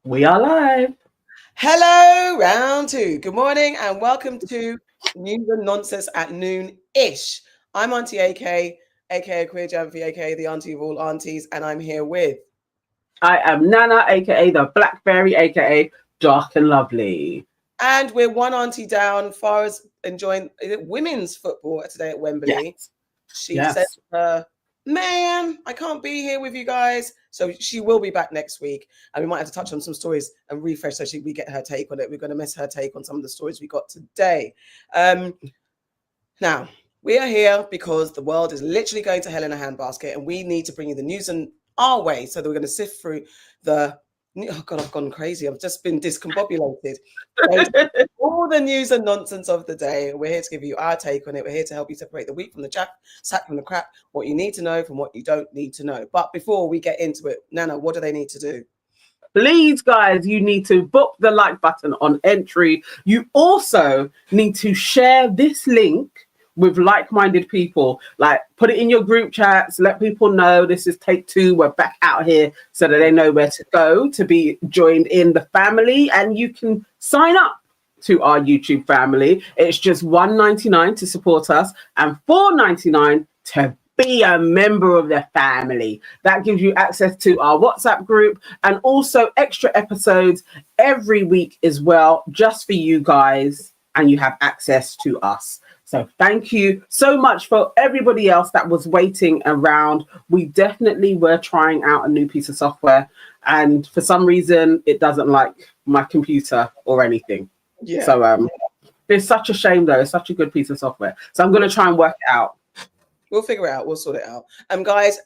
We are live. Hello, round two. Good morning and welcome to News and Nonsense at Noon-ish. I'm Auntie AK, aka Queer Janvi, aka the auntie of all aunties, and I'm here with... I am Nana, aka the Black Fairy, aka Dark and Lovely. And we're one auntie down far as enjoying women's football today at Wembley. Yes. She said, man, I can't be here with you guys. So she will be back next week. And we might have to touch on some stories and refresh so we get her take on it. We're going to miss her take on some of the stories we got today. Now, we are here because the world is literally going to hell in a handbasket. And we need to bring you the news in our way. So that we're going to sift through the... Oh God, I've gone crazy. I've just been discombobulated. All the news and nonsense of the day. We're here to give you our take on it. We're here to help you separate the wheat from the chaff, sack from the crap, what you need to know from what you don't need to know. But before we get into it, Nana, what do they need to do? Please, guys, you need to book the like button on entry. You also need to share this link with like-minded people. Like, put it in your group chats, let people know this is take two, we're back out here, so that they know where to go to be joined in the family, and you can sign up to our YouTube family. It's just $1.99 to support us and $4.99 to be a member of the family. That gives you access to our WhatsApp group and also extra episodes every week as well, just for you guys, and you have access to us. So thank you so much for everybody else that was waiting around. We definitely were trying out a new piece of software, and for some reason it doesn't like my computer or anything. Yeah. So it's such a shame though. It's such a good piece of software. So I'm going to try and work it out. We'll figure it out. We'll sort it out. Guys,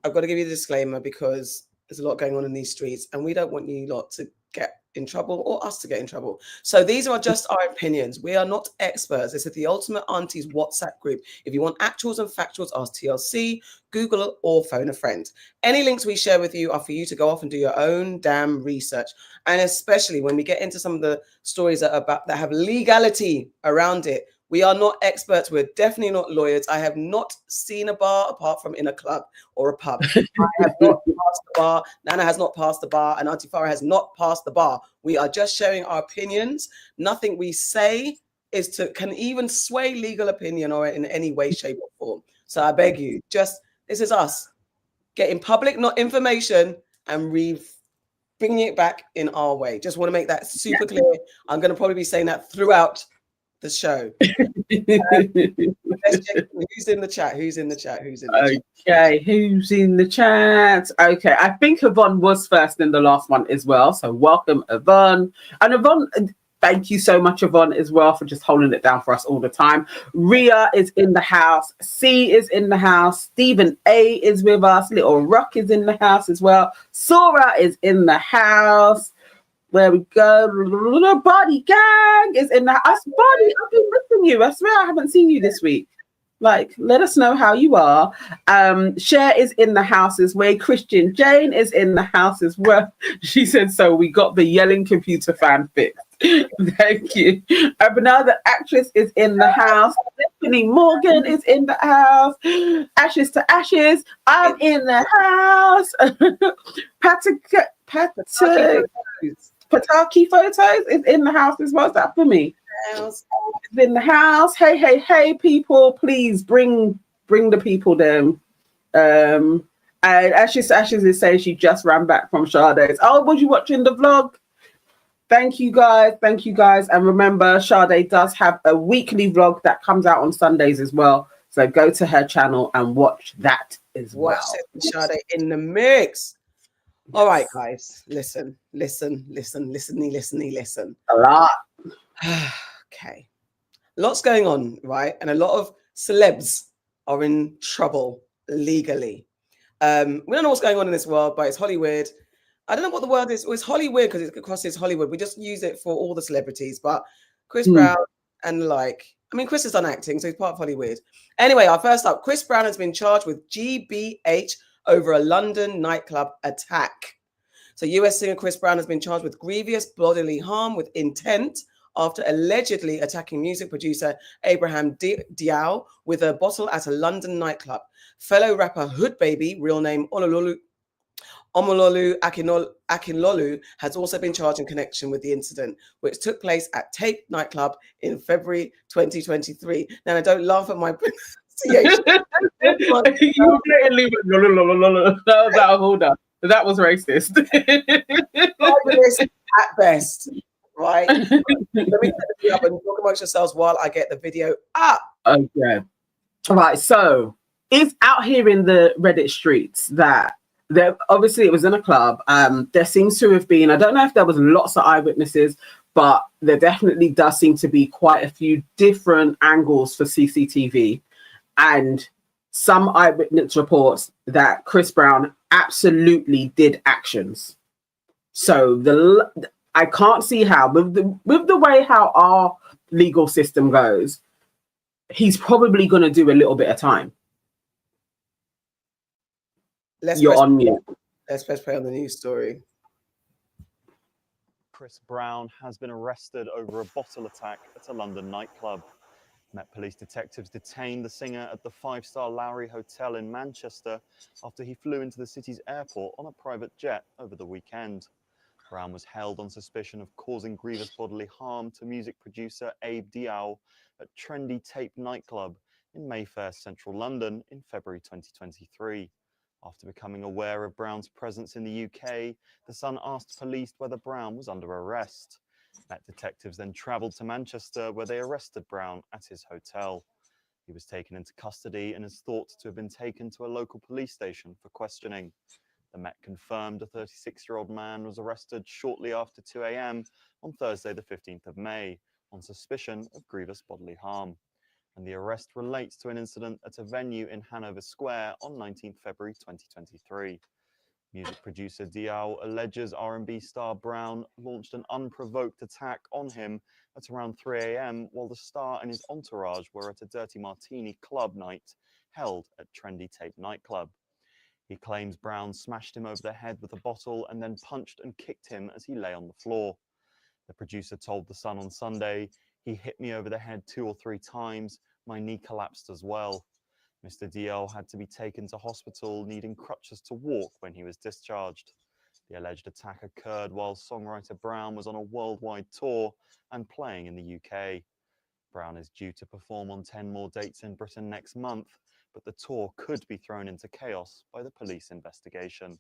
I've got to give you the disclaimer because there's a lot going on in these streets and we don't want you lot to get in trouble or us to get in trouble. So these are just our opinions. We are not experts. This is the Ultimate Aunties WhatsApp group. If you want actuals and factuals, ask TLC, Google, or phone a friend. Any links we share with you are for you to go off and do your own damn research. And especially when we get into some of the stories that have legality around it, we are not experts. We're definitely not lawyers. I have not seen a bar apart from in a club or a pub. I have not passed the bar. Nana has not passed the bar. And Auntie Farah has not passed the bar. We are just sharing our opinions. Nothing we say can even sway legal opinion or in any way, shape, or form. So I beg you, this is us getting public, not information, and bringing it back in our way. Just want to make that super clear. I'm going to probably be saying that throughout the show. Let's check who's in the chat. Okay, who's in the chat? Okay, I think Yvonne was first in the last one as well. So welcome, Yvonne. And Yvonne, thank you so much, Yvonne, as well, for just holding it down for us all the time. Ria is in the house. C is in the house. Stephen A is with us. Little Rock is in the house as well. Sora is in the house. Where we go, the Body Gang is in the house. Body, I've been missing you. I swear I haven't seen you this week. Like, let us know how you are. Cher is in the house as well. Christian Jane is in the house as well. She said, so we got the yelling computer fan fixed. Thank you. Bernard, the actress, is in the house. Tiffany Morgan is in the house. Ashes to Ashes, I'm in the house. Pataki Photos is in the house as well. Is that for me? It's in the house. Hey, people, please bring the people down. And Ashes is saying she just ran back from Sade's. Oh, was you watching the vlog? Thank you guys. And remember, Sade does have a weekly vlog that comes out on Sundays as well. So go to her channel and watch that as well. Watch it, Sade in the mix. All right, guys, listen. A lot. Okay. Lots going on, right? And a lot of celebs are in trouble legally. We don't know what's going on in this world, but it's Hollywood. I don't know what the word is. It's Hollywood because it crosses Hollywood. We just use it for all the celebrities. But Chris Brown and Chris has done acting, so he's part of Hollywood. Anyway, first up, Chris Brown has been charged with GBH over a London nightclub attack. So US singer Chris Brown has been charged with grievous bodily harm with intent after allegedly attacking music producer Abraham Diao with a bottle at a London nightclub. Fellow rapper Hood Baby, real name Omololu Akinlolu has also been charged in connection with the incident, which took place at Tape nightclub in February 2023. Now, I don't laugh at my pronunciation. You literally went, "No, no, no, no, no, no." That hold up. That was racist. At best, right? Let me set this up and talk amongst yourselves while I get the video up. Okay. All right. So it's out here in the Reddit streets that there obviously it was in a club. There seems to have been, I don't know if there was lots of eyewitnesses, but there definitely does seem to be quite a few different angles for CCTV and some eyewitness reports that Chris Brown absolutely did actions. So I can't see how with the way how our legal system goes, he's probably going to do a little bit of time. You're on mute. Let's press play on the news story. Chris Brown has been arrested over a bottle attack at a London nightclub. Met Police detectives detained the singer at the five-star Lowry Hotel in Manchester after he flew into the city's airport on a private jet over the weekend. Brown was held on suspicion of causing grievous bodily harm to music producer Abe Diao at Trendy Tape nightclub in Mayfair, central London in February 2023. After becoming aware of Brown's presence in the UK, the Sun asked police whether Brown was under arrest. Met detectives then travelled to Manchester, where they arrested Brown at his hotel. He was taken into custody and is thought to have been taken to a local police station for questioning. The Met confirmed a 36-year-old man was arrested shortly after 2 a.m. on Thursday, the 15th of May, on suspicion of grievous bodily harm. And the arrest relates to an incident at a venue in Hanover Square on 19th February 2023. Music producer Diao alleges R&B star Brown launched an unprovoked attack on him at around 3 a.m. while the star and his entourage were at a Dirty Martini club night held at Trendy Tape nightclub. He claims Brown smashed him over the head with a bottle and then punched and kicked him as he lay on the floor. The producer told The Sun on Sunday, "He hit me over the head 2 or 3 times. My knee collapsed as well." Mr. Diao had to be taken to hospital, needing crutches to walk when he was discharged. The alleged attack occurred while songwriter Brown was on a worldwide tour and playing in the UK. Brown is due to perform on 10 more dates in Britain next month, but the tour could be thrown into chaos by the police investigation.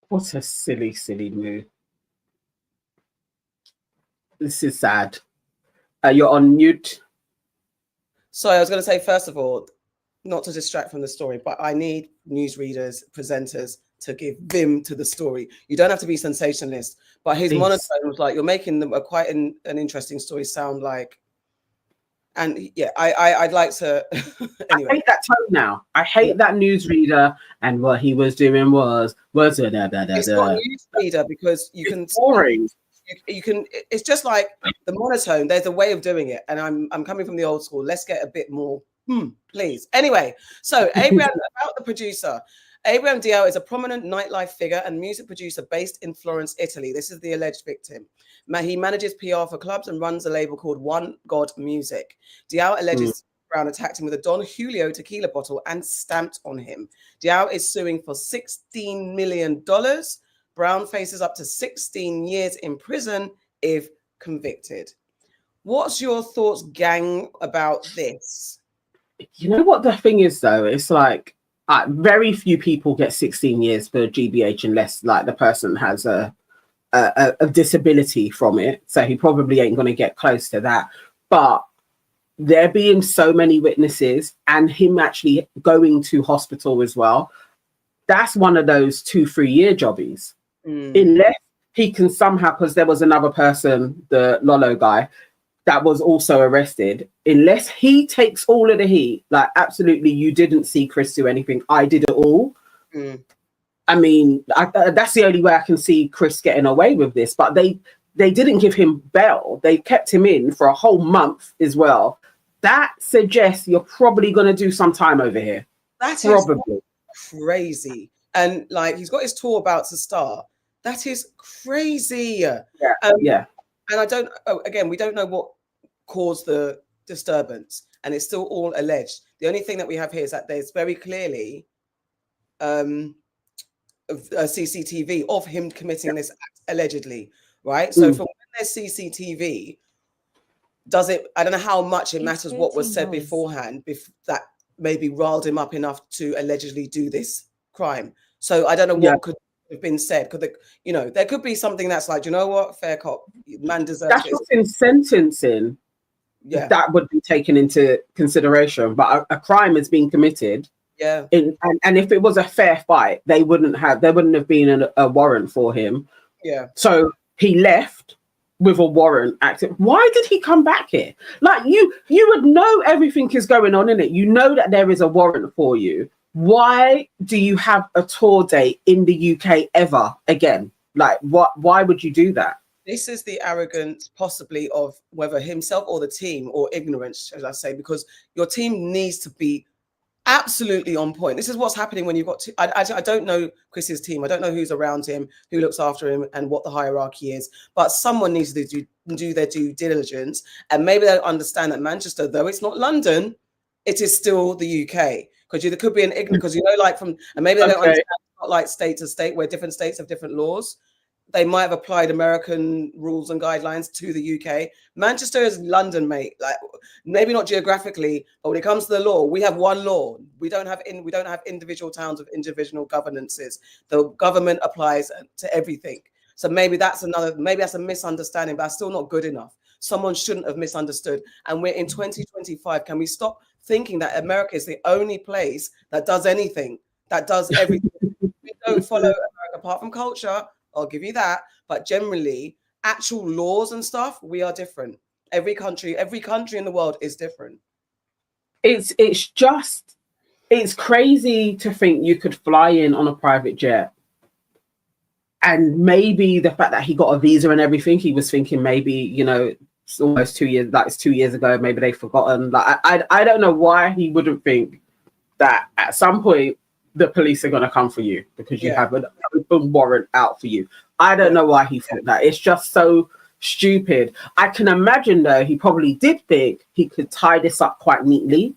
What a silly, silly move. This is sad. You're on mute. So I was going to say, first of all, not to distract from the story, but I need newsreaders, presenters to give vim to the story. You don't have to be sensationalist, but his monotone was like, you're making them quite an interesting story sound like. And yeah, I'd like to. Anyway. I hate that tone now. I hate that newsreader, and what he was doing was It's not newsreader because you can. Boring. You can. It's just like the monotone. There's a way of doing it, and I'm coming from the old school. Let's get a bit more, please. Anyway, so Abraham about the producer. Abraham Diao is a prominent nightlife figure and music producer based in Florence, Italy. This is the alleged victim. He manages PR for clubs and runs a label called One God Music. Diao alleges Brown attacked him with a Don Julio tequila bottle and stamped on him. Diao is suing for $16 million. Brown faces up to 16 years in prison if convicted. What's your thoughts, gang, about this? You know what the thing is, though? It's like very few people get 16 years for GBH unless like the person has a disability from it. So he probably ain't going to get close to that. But there being so many witnesses and him actually going to hospital as well, that's one of those 2-3 year jobbies. Unless he can somehow, because there was another person, the Lolo guy, that was also arrested. Unless he takes all of the heat, like absolutely, you didn't see Chris do anything. I did it all. I mean, that's the only way I can see Chris getting away with this. But they didn't give him bail. They kept him in for a whole month as well. That suggests you're probably going to do some time over here. That probably is crazy. And like he's got his tour about to start. That is crazy. Yeah. And again, we don't know what caused the disturbance, and it's still all alleged. The only thing that we have here is that there's very clearly CCTV of him committing this act, allegedly, right? So from when there's CCTV, does it, I don't know how much it matters what was said beforehand, that maybe riled him up enough to allegedly do this crime. So I don't know what could have been said. Could they, you know, there could be something that's like, you know what, fair cop, man deserves. That's what's in sentencing. Yeah, that would be taken into consideration. But a crime is being committed. Yeah. And if it was a fair fight, there wouldn't have been a warrant for him. Yeah. So he left with a warrant active. Why did he come back here? Like you would know everything is going on in it. You know that there is a warrant for you. Why do you have a tour date in the UK ever again? Like why would you do that? This is the arrogance possibly of whether himself or the team, or ignorance, as I say, because your team needs to be absolutely on point. This is what's happening when you've got to, I don't know Chris's team. I don't know who's around him, who looks after him, and what the hierarchy is. But someone needs to do their due diligence. And maybe they'll understand that Manchester, though it's not London, it is still the UK. Because there could be an ignorance, because, you know, like from, and maybe they don't understand, not like state to state, where different states have different laws. They might have applied American rules and guidelines to the UK. Manchester is London, mate. Like, maybe not geographically, but when it comes to the law, we have one law. We don't have individual towns with individual governances. The government applies to everything. So maybe that's a misunderstanding, but that's still not good enough. Someone shouldn't have misunderstood. And we're in 2025. Can we stop thinking that America is the only place that does anything, that does everything? We don't follow America apart from culture. I'll give you that. But generally, actual laws and stuff, we are different. Every country in the world is different. It's crazy to think you could fly in on a private jet. And maybe the fact that he got a visa and everything, he was thinking maybe, you know, it's almost 2 years, like it's 2 years ago, maybe they've forgotten. Like I don't know why he wouldn't think that at some point the police are going to come for you because you have an open warrant out for you. I don't know why he thought that. It's just so stupid. I can imagine, though, he probably did think he could tie this up quite neatly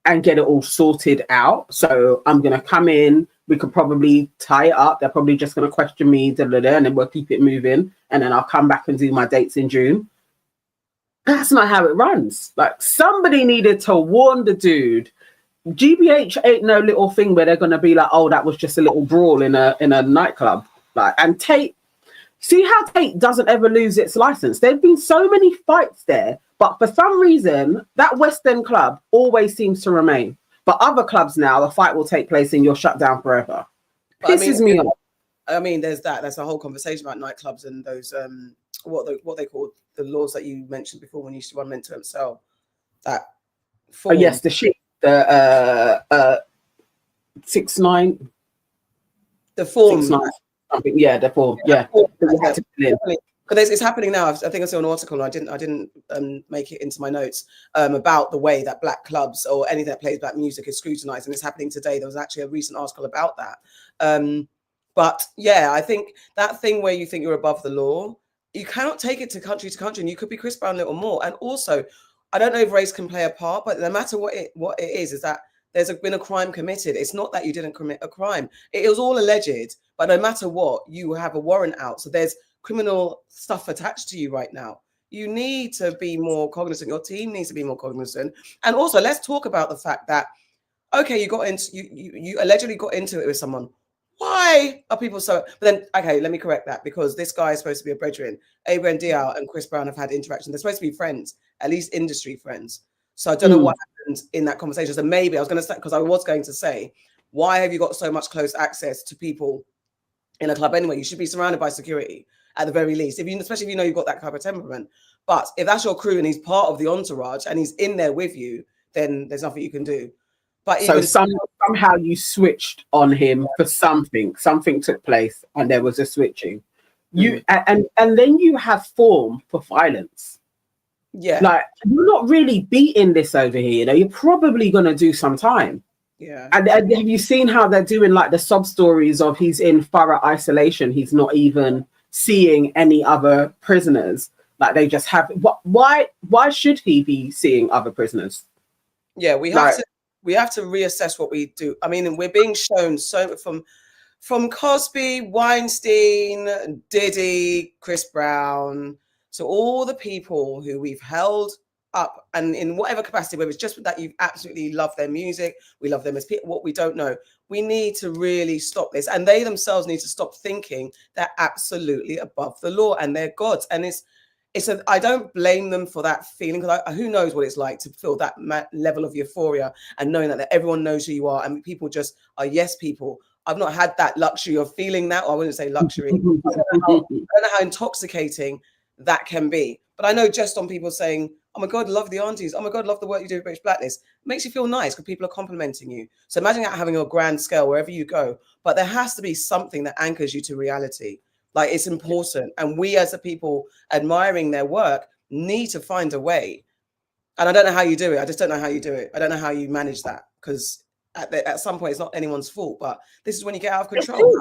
and get it all sorted out. So I'm going to come in. We could probably tie it up. They're probably just going to question me, and then we'll keep it moving. And then I'll come back and do my dates in June. That's not how it runs. Like, somebody needed to warn the dude. GBH ain't no little thing where they're going to be like, oh, that was just a little brawl in a nightclub. Like, and Tate, see how Tate doesn't ever lose its license. There've been so many fights there, but for some reason, that West End club always seems to remain. But other clubs now, the fight will take place and you're shut down forever. Pisses me off. I mean, there's a whole conversation about nightclubs and those what they call the laws that you mentioned before when you used to run mental cell. That form. Oh yes, the shit. The 6-9. The form. 6-9. Something. Yeah, the form. Yeah. Because it's happening now. I think I saw an article. And I didn't make it into my notes about the way that black clubs or anything that plays black music is scrutinized, and it's happening today. There was actually a recent article about that. But yeah, I think that thing where you think you're above the law, you cannot take it to country, and you could be Chris Brown a little more. And also, I don't know if race can play a part, but no matter what it is that there's been a crime committed. It's not that you didn't commit a crime. It was all alleged, but no matter what, you have a warrant out. So there's criminal stuff attached to you right now. You need to be more cognizant. Your team needs to be more cognizant. And also, let's talk about the fact that, okay, you allegedly got into it with someone. Why are people so? But then, okay, let me correct that, because this guy is supposed to be a brethren. Abraham Diao and Chris Brown have had interaction. They're supposed to be friends, at least industry friends. So I don't know what happened in that conversation. So maybe I was going to say, why have you got so much close access to people in a club anyway? You should be surrounded by security at the very least, especially if you know you've got that type of temperament. But if that's your crew and he's part of the entourage and he's in there with you, then there's nothing you can do. But so somehow you switched on him for something. Something took place and there was a switching. And then you have form for violence. Yeah, like you're not really beating this over here. You know, you're probably gonna do some time. Yeah. And have you seen how they're doing like the sob stories of he's in thorough isolation? He's not even seeing any other prisoners. Like they just have. Why should he be seeing other prisoners? Yeah, we have to. we have to reassess what we do. I mean, we're being shown so from Cosby, Weinstein, Diddy, Chris Brown, so all the people who we've held up, and in whatever capacity, whether it's just that you absolutely love their music, we love them as people, what we don't know, we need to really stop this. And they themselves need to stop thinking they're absolutely above the law and they're gods. And I don't blame them for that feeling, because who knows what it's like to feel that level of euphoria and knowing that everyone knows who you are and people just are yes people. I've not had that luxury of feeling that, or I wouldn't say luxury. I don't know how intoxicating that can be. But I know just on people saying, oh my God, love the aunties. Oh my God, love the work you do with British Blacklist. It makes you feel nice because people are complimenting you. So imagine that having a grand scale wherever you go. But there has to be something that anchors you to reality. Like, it's important. And we as the people admiring their work need to find a way. And I don't know how you do it. I just don't know how you do it. I don't know how you manage that, because at some point it's not anyone's fault. But this is when you get out of control.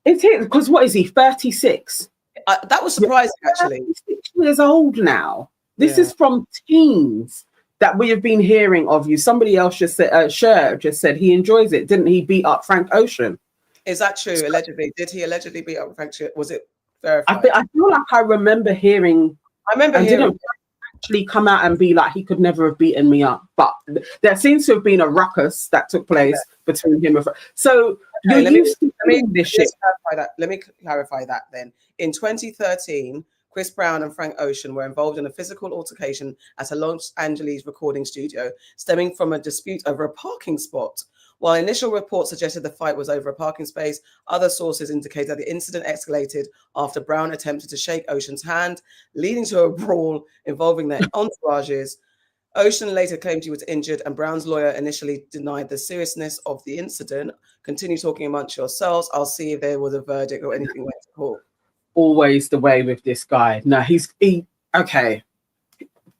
It is, because what is he, 36? That was surprising, actually. 36 years old now. This is from teens that we have been hearing of you. Somebody else just said, Cher just said he enjoys it. Didn't he beat up Frank Ocean? Is that true? Allegedly. Did he allegedly beat up Frank Ocean? Was it verified? I feel like I remember hearing. Didn't actually come out and be like, he could never have beaten me up. But there seems to have been a ruckus that took place between him and. So let me clarify that then. In 2013, Chris Brown and Frank Ocean were involved in a physical altercation at a Los Angeles recording studio, stemming from a dispute over a parking spot. While initial reports suggested the fight was over a parking space, other sources indicate that the incident escalated after Brown attempted to shake Ocean's hand, leading to a brawl involving their entourages. Ocean later claimed he was injured, and Brown's lawyer initially denied the seriousness of the incident. Continue talking amongst yourselves. I'll see if there was a verdict or anything went to court. Always the way with this guy. No, okay.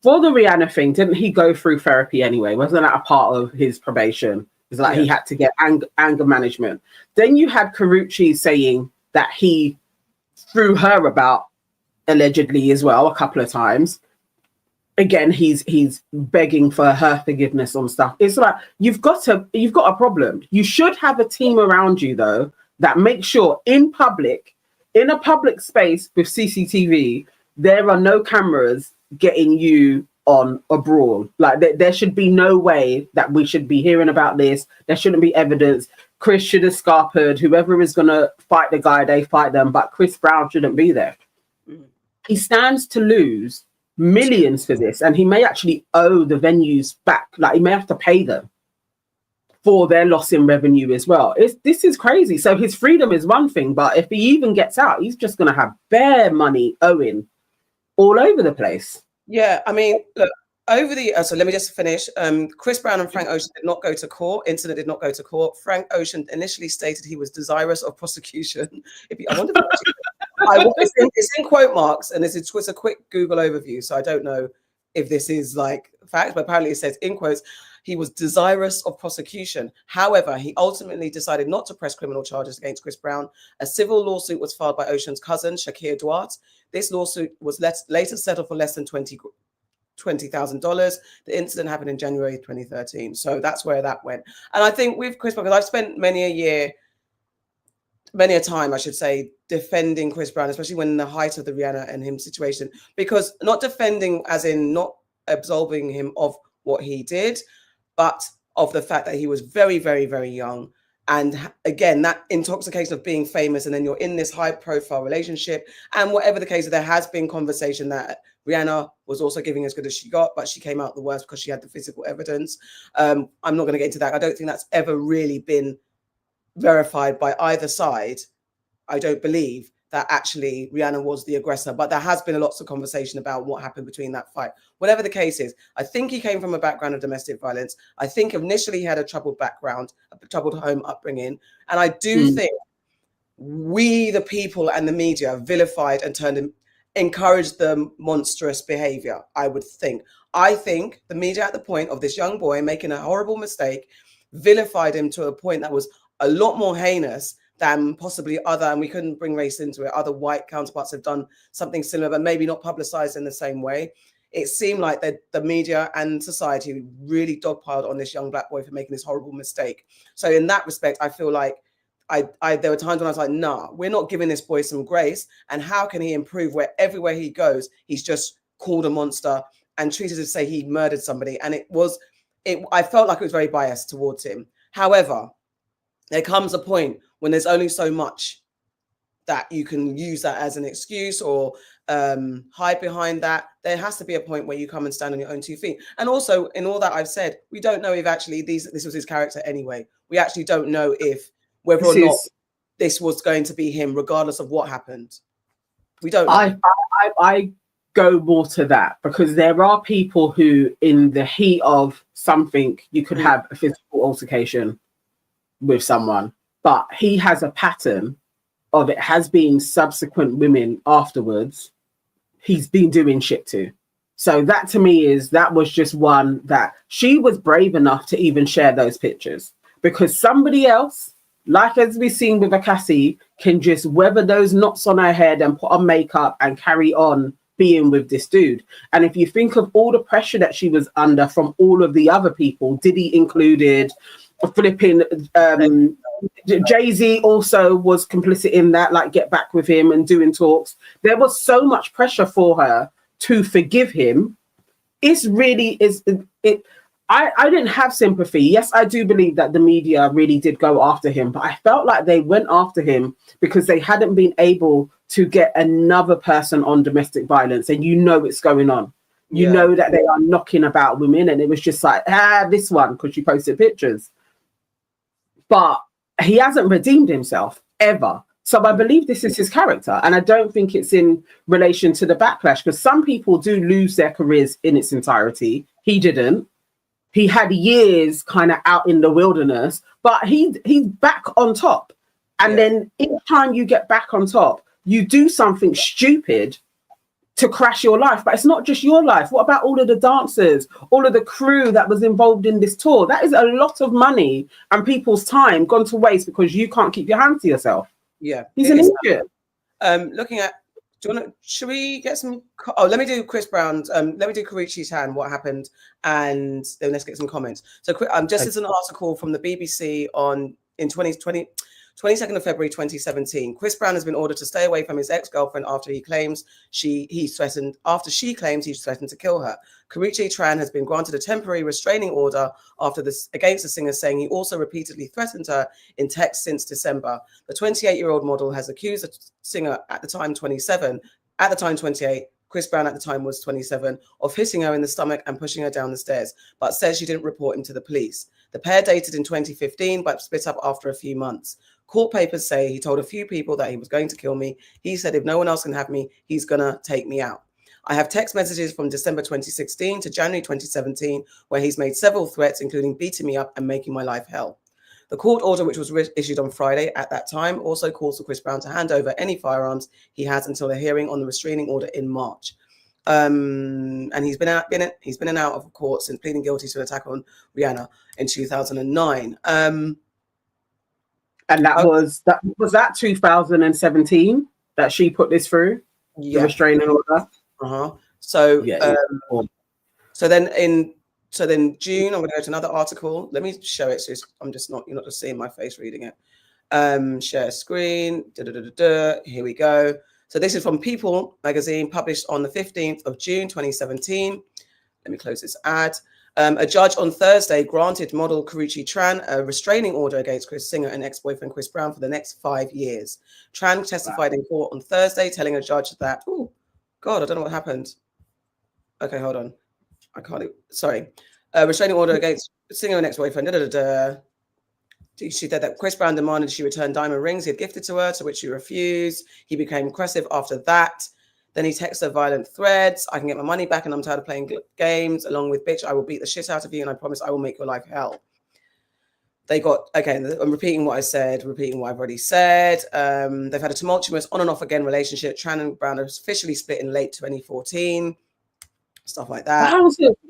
For the Rihanna thing, didn't he go through therapy anyway? Wasn't that a part of his probation? It's like he had to get anger management. Then you had Karrueche saying that he threw her about allegedly as well a couple of times. Again, he's begging for her forgiveness on stuff. It's like you've got a problem. You should have a team around you though that makes sure in a public space with CCTV, there are no cameras getting you on a brawl. Like there should be no way that we should be hearing about this. There shouldn't be evidence. Chris should have scarpered. Whoever is going to fight the guy, they fight them. But Chris Brown shouldn't be there. He stands to lose millions for this. And he may actually owe the venues back. Like he may have to pay them for their loss in revenue as well. This is crazy. So his freedom is one thing, but if he even gets out, he's just going to have bare money owing all over the place. Yeah, I mean, look, so let me just finish. Chris Brown and Frank Ocean did not go to court. Incident did not go to court. Frank Ocean initially stated he was desirous of prosecution. I wonder if it's in quote marks, and it's a quick Google overview, so I don't know if this is like fact, but apparently it says in quotes, he was desirous of prosecution. However, he ultimately decided not to press criminal charges against Chris Brown. A civil lawsuit was filed by Ocean's cousin, Shakir Duarte. This lawsuit was later settled for less than $20,000. The incident happened in January 2013. So that's where that went. And I think with Chris Brown, because I've spent many a time, I should say, defending Chris Brown, especially when in the height of the Rihanna and him situation, because not defending as in not absolving him of what he did, but of the fact that he was very, very, very young. And again, that intoxication of being famous, and then you're in this high profile relationship, and whatever the case, there has been conversation that Rihanna was also giving as good as she got, but she came out the worst because she had the physical evidence. I'm not going to get into that. I don't think that's ever really been verified by either side. I don't believe that actually Rihanna was the aggressor, but there has been lots of conversation about what happened between that fight. Whatever the case is, I think he came from a background of domestic violence. I think initially he had a troubled background, a troubled home upbringing. And I do think we, the people and the media, vilified and encouraged the monstrous behavior, I would think. I think the media at the point of this young boy making a horrible mistake vilified him to a point that was a lot more heinous than possibly and we couldn't bring race into it, other white counterparts have done something similar, but maybe not publicized in the same way. it seemed like the media and society really dogpiled on this young black boy for making this horrible mistake. So in that respect, I feel like there were times when I was like, nah, we're not giving this boy some grace. And how can he improve where everywhere he goes, he's just called a monster and treated to say he murdered somebody. And I felt like it was very biased towards him. However, there comes a point when there's only so much that you can use that as an excuse or hide behind that. There has to be a point where you come and stand on your own 2 feet. And also, in all that I've said, we don't know if actually this was his character anyway. We actually don't know whether or not this was going to be him, regardless of what happened. We don't know. I go more to that, because there are people who, in the heat of something, you could have a physical altercation with someone, but he has a pattern of it has been subsequent women afterwards he's been doing shit to. So that to me that was just one that she was brave enough to even share those pictures, because somebody else, like as we've seen with a Cassie, can just weather those knots on her head and put on makeup and carry on being with this dude. And if you think of all the pressure that she was under from all of the other people, Diddy included, flipping Jay-Z also was complicit in that, like get back with him and doing talks. There was so much pressure for her to forgive him. I didn't have sympathy. Yes, I do believe that the media really did go after him, but I felt like they went after him because they hadn't been able to get another person on domestic violence. And you know it's going on. You know that they are knocking about women, and it was just like, this one, because she posted pictures. But he hasn't redeemed himself ever. So I believe this is his character. And I don't think it's in relation to the backlash, because some people do lose their careers in its entirety. He didn't. He had years kind of out in the wilderness, but he's back on top. And then each time you get back on top, you do something stupid to crash your life. But it's not just your life. What about all of the dancers, all of the crew that was involved in this tour? That is a lot of money and people's time gone to waste because you can't keep your hands to yourself. Yeah. He's an idiot. Looking at, should we get some, let me do Chris Brown's, let me do Karrueche's hand, what happened, and then let's get some comments. So just as an article from the BBC in 22nd of February 2017, Chris Brown has been ordered to stay away from his ex-girlfriend after she claims he threatened to kill her. Karrueche Tran has been granted a temporary restraining order against the singer, saying he also repeatedly threatened her in text since December. The 28-year-old model has accused the singer, at the time 27, at the time 28, Chris Brown at the time was 27, of hitting her in the stomach and pushing her down the stairs, but says she didn't report him to the police. The pair dated in 2015, but split up after a few months. Court papers say he told a few people that he was going to kill me. He said if no one else can have me, he's going to take me out. I have text messages from December 2016 to January 2017 where he's made several threats, including beating me up and making my life hell. The court order, which was issued on Friday at that time, also calls for Chris Brown to hand over any firearms he has until a hearing on the restraining order in March. And he's been in and out of court since pleading guilty to an attack on Rihanna in 2009. And was that 2017 that she put this through? The restraining order. So then June, I'm going to go to another article. Let me show it. So you're not just seeing my face reading it. Share screen. Here we go. So this is from People magazine, published on the 15th of June, 2017. Let me close this ad. A judge on Thursday granted model Karrueche Tran a restraining order against Chris Singer and ex-boyfriend Chris Brown for the next 5 years. Tran testified in court on Thursday, telling a judge that, oh, God, I don't know what happened. Okay, hold on. I can't, sorry. Restraining order against Singer and ex-boyfriend. She said that Chris Brown demanded she return diamond rings he had gifted to her, to which she refused. He became aggressive after that. Then he texted her violent threats. I can get my money back and I'm tired of playing games. Along with, bitch, I will beat the shit out of you and I promise I will make your life hell. I'm repeating what I said, repeating what I've already said. They've had a tumultuous on and off again relationship. Tran and Brown are officially split in late 2014. Stuff like that.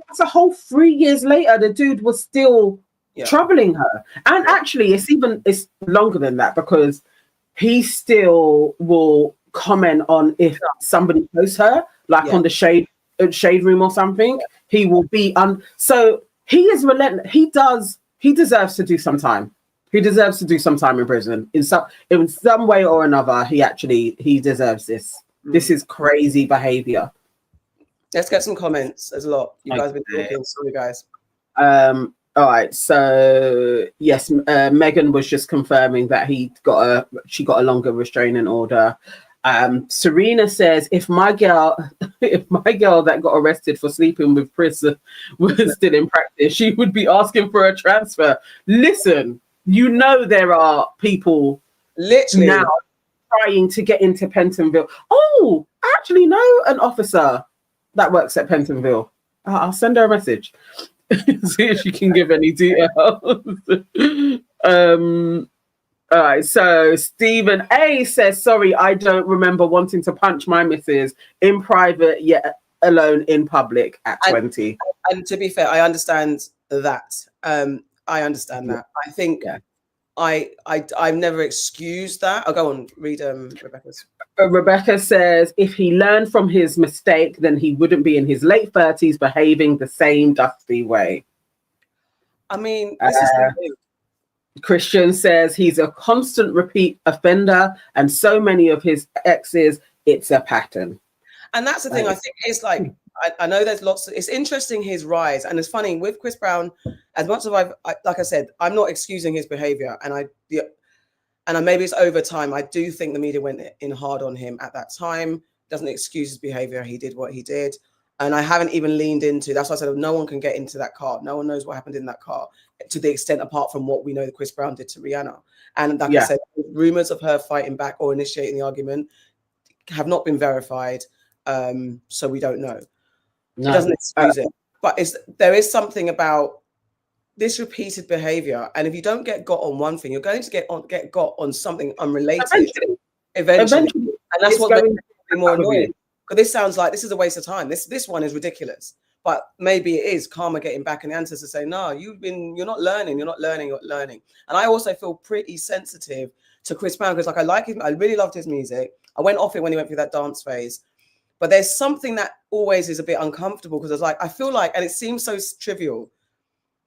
That's a whole 3 years later, the dude was still troubling her. And actually, it's longer than that, because he still will comment on if somebody posts her, like on the shade shade room or something, he will be so he is relentless. He deserves to do some time. He deserves to do some time in prison. In some way or another, he deserves this. This is crazy behavior. Let's get some comments. There's a lot. You guys have been talking. Sorry, guys. All right. So yes, Megan was just confirming that she got a longer restraining order. Serena says, if my girl that got arrested for sleeping with Chris was still in practice, she would be asking for a transfer. Listen, you know there are people literally now trying to get into Pentonville. Oh, I actually know an officer that works at Pentonville. I'll send her a message. See if she can give any details. All right, so Stephen A says, sorry, I don't remember wanting to punch my missus in private, yet alone in public at 20. And to be fair, I understand that. I understand that. I think I've never excused that. I'll go on, read Rebecca's. Rebecca says, if he learned from his mistake, then he wouldn't be in his late 30s behaving the same dusty way. I mean, this is the thing. Christian says he's a constant repeat offender, and so many of his exes, it's a pattern. And that's the thing. I think it's like, I know there's lots. It's interesting his rise, and it's funny with Chris Brown. As much as like I said, I'm not excusing his behavior, and maybe it's over time. I do think the media went in hard on him at that time. Doesn't excuse his behavior. He did what he did, and I haven't even leaned into. That's why I said no one can get into that car. No one knows what happened in that car to the extent apart from what we know that Chris Brown did to Rihanna. And like I said, rumors of her fighting back or initiating the argument have not been verified, so we don't know. No. It doesn't excuse it, but there is something about this repeated behavior, and if you don't get got on one thing, you're going to get got on something unrelated eventually. And that's what makes it more annoying. Because this sounds like this is a waste of time. This one is ridiculous, but maybe it is karma getting back, and the ancestors say, no, you're not learning, you're learning. And I also feel pretty sensitive to Chris Brown because, like, I like him, I really loved his music. I went off it when he went through that dance phase. But there's something that always is a bit uncomfortable because I feel like, and it seems so trivial,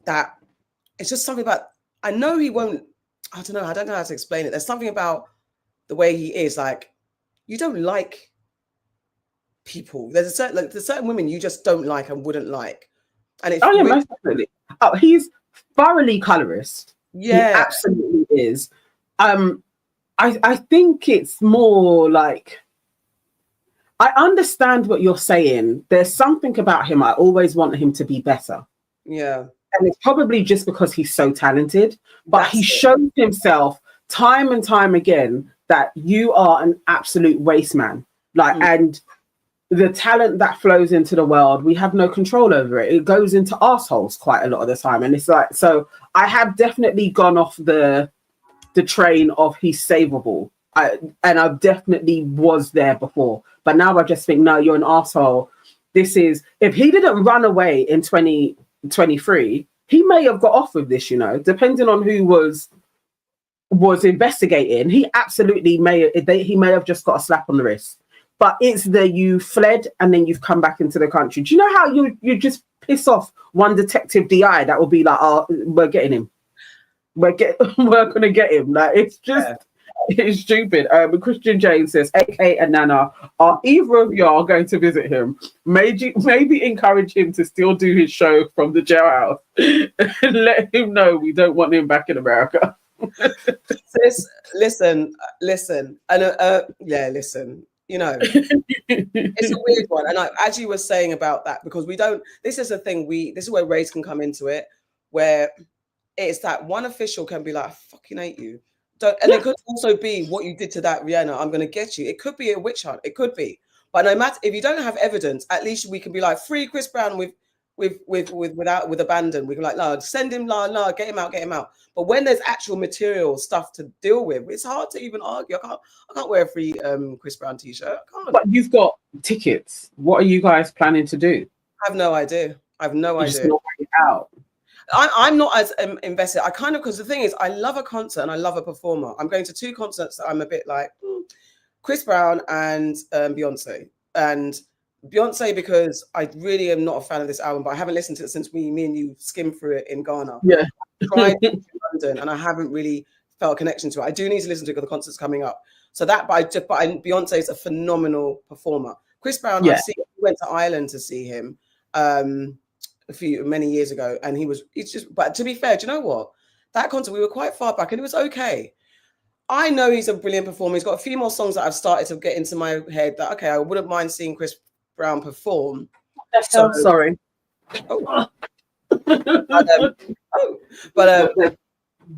that it's just something about, I know he won't, I don't know how to explain it. There's something about the way he is, like, you don't like people. There's certain women you just don't like and wouldn't like. And if most definitely. Oh, he's thoroughly colorist. Yeah. He absolutely is. I think it's more like, I understand what you're saying. There's something about him. I always want him to be better. Yeah. And it's probably just because he's so talented, but he shows himself time and time again that you are an absolute waste man. And the talent that flows into the world, we have no control over it. It goes into assholes quite a lot of the time. And it's like, so I have definitely gone off the train of he's savable. And I definitely was there before. But now I just think, no, you're an asshole. This is, if he didn't run away in 2023, he may have got off with this, depending on who was investigating. He absolutely may have just got a slap on the wrist. But it's you fled and then you've come back into the country. Do you know how you just piss off one detective DI that will be like, oh, we're getting him. We're going to get him. Like, it's just... Yeah. It's stupid. But Christian James says, AK and Nana, are either of y'all going to visit him? Maybe encourage him to still do his show from the jailhouse and let him know we don't want him back in America. Listen. And listen. It's a weird one. And I actually was saying about that because this is the thing, this is where race can come into it, where it's that one official can be like, I fucking hate you. It could also be what you did to that Rihanna. I'm going to get you. It could be a witch hunt. It could be, but no matter if you don't have evidence, at least we can be like free Chris Brown with abandon. We can like no, send him, no, get him out. But when there's actual material stuff to deal with, it's hard to even argue. I can't wear a free Chris Brown t-shirt. I can't. But you've got tickets. What are you guys planning to do? I have no idea. Just not out. I'm not as invested. Because the thing is, I love a concert and I love a performer. I'm going to 2 concerts that I'm a bit like Chris Brown and Beyonce. And Beyonce, because I really am not a fan of this album, but I haven't listened to it since me and you skimmed through it in Ghana. Yeah. I tried in London, and I haven't really felt a connection to it. I do need to listen to it because the concert's coming up. So Beyonce is a phenomenal performer. Chris Brown, Yeah. we went to Ireland to see him many years ago, and but to be fair, do you know what? That concert, we were quite far back, and it was okay. I know he's a brilliant performer. He's got a few more songs that I've started to get into my head that, okay, I wouldn't mind seeing Chris Brown perform. So, sorry. Oh.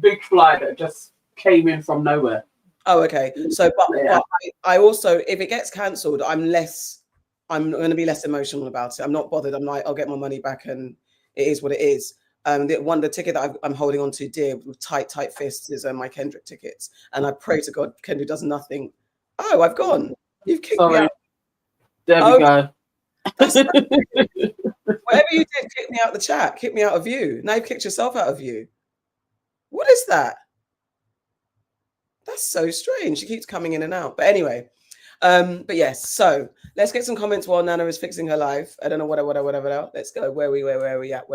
Big fly that just came in from nowhere. Oh, okay. So, but I also, if it gets cancelled, I'm going to be less emotional about it. I'm not bothered. I'm like, I'll get my money back, and it is what it is. The ticket that I'm holding on to dear with tight fists is my Kendrick tickets, and I pray to God Kendrick does nothing. Oh, I've gone. You've kicked me out. There we go. Whatever you did, kick me out of the chat. Kick me out of view. Now you've kicked yourself out of view. What is that? That's so strange. She keeps coming in and out. But anyway, but yes. So let's get some comments while Nana is fixing her life. I don't know whatever. Let's go. Where we at?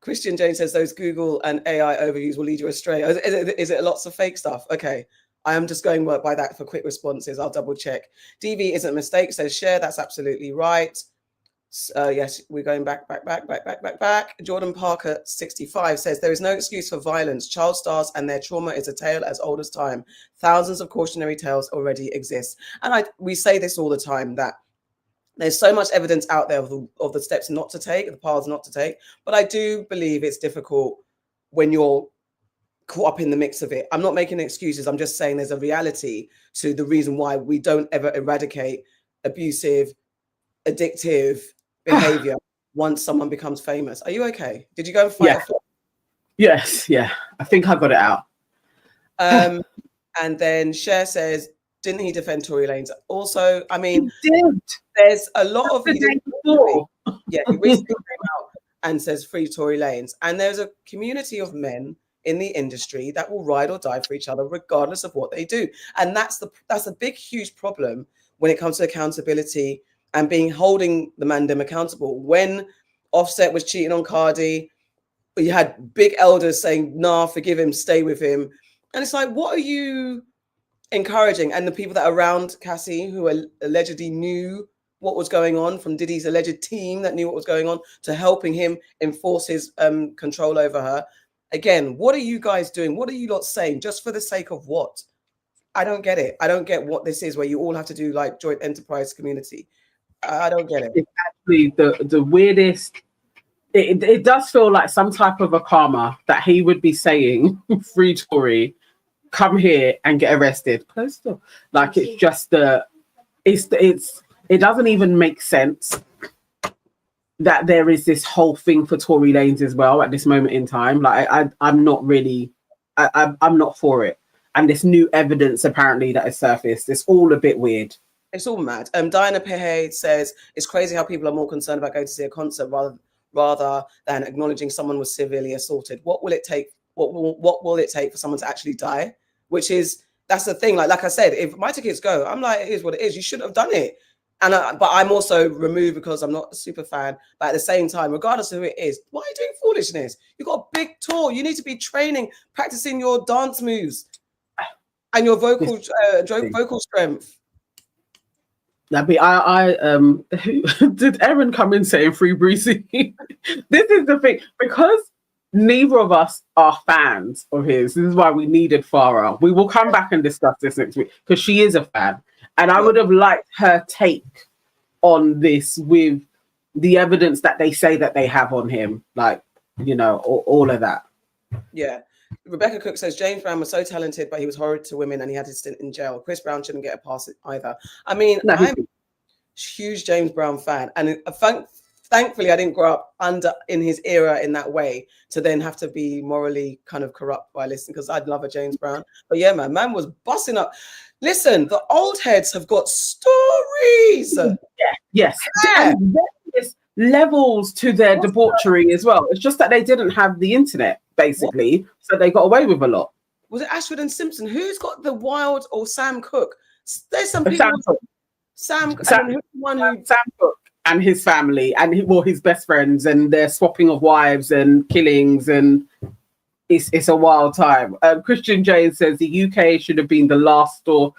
Christian Jane says those Google and AI overviews will lead you astray. Is it lots of fake stuff? Okay. I am just going by that for quick responses. I'll double check. DV isn't a mistake, says share. That's absolutely right. Yes, we're going back. Jordan Parker 65 says there is no excuse for violence. Child stars and their trauma is a tale as old as time. Thousands of cautionary tales already exist. And we say this all the time, that there's so much evidence out there of the steps not to take, the paths not to take. But I do believe it's difficult when you're caught up in the mix of it. I'm not making excuses. I'm just saying there's a reality to the reason why we don't ever eradicate abusive, addictive behavior once someone becomes famous. Are you okay? Did you go and fight? Yes, yeah. I think I got it out. And then Cher says, didn't he defend Tory Lanez? Also, I mean, he did. There's a lot of the day before. Yeah, he recently came out and says free Tory Lanez. And there's a community of men in the industry that will ride or die for each other regardless of what they do. And that's a big, huge problem when it comes to accountability and holding the mandem accountable. When Offset was cheating on Cardi, you had big elders saying, nah, forgive him, stay with him. And it's like, what are you encouraging? And the people that are around Cassie, who allegedly knew what was going on, from Diddy's alleged team that knew what was going on, to helping him enforce his control over her. Again, what are you guys doing? What are you lot saying? Just for the sake of what? I don't get it. I don't get what this is, where you all have to do like joint enterprise community. I don't get it. It's actually the weirdest. It does feel like some type of a karma that he would be saying, free Tory, come here and get arrested. Close door. Like, it's just it doesn't even make sense that there is this whole thing for Tory Lanez as well at this moment in time. Like, I'm not really, I'm not for it. And this new evidence apparently that has surfaced, it's all a bit weird. It's all mad. Diana Pehe says it's crazy how people are more concerned about going to see a concert rather than acknowledging someone was severely assaulted. What will it take? What will it take for someone to actually die? That's the thing. Like I said, if my tickets go, I'm like, it is what it is. You shouldn't have done it. But I'm also removed because I'm not a super fan. But at the same time, regardless of who it is, why are you doing foolishness? You've got a big tour. You need to be practicing your dance moves and your vocal strength. Did Erin come in saying free Breezy? This is the thing, because neither of us are fans of his. This is why we needed Farah. We will come back and discuss this next week, because she is a fan. And I would have liked her take on this with the evidence that they say that they have on him. Like, all of that. Yeah. Rebecca Cooke says, James Brown was so talented, but he was horrid to women and he had his stint in jail. Chris Brown shouldn't get a pass either. I mean, I'm a huge James Brown fan. And thankfully, I didn't grow up in his era in that way to then have to be morally kind of corrupt by listening, because I'd love a James Brown. But yeah, man was busting up. Listen, the old heads have got stories. Yes. And there's levels to their debauchery as well. It's just that they didn't have the internet, basically, so they got away with a lot. Was it Ashford and Simpson? Who's got the wild, or Sam Cooke? There's some people. Sam Cooke and his family and his best friends and their swapping of wives and killings, and it's a wild time. Christian James says the UK should have been the last tour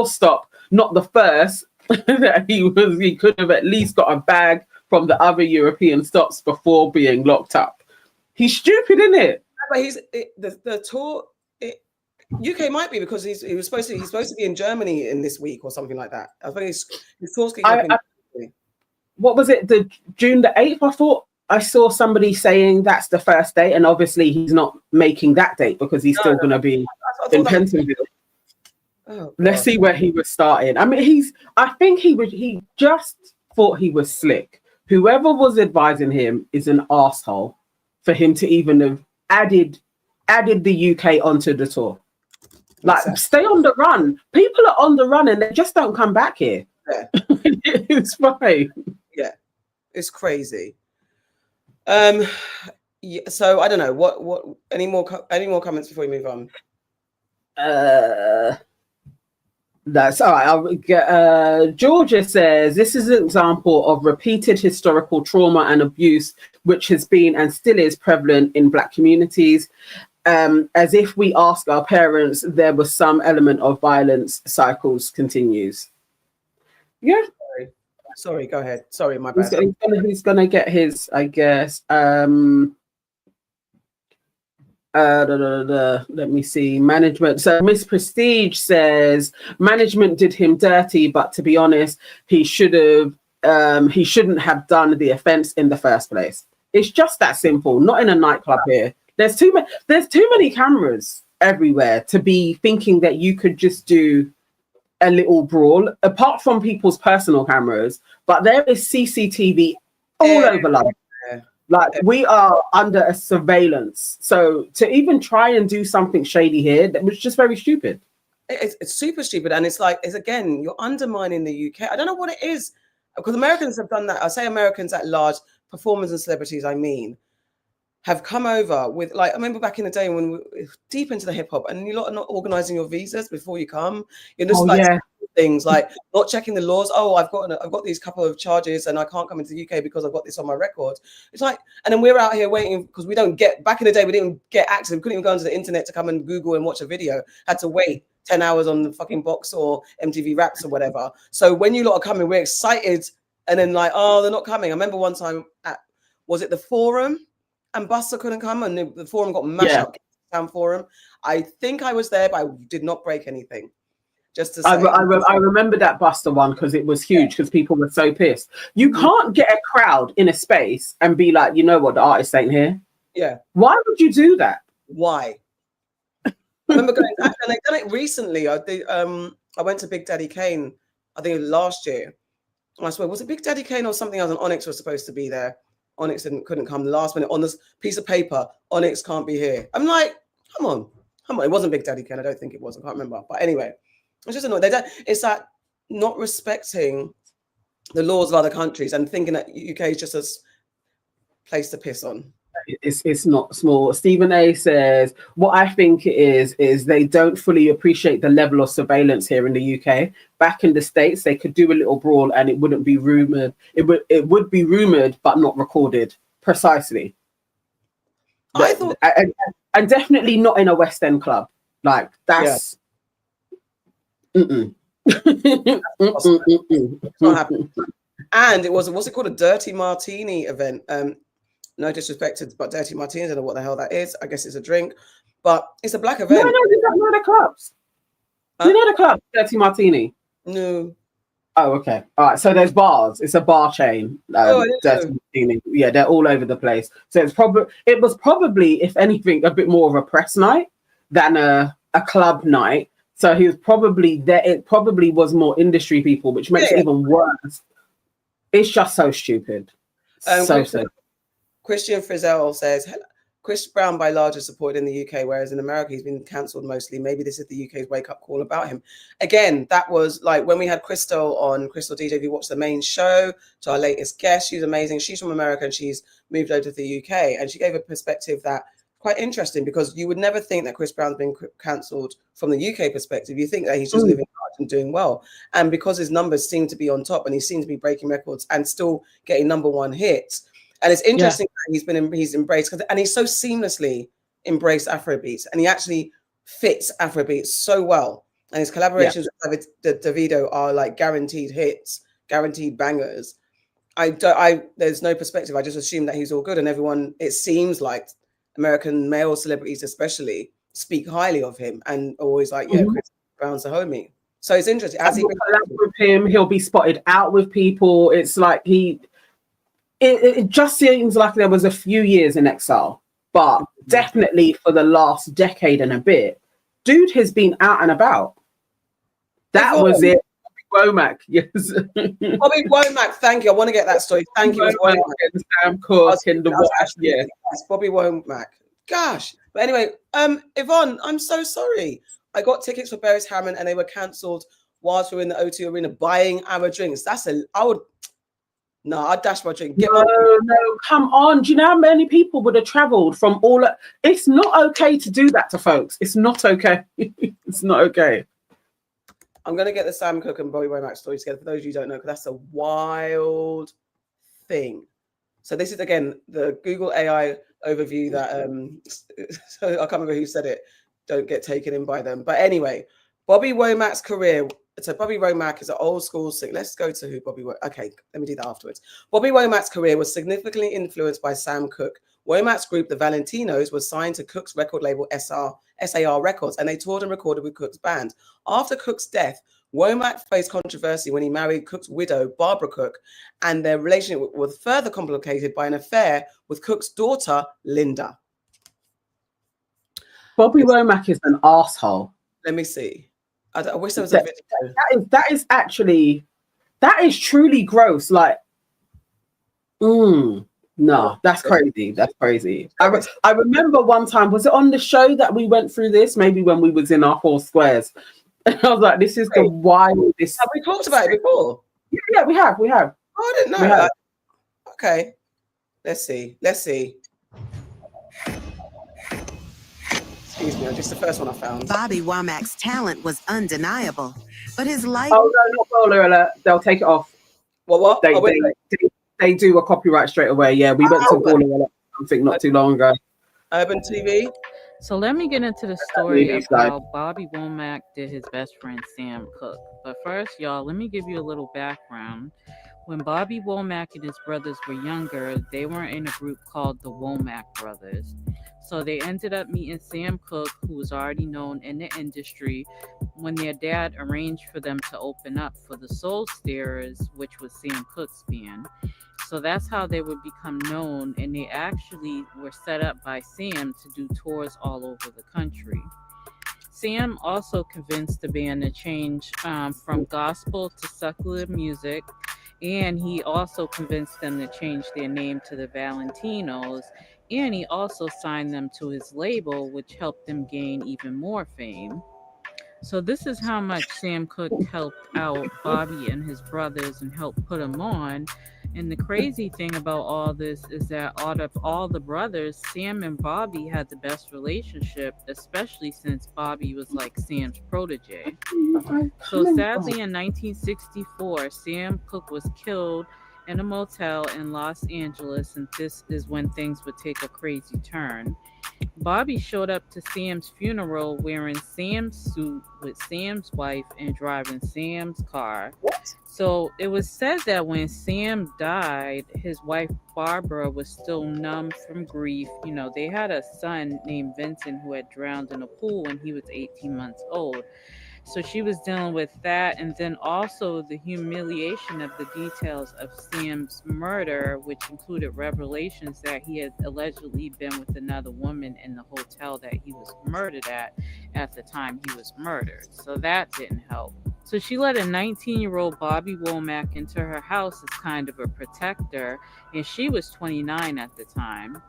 stop, not the first. That he could have at least got a bag from the other European stops before being locked up. He's stupid, isn't it? But the tour. UK might be because he's supposed to be in Germany in this week or something like that. I think his tour's kicking up in what was it? The June the 8th? I thought I saw somebody saying that's the first date, and obviously he's not making that date because he's still going to be in Pentonville. Oh, let's see where he was starting. I mean, I think he just thought he was slick. Whoever was advising him is an asshole for him to even have added the UK onto the tour. Like, stay on the run. People are on the run and they just don't come back here. Yeah. It's fine. Yeah, it's crazy. Yeah, so I don't know. What? Any more comments before we move on? That's all right. I'll get, Georgia says this is an example of repeated historical trauma and abuse, which has been and still is prevalent in Black communities. As if we ask our parents, there was some element of violence. Cycles continues. Yeah. Sorry, go ahead. Sorry, my bad. He's gonna get his, I guess. Let me see. Management. So Miss Prestige says management did him dirty, but to be honest, he shouldn't have done the offense in the first place. It's just that simple. Not in a nightclub here. There's too many cameras everywhere to be thinking that you could just do a little brawl, apart from people's personal cameras. But there is CCTV all over London. Like, we are under a surveillance. So to even try and do something shady here, that was just very stupid. It's super stupid. And it's again, you're undermining the UK. I don't know what it is, because Americans have done that. I say Americans at large, performers and celebrities, have come over with, like, I remember back in the day when we were deep into the hip hop and you lot are not organizing your visas before you come. You're just things like not checking the laws. Oh, I've got these couple of charges and I can't come into the UK because I've got this on my record. It's like, and then we're out here waiting because we don't get, back in the day, we didn't get access. We couldn't even go onto the internet to come and Google and watch a video. Had to wait 10 hours on the fucking Box or MTV Raps or whatever. So when you lot are coming, we're excited. And then like, oh, they're not coming. I remember one time was it the Forum? And Buster couldn't come, and the Forum got mashed up. Town Forum. I think I was there, but I did not break anything. Just to say, I remember that Buster one because it was huge because people were so pissed. You can't get a crowd in a space and be like, you know what, the artist ain't here. Yeah. Why would you do that? Why? I remember going back, and I've done it recently. I went to Big Daddy Kane, I think last year. I swear, was it Big Daddy Kane or something else? And Onyx was supposed to be there. Onyx couldn't come the last minute on this piece of paper. Onyx can't be here. I'm like, come on. It wasn't Big Daddy Ken. I don't think it was. I can't remember. But anyway, it's just annoying. It's that not respecting the laws of other countries and thinking that UK is just a place to piss on. It's not small. Stephen A says, what I think it is they don't fully appreciate the level of surveillance here in the UK. Back in the States, they could do a little brawl and it wouldn't be rumored. It would be rumored, but not recorded. Precisely. I thought, and definitely not in a West End club. Like, that's It's not happening. And it was, what's it called, a Dirty Martini event. No disrespect, but Dirty Martini, I don't know what the hell that is. I guess it's a drink, but it's a Black event. No, you don't know the clubs. You know the club, Dirty Martini? No. Oh, okay. All right. So there's bars. It's a bar chain. Dirty Martini. Yeah, they're all over the place. So it was probably, if anything, a bit more of a press night than a club night. So he was probably there. It probably was more industry people, which makes it even worse. It's just so stupid. So. Christian Frizzell says, Chris Brown by large is supported in the UK, whereas in America he's been cancelled mostly. Maybe this is the UK's wake-up call about him. Again, that was like when we had Crystal on, Crystal DJ, if you watched the main show, to our latest guest. She's amazing. She's from America and she's moved over to the UK. And she gave a perspective that quite interesting, because you would never think that Chris Brown's been cancelled from the UK perspective. You think that he's just living and doing well. And because his numbers seem to be on top and he seems to be breaking records and still getting #1 hits. And it's interesting that he's embraced, and he's so seamlessly embraced Afrobeats, and he actually fits Afrobeats so well. And his collaborations with Davido are like guaranteed hits, guaranteed bangers. There's no perspective. I just assume that he's all good, and everyone, it seems like American male celebrities especially, speak highly of him and always like, Chris Brown's a homie. So it's interesting. As he collab with him, he'll be spotted out with people. It's like it just seems like there was a few years in exile, but definitely for the last decade and a bit, dude has been out and about. That was it. Womack, yes. Bobby Womack, thank you. I want to get that story. Thank you. Womack and Sam Cooke and the Watch. Yeah, Bobby Womack. Gosh. But anyway, Yvonne, I'm so sorry. I got tickets for Beres Hammond and they were cancelled whilst we were in the O2 Arena buying our drinks. I'd dash my drink. No, come on. Do you know how many people would have travelled from all? It's not okay to do that to folks. It's not okay. It's not okay. I'm going to get the Sam Cooke and Bobby Womack story together for those of you who don't know, because that's a wild thing. So this is, again, the Google AI overview that, so I can't remember who said it, don't get taken in by them. But anyway, Bobby Womack's career. So Bobby Womack is an old school singer. Let's go to who Bobby Womack. Okay, let me do that afterwards. Bobby Womack's career was significantly influenced by Sam Cooke. Womack's group, the Valentinos, was signed to Cooke's record label SAR Records, and they toured and recorded with Cooke's band. After Cooke's death, Womack faced controversy when he married Cooke's widow, Barbara Cooke, and their relationship was further complicated by an affair with Cooke's daughter, Linda. Bobby Womack is an asshole. Let me see. I wish there was a video. That is truly gross. Like, no, that's crazy. That's crazy. I remember one time, was it on the show that we went through this? Maybe when we was in our 4 squares. And I was like, this is the wildest. Have we talked about it before? Yeah, we have. Oh, I didn't know that. Okay. Let's see. Excuse me, just the first one I found. Bobby Womack's talent was undeniable, but his life... Oh, no, not spoiler alert. They'll take it off. What? They do a copyright straight away. Yeah, we went to spoiler alert, I think, not too long ago. Urban TV. So let me get into the story of how Bobby Womack did his best friend Sam Cooke. But first, y'all, let me give you a little background. When Bobby Womack and his brothers were younger, they were in a group called the Womack Brothers. So they ended up meeting Sam Cooke, who was already known in the industry, when their dad arranged for them to open up for the Soul Stirrers, which was Sam Cooke's band. So that's how they would become known, and they actually were set up by Sam to do tours all over the country. Sam also convinced the band to change from gospel to secular music, and he also convinced them to change their name to the Valentinos, and he also signed them to his label, which helped them gain even more fame. So this is how much Sam Cooke helped out Bobby and his brothers and helped put them on. And the crazy thing about all this is that out of all the brothers, Sam and Bobby had the best relationship, especially since Bobby was like Sam's protege. So sadly, in 1964, Sam Cooke was killed in a motel in Los Angeles, and this is when things would take a crazy turn. Bobby showed up to Sam's funeral wearing Sam's suit with Sam's wife and driving Sam's car. What? So it was said that when Sam died, his wife Barbara was still numb from grief. You know, they had a son named Vincent who had drowned in a pool when he was 18 months old. So she was dealing with that, and then also the humiliation of the details of Sam's murder, which included revelations that he had allegedly been with another woman in the hotel that he was murdered at the time he was murdered. So that didn't help. So she let a 19-year-old Bobby Womack into her house as kind of a protector, and she was 29 at the time.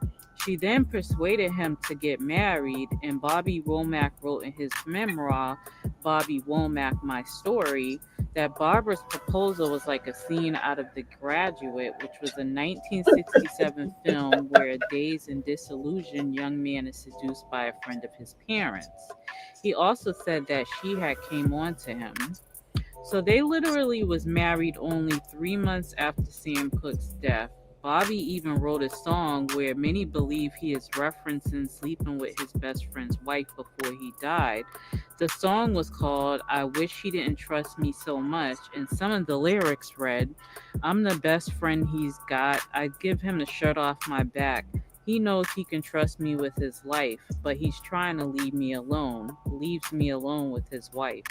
She then persuaded him to get married, and Bobby Womack wrote in his memoir, Bobby Womack, My Story, that Barbara's proposal was like a scene out of The Graduate, which was a 1967 film where a dazed and disillusioned young man is seduced by a friend of his parents. He also said that she had came on to him. So they literally was married only 3 months after Sam Cooke's death. Bobby even wrote a song where many believe he is referencing sleeping with his best friend's wife before he died. The song was called I Wish He Didn't Trust Me So Much, and some of the lyrics read, I'm the best friend he's got. I'd give him the shirt off my back. He knows he can trust me with his life, but he's trying to leave me alone. Leaves me alone with his wife.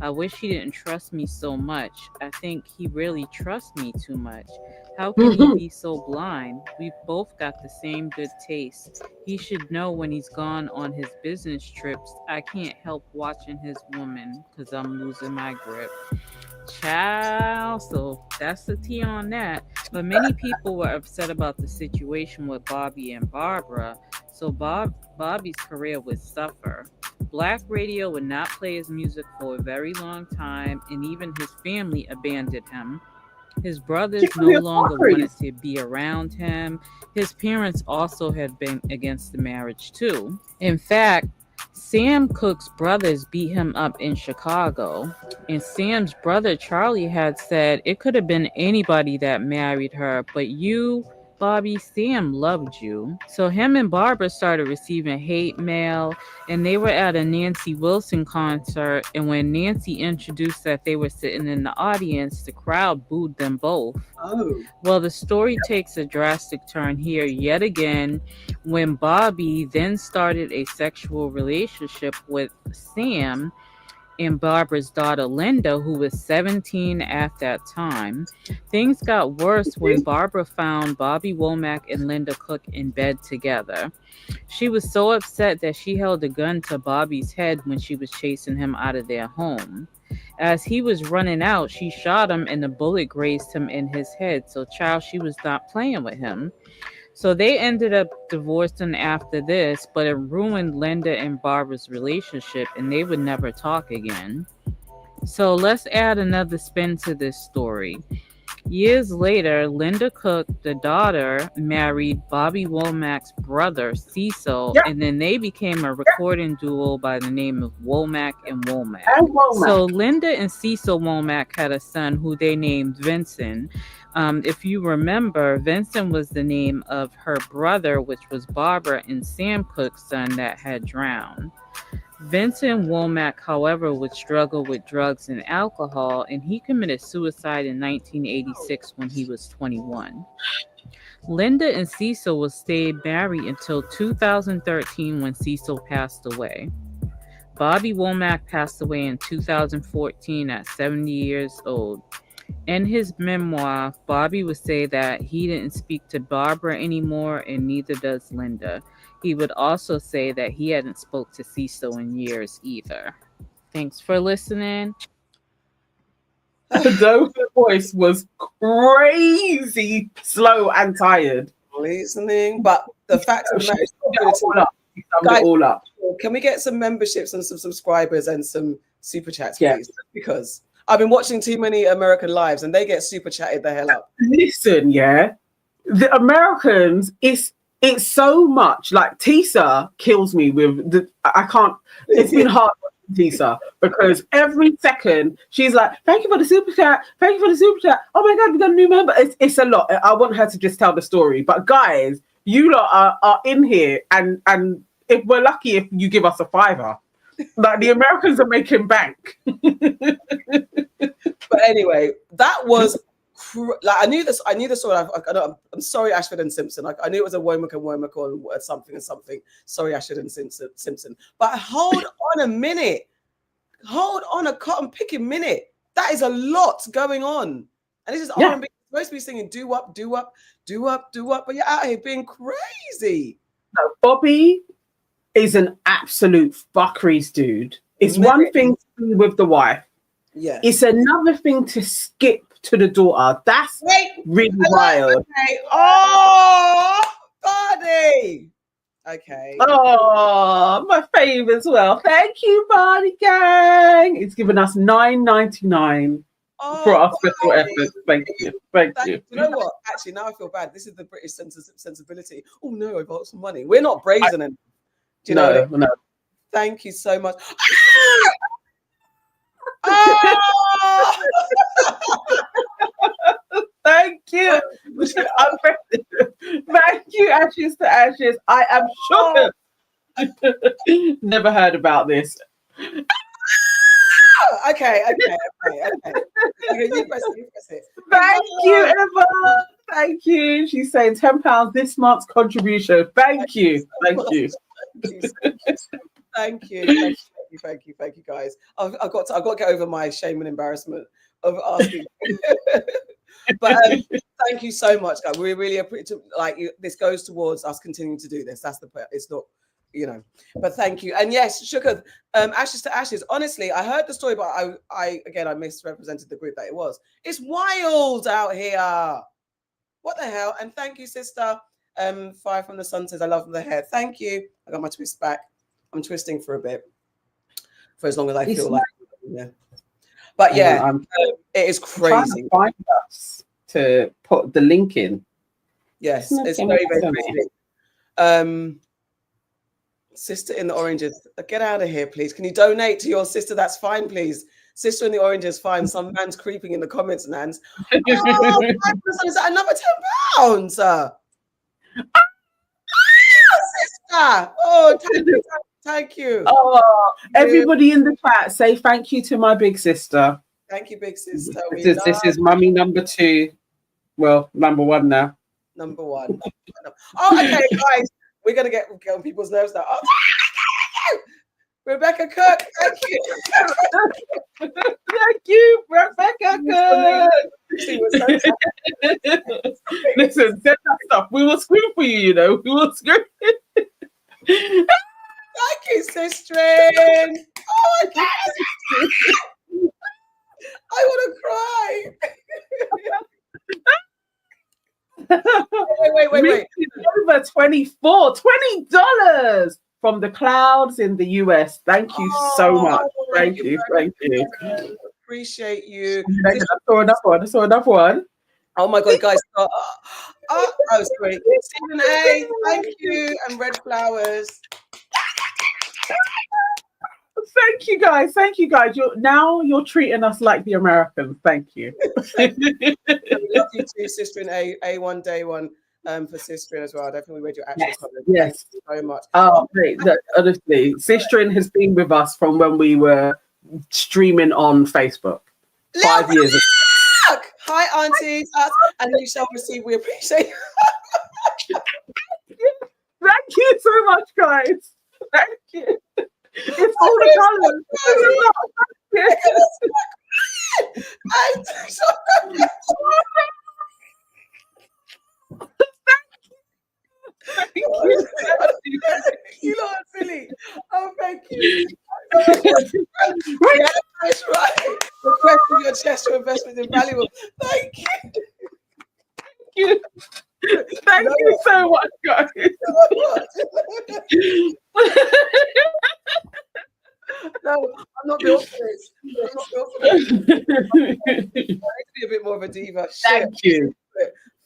I wish he didn't trust me so much. I think he really trusts me too much. How can he be so blind? We've both got the same good taste. He should know when he's gone on his business trips. I can't help watching his woman because I'm losing my grip. Child, so that's the tea on that. But many people were upset about the situation with Bobby and Barbara, so Bobby's career would suffer. Black radio would not play his music for a very long time, and even his family abandoned him. His brothers no longer wanted to be around him. His parents also had been against the marriage too. In fact, Sam Cooke's brothers beat him up in Chicago, and Sam's brother Charlie had said it could have been anybody that married her, but you, Bobby, Sam loved you. So him and Barbara started receiving hate mail, and they were at a Nancy Wilson concert, and when Nancy introduced that they were sitting in the audience, the crowd booed them both. Oh. Well, the story takes a drastic turn here yet again when Bobby then started a sexual relationship with Sam and Barbara's daughter Linda, who was 17 at that time. Things got worse when Barbara found Bobby Womack and Linda Cooke in bed together. She was so upset that she held a gun to Bobby's head when she was chasing him out of their home. As he was running out, she shot him and the bullet grazed him in his head. So, child, she was not playing with him. So they ended up divorcing after this, but it ruined Linda and Barbara's relationship and they would never talk again. So let's add another spin to this story. Years later, Linda Cooke, the daughter, married Bobby Womack's brother, Cecil, and then they became a recording duo by the name of Womack and Womack. So Linda and Cecil Womack had a son who they named Vincent. If you remember, Vincent was the name of her brother, which was Barbara and Sam Cooke's son that had drowned. Vincent Womack, however, would struggle with drugs and alcohol, and he committed suicide in 1986 when he was 21. Linda and Cecil would stay married until 2013 when Cecil passed away. Bobby Womack passed away in 2014 at 70 years old. In his memoir, Bobby would say that he didn't speak to Barbara anymore, and neither does Linda. He would also say that he hadn't spoke to Cecil in years either. Thanks for listening. Though her voice was crazy slow and tired. Listening, but the fact of the matter is, all up. Can we get some memberships and some subscribers and some super chats, please? Because I've been watching too many American Lives and they get super chatted the hell up. Listen, the Americans, it's so much. Like Tisa kills me with I can't. It's been hard watching Tisa because every second she's like, "Thank you for the super chat. Thank you for the super chat. Oh my God, we got a new member." It's a lot. I want her to just tell the story. But guys, you lot are in here, and if we're lucky, if you give us a $5. Like the Americans are making bank. But anyway, that was like I knew this. I knew the story. I'm sorry, Ashford and Simpson. I knew it was a Womack and Womack or something and something. Sorry, Ashford and Simpson. But hold on a minute. Hold on a cotton picking minute. That is a lot going on. And this is R&B. You're supposed to be singing do up, do up, do up, do up. But you're out here being crazy. No, Bobby is an absolute fuckeries dude. It's one thing to be with the wife. Yeah. It's another thing to skip to the daughter. That's really wild. Okay. Oh, buddy. Okay. Oh, my fave as well. Thank you, Body Gang. It's given us $9.99 for our special efforts. Thank you. Thank you. You know what? Actually, now I feel bad. This is the British sensibility. Oh no, I've got some money. We're not brazen. Do you know what I mean? No. Thank you so much. Oh! you. Thank you, Ashes to Ashes. I am shocked. Never heard about this. Okay. You press it. Thank you, Emma. Thank you. She's saying £10 this month's contribution. Thank you. Thank you. Thank you, guys. I've got to get over my shame and embarrassment of asking. But thank you so much, guys. We really appreciate. Like, this goes towards us continuing to do this. That's the point. It's not, But thank you. And yes, Shukr, Ashes to Ashes. Honestly, I heard the story, but I misrepresented the group that it was. It's wild out here. What the hell? And thank you, sister. Fire from the Sun says, I love the hair. Thank you. I got my twist back. I'm twisting for a bit, for as long as I feel like. Yeah. But yeah, it is crazy. Trying to find us to put the link in. Yes, it's very, very crazy. Sister in the oranges, get out of here, please. Can you donate to your sister? That's fine, please. Sister in the oranges, fine. Some man's creeping in the comments, Nans. Oh, is that another £10? Sister. Oh, thank you. Oh, everybody in the chat, say thank you to my big sister. Thank you, big sister. This is mummy number 2. Well, number 1 now. Number 1. Oh, okay, guys. We're going to get on people's nerves now. Oh, Rebecca Cooke, thank you. Thank you, Rebecca Cooke. Listen, send that stuff. We will scream for you, We will scream. Thank you, sister. Oh, my God. I want to cry. Wait. Over $20 from the clouds in the US. Thank you so much. Thank you. Appreciate you. I saw another one. Oh my God, guys. Sorry. Stephen A, thank you. And red flowers. Thank you guys. You're treating us like the Americans. Thank you. We love you too, sister in A1 day 1 for sister as well. I definitely read your actual comments. Yes. Thank you so much. Oh, great. Honestly, Sistrin has been with us from when we were streaming on Facebook 5 years ago. Hi, aunties, and you shall receive. We appreciate you. Thank you so much, guys. Thank you. It's all the You know what, silly. Oh, thank you. Yeah, that's right. Requesting your gesture investment in valuable. Thank you. Thank you so much, guys. No, I'm not built for this. I need to be a bit more of a diva. Thank you.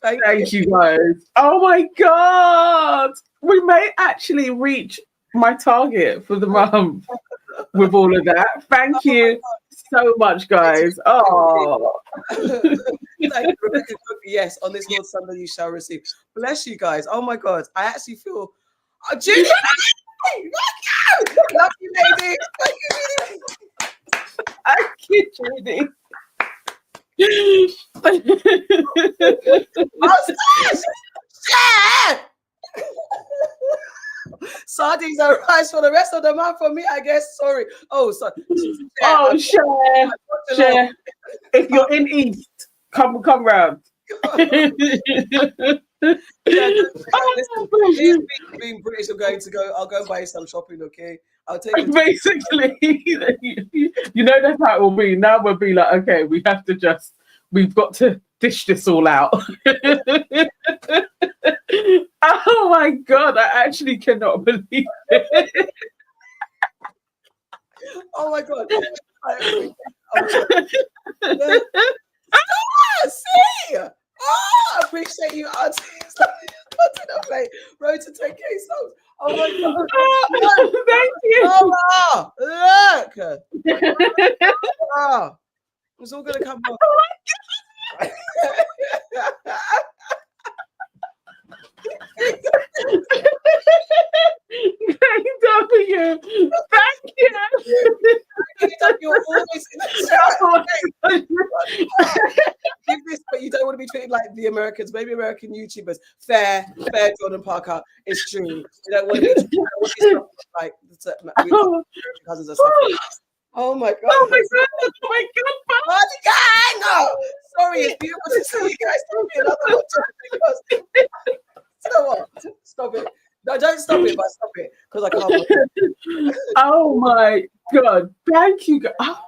Thank you, guys. Oh my God. We may actually reach my target for the month with all of that. Thank you so much, guys. Oh. Thank you, Rebecca. Yes, on this Lord Sunday you shall receive. Bless you guys. Oh my God. I actually feel Judy. Love you, lady. Thank you, Judy. Sardines and rice for the rest of the month for me, I guess. Sorry. Oh, sorry. Share. If you're in East, come round. Being British, I'll go and buy some shopping, okay? I'll take it. Basically, that's how it will be. Now we'll be like, okay, we've got to dish this all out. Oh my God, I actually cannot believe it. Oh my God. I appreciate you, auntie. Road to 10K songs. Oh my God. Oh, thank you. Look. It's all going to come off. W, thank you. You're always in the chat. Give this, but you don't want to be treated like the Americans, maybe American YouTubers. Fair, Jordan Parker. It's true. You don't want to be treated like cousins or something. Oh my god! Oh my god! Oh my god! Party gang! Oh, sorry, it's beautiful to see you guys. Tell me another one because you know what? Stop it. No, don't stop it, but stop it because I can't. Oh my god! Thank you. Oh.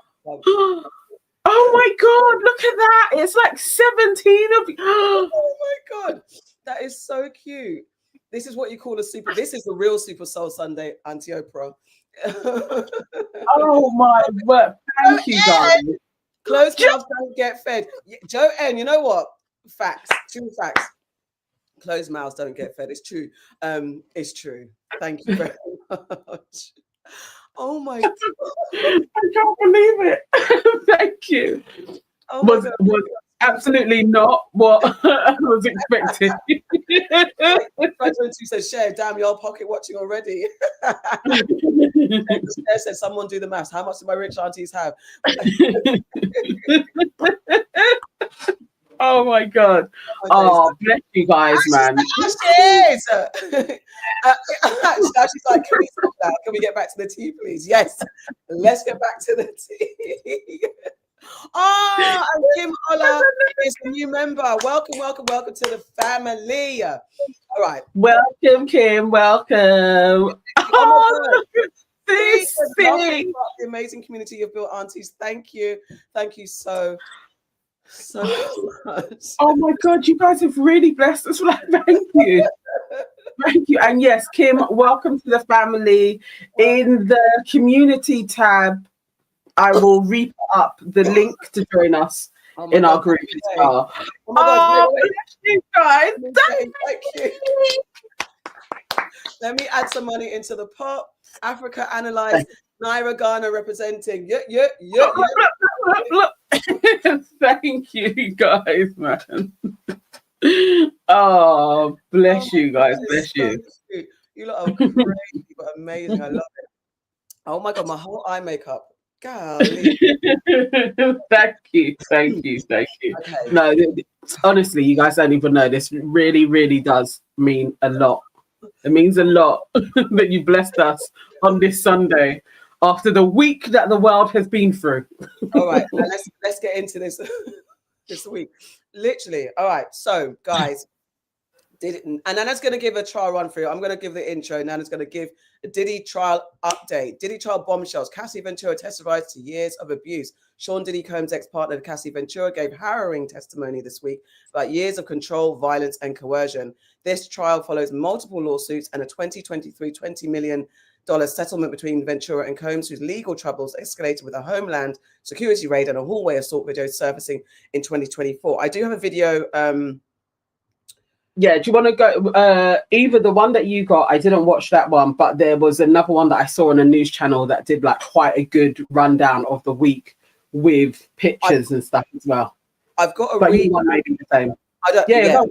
Oh my god! Look at that! It's like 17 of you. Oh my god! That is so cute. This is what you call a super. This is the real Super Soul Sunday, Auntie Oprah. Oh my word! Thank you, guys. Closed mouths don't get fed. Joe N, you know what? Facts. True facts. Closed mouths don't get fed. It's true. It's true. Thank you very much. Oh my god! I can't believe it. Thank you. Oh was absolutely not what I was expecting. She said, "Share, damn, you're pocket watching already." Said, "Someone do the maths. How much do my rich aunties have?" Oh my god! Oh, bless you guys, man. She's like, can we get back to the tea, please? Yes, let's get back to the tea. Oh, and Kim Ola is a new member. Welcome to the family. All right. Welcome, Kim. Welcome. Oh, look at this thing. The amazing community you've built, aunties. Thank you so much. Oh my god, you guys have really blessed us. Thank you. Thank you. And yes, Kim, welcome to the family. In the community tab, I will read up the link to join us in our group as well. Oh my God, bless you guys. Thank you. Let me add some money into the pot. Africa analyzed. Naira Ghana representing. Yeah. Look. Thank you guys, man. Oh, bless you guys. Bless you. Cute. You lot are crazy, but amazing. I love it. Oh my God, my whole eye makeup. Golly. Thank you. Okay. No, honestly, you guys don't even know. This really, really does mean a lot. It means a lot that you blessed us on this Sunday after the week that the world has been through. All right, now let's get into this this week. Literally. All right, so guys, and Nana's going to give a trial run through. I'm going to give the intro. Nana's going to give a Diddy Trial update. Diddy Trial bombshells. Cassie Ventura testifies to years of abuse. Sean Diddy Combs' ex-partner Cassie Ventura gave harrowing testimony this week about years of control, violence, and coercion. This trial follows multiple lawsuits and a 2023 $20 million settlement between Ventura and Combs, whose legal troubles escalated with a Homeland Security raid and a hallway assault video surfacing in 2024. I do have a video. Yeah, do you want to go either the one that you got? I didn't watch that one, but there was another one that I saw on a news channel that did like quite a good rundown of the week with pictures and stuff as well. I've got a but you want maybe the same. Yeah.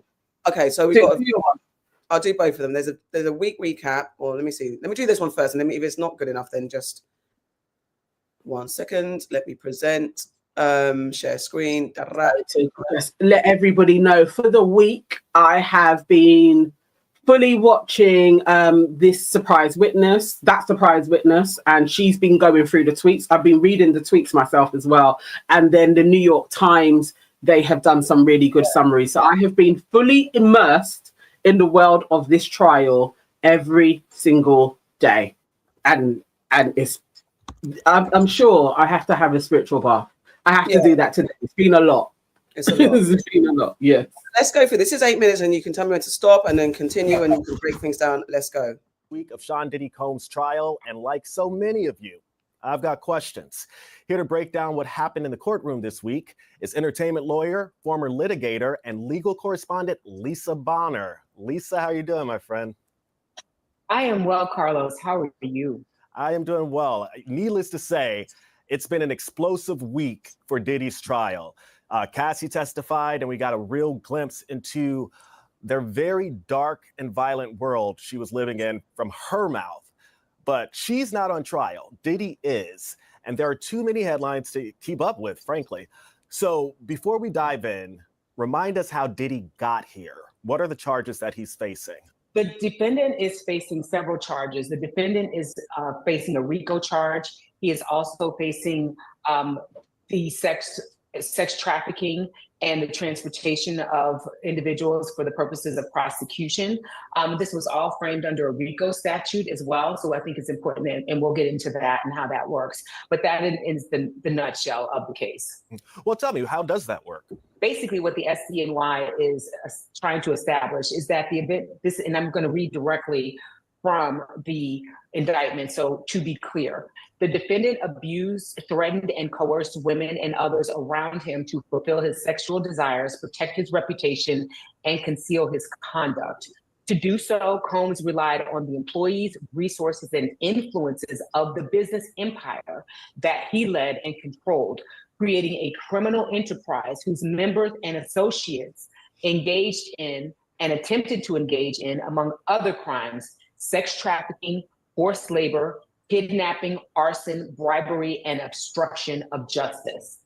Okay, so we've got. I'll do both of them. There's a week recap, or let me see. Let me do this one first, and then if it's not good enough, then just 1 second. Let me present. Share screen. Just let everybody know for the week I have been fully watching this surprise witness, and she's been going through the tweets. I've been reading the tweets myself as well, and then the New York Times, they have done some really good summaries. So I have been fully immersed in the world of this trial every single day, and it's I'm sure I have to have a spiritual bath. I have to do that today. It's been a lot. It's been a lot. Yeah. Let's go through. This is 8 minutes, and you can tell me when to stop, and then continue, and you can break things down. Let's go. Week of Sean Diddy Combs' trial, and like so many of you, I've got questions. Here to break down what happened in the courtroom this week is entertainment lawyer, former litigator, and legal correspondent Lisa Bonner. Lisa, how you doing, my friend? I am well, Carlos. How are you? I am doing well. Needless to say, it's been an explosive week for Diddy's trial. Cassie testified, and we got a real glimpse into their very dark and violent world she was living in from her mouth. But she's not on trial. Diddy is. And there are too many headlines to keep up with, frankly. So before we dive in, remind us how Diddy got here. What are the charges that he's facing? The defendant is facing several charges. The defendant is facing a RICO charge. He is also facing the sex trafficking and the transportation of individuals for the purposes of prosecution. This was all framed under a RICO statute as well. So I think it's important, and we'll get into that and how that works. But that is the nutshell of the case. Well, tell me, how does that work? Basically, what the SCNY is trying to establish is that the event, and I'm going to read directly from the indictment. So to be clear, the defendant abused, threatened, and coerced women and others around him to fulfill his sexual desires, protect his reputation, and conceal his conduct. To do so, Combs relied on the employees, resources, and influences of the business empire that he led and controlled, creating a criminal enterprise whose members and associates engaged in and attempted to engage in, among other crimes, sex trafficking, forced labor, kidnapping, arson, bribery, and obstruction of justice.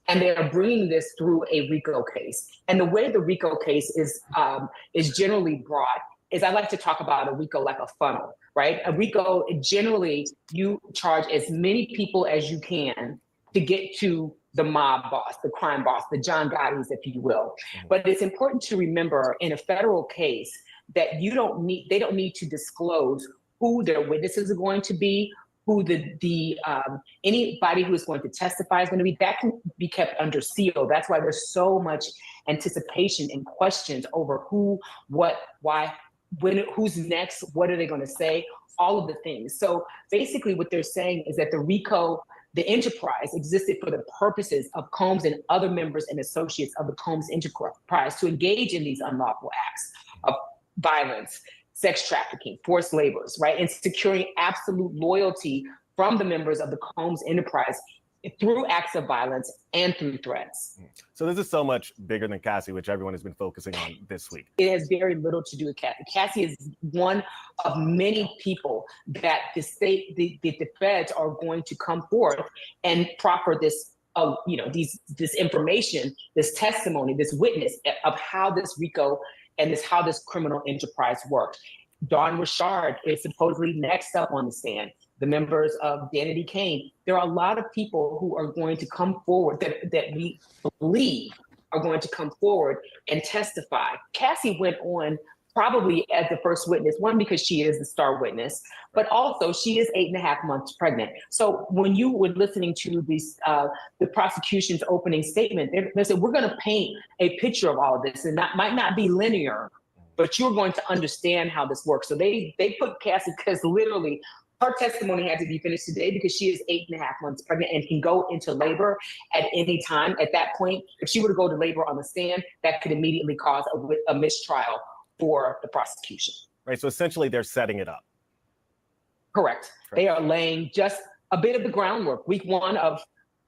And they are bringing this through a RICO case. And the way the RICO case is generally brought is, I like to talk about a RICO like a funnel, right? A RICO, generally, you charge as many people as you can to get to the mob boss, the crime boss, the John Gotti's, if you will. But it's important to remember in a federal case that they don't need to disclose who their witnesses are going to be, who anybody who is going to testify is going to be. That can be kept under seal. That's why there's so much anticipation and questions over who, what, why, when, who's next, what are they going to say, all of the things. So basically what they're saying is that the RICO, the enterprise, existed for the purposes of Combs and other members and associates of the Combs enterprise to engage in these unlawful acts of violence, sex trafficking, forced labors, right? And securing absolute loyalty from the members of the Combs enterprise through acts of violence and through threats. So this is so much bigger than Cassie, which everyone has been focusing on this week. It has very little to do with Cassie. Cassie is one of many people that the feds are going to come forth and proffer this, this information, this testimony, this witness of how this RICO and how this criminal enterprise worked. Dawn Richard is supposedly next up on the stand. The members of Danity Kane. There are a lot of people who are going to come forward that we believe are going to come forward and testify. Cassie went on probably as the first witness, one, because she is the star witness, but also she is 8.5 months pregnant. So when you were listening to the prosecution's opening statement, they said, we're going to paint a picture of all of this, and that might not be linear, but you're going to understand how this works. So they put Cassie, because literally her testimony had to be finished today because she is 8.5 months pregnant and can go into labor at any time. At that point, if she were to go to labor on the stand, that could immediately cause a mistrial for the prosecution. Right, so essentially they're setting it up. Correct. Right. They are laying just a bit of the groundwork. Week one of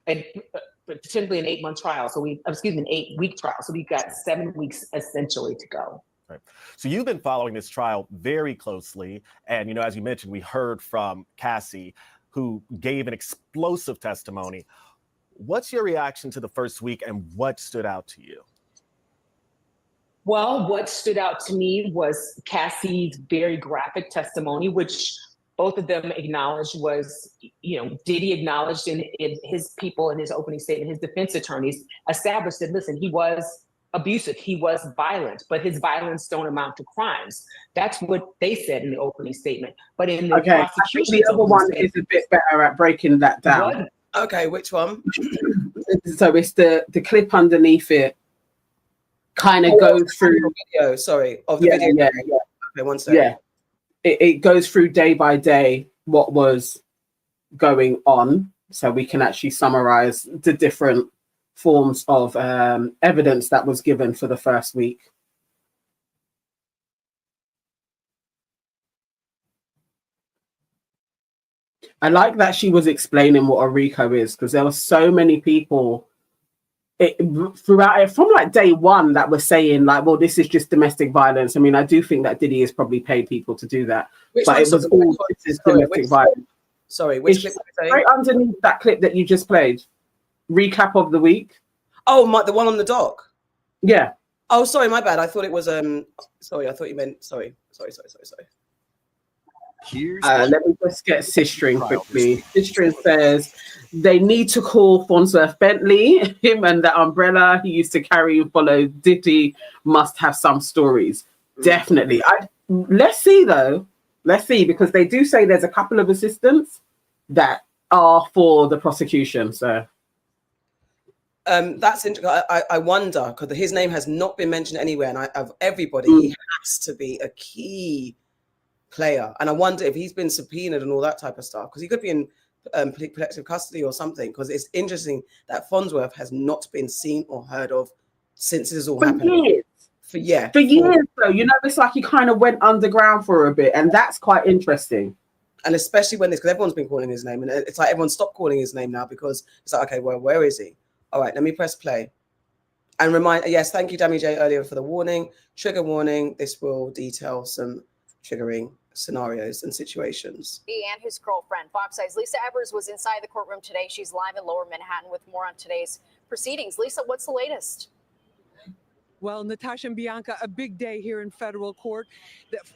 potentially an 8-month trial. So an 8-week trial. So we've got 7 weeks essentially to go. Right. So you've been following this trial very closely. And, as you mentioned, we heard from Cassie, who gave an explosive testimony. What's your reaction to the first week, and what stood out to you? Well, what stood out to me was Cassie's very graphic testimony, which both of them acknowledged was, Diddy acknowledged in his people in his opening statement, his defense attorneys established that, listen, he was abusive, he was violent, but his violence don't amount to crimes. That's what they said in the opening statement. But in the prosecution, the other one is a bit better at breaking that down. What? Okay, which one? So it's the clip underneath it. Kind of goes through the video. Sorry, of the video. Yeah. Okay, one second. Yeah, it goes through day by day what was going on, so we can actually summarize the different forms of evidence that was given for the first week. I like that she was explaining what a RICO is, because there were so many people throughout it from like day one that was saying like, well, this is just domestic violence. I mean, I do think that Diddy has probably paid people to do that, but it was all this is domestic violence. Sorry, which clip? Right underneath that clip that you just played, recap of the week. Oh, the one on the dock. Yeah. Oh, sorry, my bad. I thought it was Sorry, I thought you meant. Sorry. Let me just get Sistering quickly. Sistering says they need to call Farnsworth Bentley. Him and the umbrella he used to carry and follow Diddy must have some stories. Definitely. Let's see though. Let's see, because they do say there's a couple of assistants that are for the prosecution. So that's interesting. I wonder, because his name has not been mentioned anywhere, and of everybody, he has to be a key player. And I wonder if he's been subpoenaed and all that type of stuff, because he could be in protective custody or something. Because it's interesting that Farnsworth has not been seen or heard of since this all happened. For years though, you know, it's like he kind of went underground for a bit, and that's quite interesting. And especially when because everyone's been calling his name, and it's like everyone stopped calling his name now, because it's like, okay, well, where is he? All right, let me press play and yes, thank you, Dammy J, earlier for the warning. Trigger warning. This will detail some triggering scenarios and situations. He and his girlfriend, Fox Eyes Lisa Evers, was inside the courtroom today. She's live in Lower Manhattan with more on today's proceedings. Lisa, what's the latest? Well, Natasha and Bianca, a big day here in federal court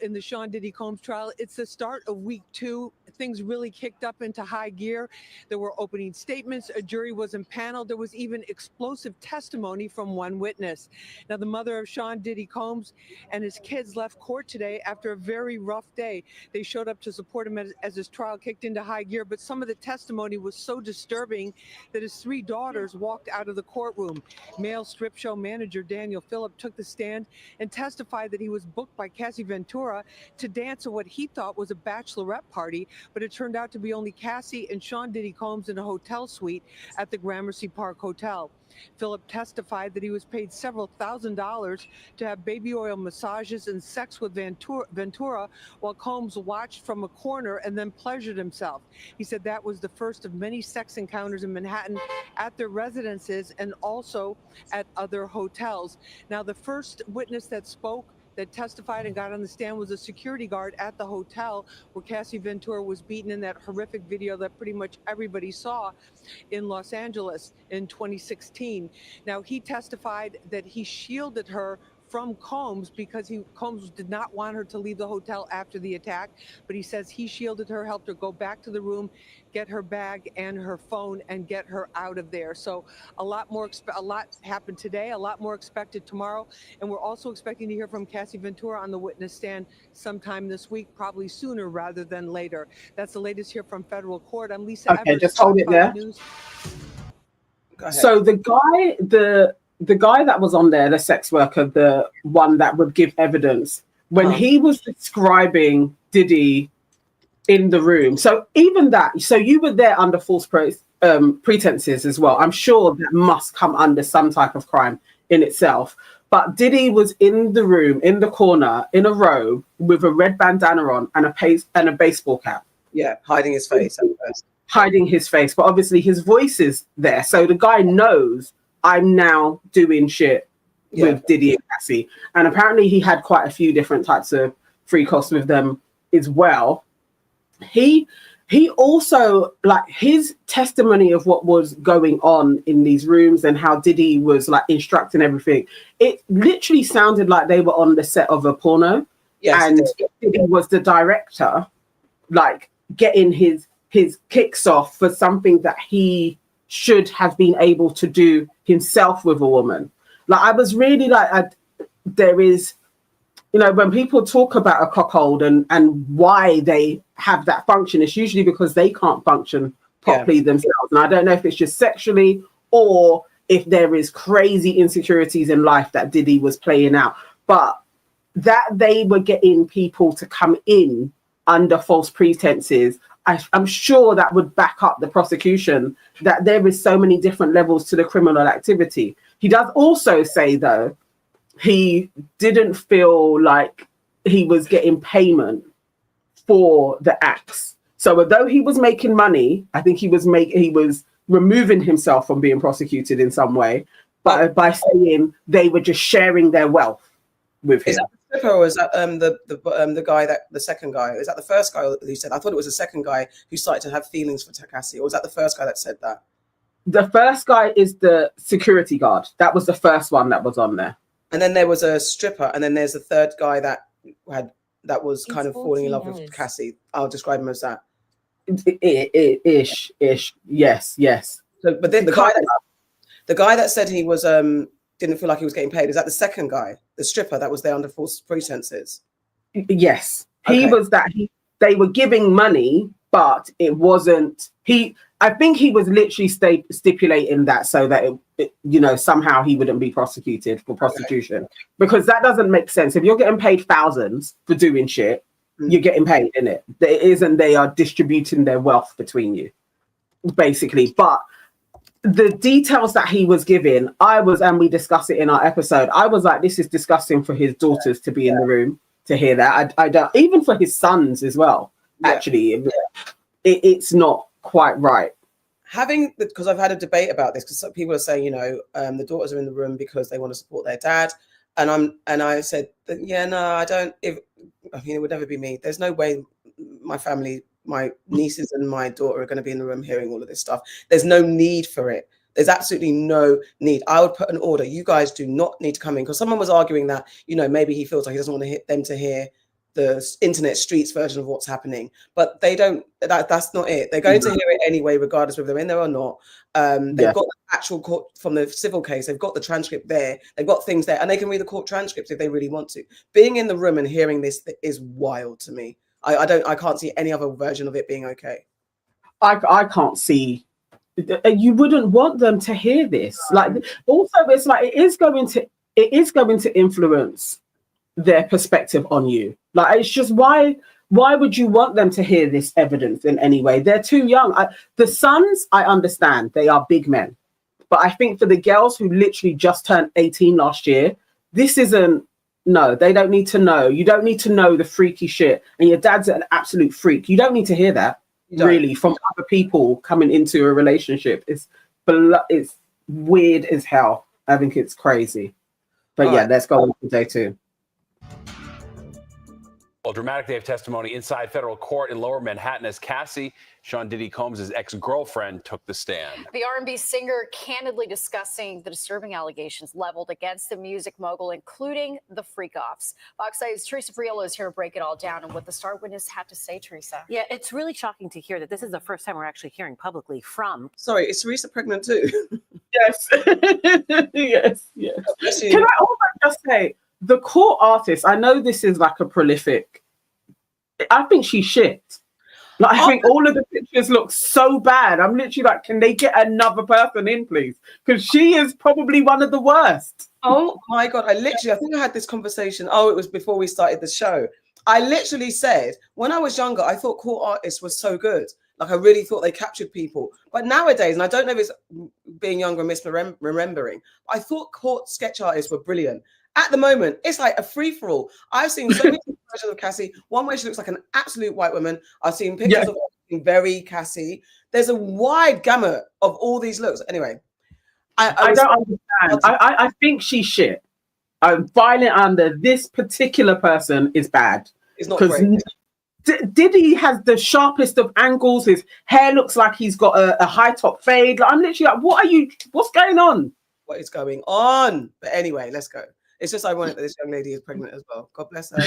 in the Sean Diddy Combs trial. It's the start of week 2. Things really kicked up into high gear. There were opening statements. A jury was impaneled. There was even explosive testimony from one witness. Now, the mother of Sean Diddy Combs and his kids left court today after a very rough day. They showed up to support him as his trial kicked into high gear. But some of the testimony was so disturbing that his 3 daughters walked out of the courtroom. Male strip show manager Daniel Phillip took the stand and testified that he was booked by Cassie Ventura to dance at what he thought was a bachelorette party, but it turned out to be only Cassie and Sean Diddy Combs in a hotel suite at the Gramercy Park Hotel. Phillip testified that he was paid several $1,000s to have baby oil massages and sex with Ventura while Combs watched from a corner and then pleasured himself. He said that was the first of many sex encounters in Manhattan at their residences and also at other hotels. Now, the first witness that testified and got on the stand was a security guard at the hotel where Cassie Ventura was beaten in that horrific video that pretty much everybody saw in Los Angeles in 2016. Now, he testified that he shielded her from Combs because Combs did not want her to leave the hotel after the attack, but he says he shielded her, helped her go back to the room, get her bag and her phone, and get her out of there. So a lot happened today, a lot more expected tomorrow, and we're also expecting to hear from Cassie Ventura on the witness stand sometime this week, probably sooner rather than later. That's the latest here from federal court. I'm Lisa Okay, Evers, just hold it there. So the guy that was on there, the sex worker, the one that would give evidence, when he was describing Diddy in the room. So even that, so you were there under false pretenses as well. I'm sure that must come under some type of crime in itself. But Diddy was in the room, in the corner, in a robe with a red bandana on and a baseball cap. Yeah, hiding his face. Hiding his face. But obviously his voice is there. So the guy knows I'm now doing shit with Diddy and Cassie. And apparently he had quite a few different types of free costs with them as well. He also, like, his testimony of what was going on in these rooms and how Diddy was like instructing everything, it literally sounded like they were on the set of a porno. Yes, and Diddy was the director, like getting his kicks off for something that he should have been able to do himself with a woman. Like, I was really like, there is, you know, when people talk about a cuckold and why they have that function, it's usually because they can't function properly themselves. And I don't know if it's just sexually or if there is crazy insecurities in life that Diddy was playing out. But that they were getting people to come in under false pretenses, I'm sure that would back up the prosecution that there is so many different levels to the criminal activity. He does also say, though, he didn't feel like he was getting payment for the acts. So although he was making money, I think he was removing himself from being prosecuted in some way. by saying they were just sharing their wealth with him. Is that the stripper, or is that the guy, that the second guy? Is that the first guy who said? I thought it was the second guy who started to have feelings for Cassie, or was that the first guy that said that? The first guy is the security guard. That was the first one that was on there. And then there was a stripper, and then there's the third guy that was kind of falling in love with Cassie. I'll describe him as that. Ish. Yes. So, but then the guy that said he was didn't feel like he was getting paid, is that the second guy, the stripper that was there under false pretenses? Yes, okay. He was that. They were giving money, but it wasn't. I think he was literally stipulating that so that it, somehow he wouldn't be prosecuted for prostitution, because that doesn't make sense. If you're getting paid thousands for doing shit, you're getting paid, innit? It isn't. They are distributing their wealth between you, basically. But the details that he was giving, and we discussed it in our episode, I was like, this is disgusting for his daughters to be in the room to hear that. I don't, even for his sons as well. Actually, it's not quite right. Because I've had a debate about this, because some people are saying, the daughters are in the room because they want to support their dad, and I said, I don't. It would never be me. There's no way my family, my nieces and my daughter are going to be in the room hearing all of this stuff. There's no need for it. There's absolutely no need. I would put an order. You guys do not need to come in, because someone was arguing that, maybe he feels like he doesn't want them to hear the internet streets version of what's happening, but they don't. That's not it. They're going to hear it anyway, regardless of whether they're in there or not. They've got the actual court from the civil case. They've got the transcript there. They've got things there, and they can read the court transcripts if they really want to. Being in the room and hearing this is wild to me. I can't see any other version of it being okay. I can't see. You wouldn't want them to hear this. Like, also, it's like it is going to influence their perspective on you. Like, it's just why would you want them to hear this evidence in any way? They're too young. The sons, I understand, they are big men, but I think for the girls who literally just turned 18 last year, this isn't. No, they don't need to know. You don't need to know the freaky shit, and your dad's an absolute freak. You don't need to hear that really from other people coming into a relationship. It's weird as hell. I think it's crazy. But let's go on to day 2. Well, dramatic day of testimony inside federal court in Lower Manhattan as Cassie, Sean Diddy Combs' ex-girlfriend, took the stand. The R&B singer candidly discussing the disturbing allegations leveled against the music mogul, including the freak-offs. Fox 8's Teresa Friolo is here to break it all down and what the star witness had to say, Teresa. Yeah, it's really shocking to hear that this is the first time we're actually hearing publicly from... Sorry, is Teresa pregnant too? Yes. yes. Can I also just say, the court artist, I know this is like a prolific, I think she's shit. Like, I think all of the pictures look so bad. I'm literally like, can they get another person in, please? Because she is probably one of the worst. Oh my God. I think I had this conversation. It was before we started the show. I literally said, when I was younger, I thought court artists were so good. Like, I really thought they captured people. But nowadays, and I don't know if it's being younger and misremembering, I thought court sketch artists were brilliant. At the moment, it's like a free-for-all. I've seen so many versions of Cassie. One where she looks like an absolute white woman. I've seen pictures of her looking very Cassie. There's a wide gamut of all these looks. Anyway, I don't understand. I think she's shit. Violent under this particular person is bad. It's not great. Diddy has the sharpest of angles. His hair looks like he's got a high top fade. Like, I'm literally like, what's going on? What is going on? But anyway, let's go. It's just ironic that this young lady is pregnant as well. God bless her.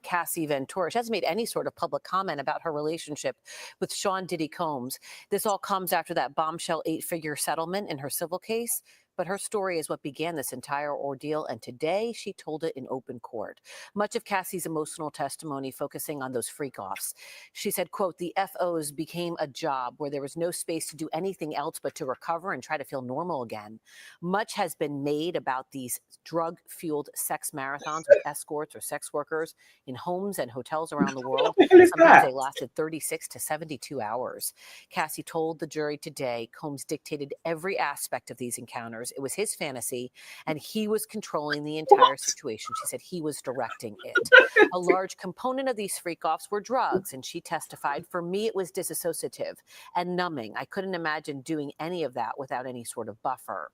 Cassie Ventura. She hasn't made any sort of public comment about her relationship with Sean Diddy Combs. This all comes after that bombshell 8-figure settlement in her civil case. But her story is what began this entire ordeal, and today she told it in open court. Much of Cassie's emotional testimony focusing on those freak-offs. She said, quote, the FOs became a job where there was no space to do anything else but to recover and try to feel normal again. Much has been made about these drug-fueled sex marathons with escorts or sex workers in homes and hotels around the world. Sometimes they lasted 36 to 72 hours. Cassie told the jury today Combs dictated every aspect of these encounters. It was his fantasy, and he was controlling the entire situation. She said he was directing it. A large component of these freak-offs were drugs, and she testified, for me, it was disassociative and numbing. I couldn't imagine doing any of that without any sort of buffer.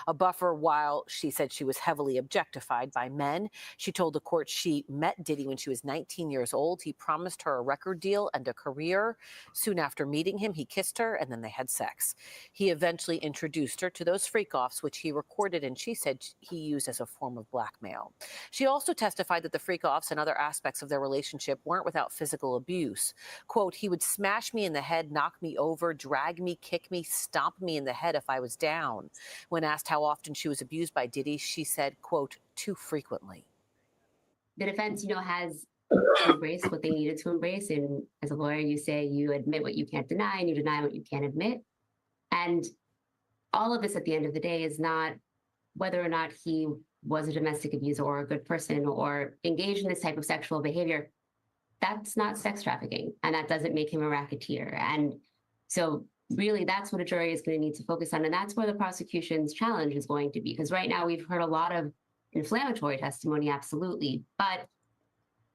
A buffer while she said she was heavily objectified by men. She told the court she met Diddy when she was 19 years old. He promised her a record deal and a career. Soon after meeting him, he kissed her and then they had sex. He eventually introduced her to those freak-offs, which he recorded and she said he used as a form of blackmail. She also testified that the freak-offs and other aspects of their relationship weren't without physical abuse. Quote, he would smash me in the head, knock me over, drag me, kick me, stomp me in the head if I was down. When asked how often she was abused by Diddy, she said, quote, too frequently. The defense, has embraced what they needed to embrace. And as a lawyer, you say you admit what you can't deny and you deny what you can't admit. And all of this at the end of the day is not whether or not he was a domestic abuser or a good person or engaged in this type of sexual behavior. That's not sex trafficking, and that doesn't make him a racketeer. And so really, that's what a jury is going to need to focus on. And that's where the prosecution's challenge is going to be. Because right now we've heard a lot of inflammatory testimony, absolutely. But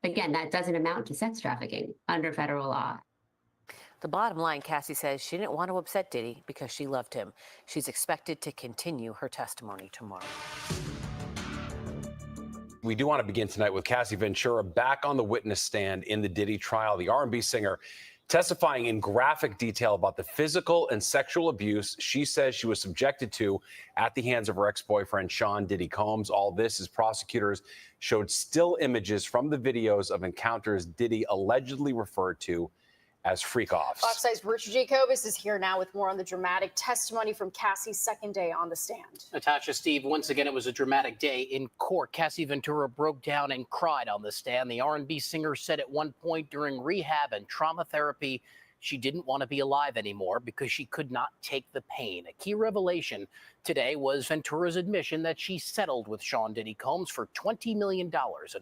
again, that doesn't amount to sex trafficking under federal law. The bottom line, Cassie says she didn't want to upset Diddy because she loved him. She's expected to continue her testimony tomorrow. We do want to begin tonight with Cassie Ventura back on the witness stand in the Diddy trial. The R&B singer testifying in graphic detail about the physical and sexual abuse she says she was subjected to at the hands of her ex-boyfriend, Sean Diddy Combs. All this as prosecutors showed still images from the videos of encounters Diddy allegedly referred to as freak-offs. Fox 6's Richard Jacobus is here now with more on the dramatic testimony from Cassie's second day on the stand. Natasha, Steve, once again, it was a dramatic day in court. Cassie Ventura broke down and cried on the stand. The R&B singer said at one point during rehab and trauma therapy, she didn't want to be alive anymore because she could not take the pain. A key revelation today was Ventura's admission that she settled with Sean Diddy Combs for $20 million in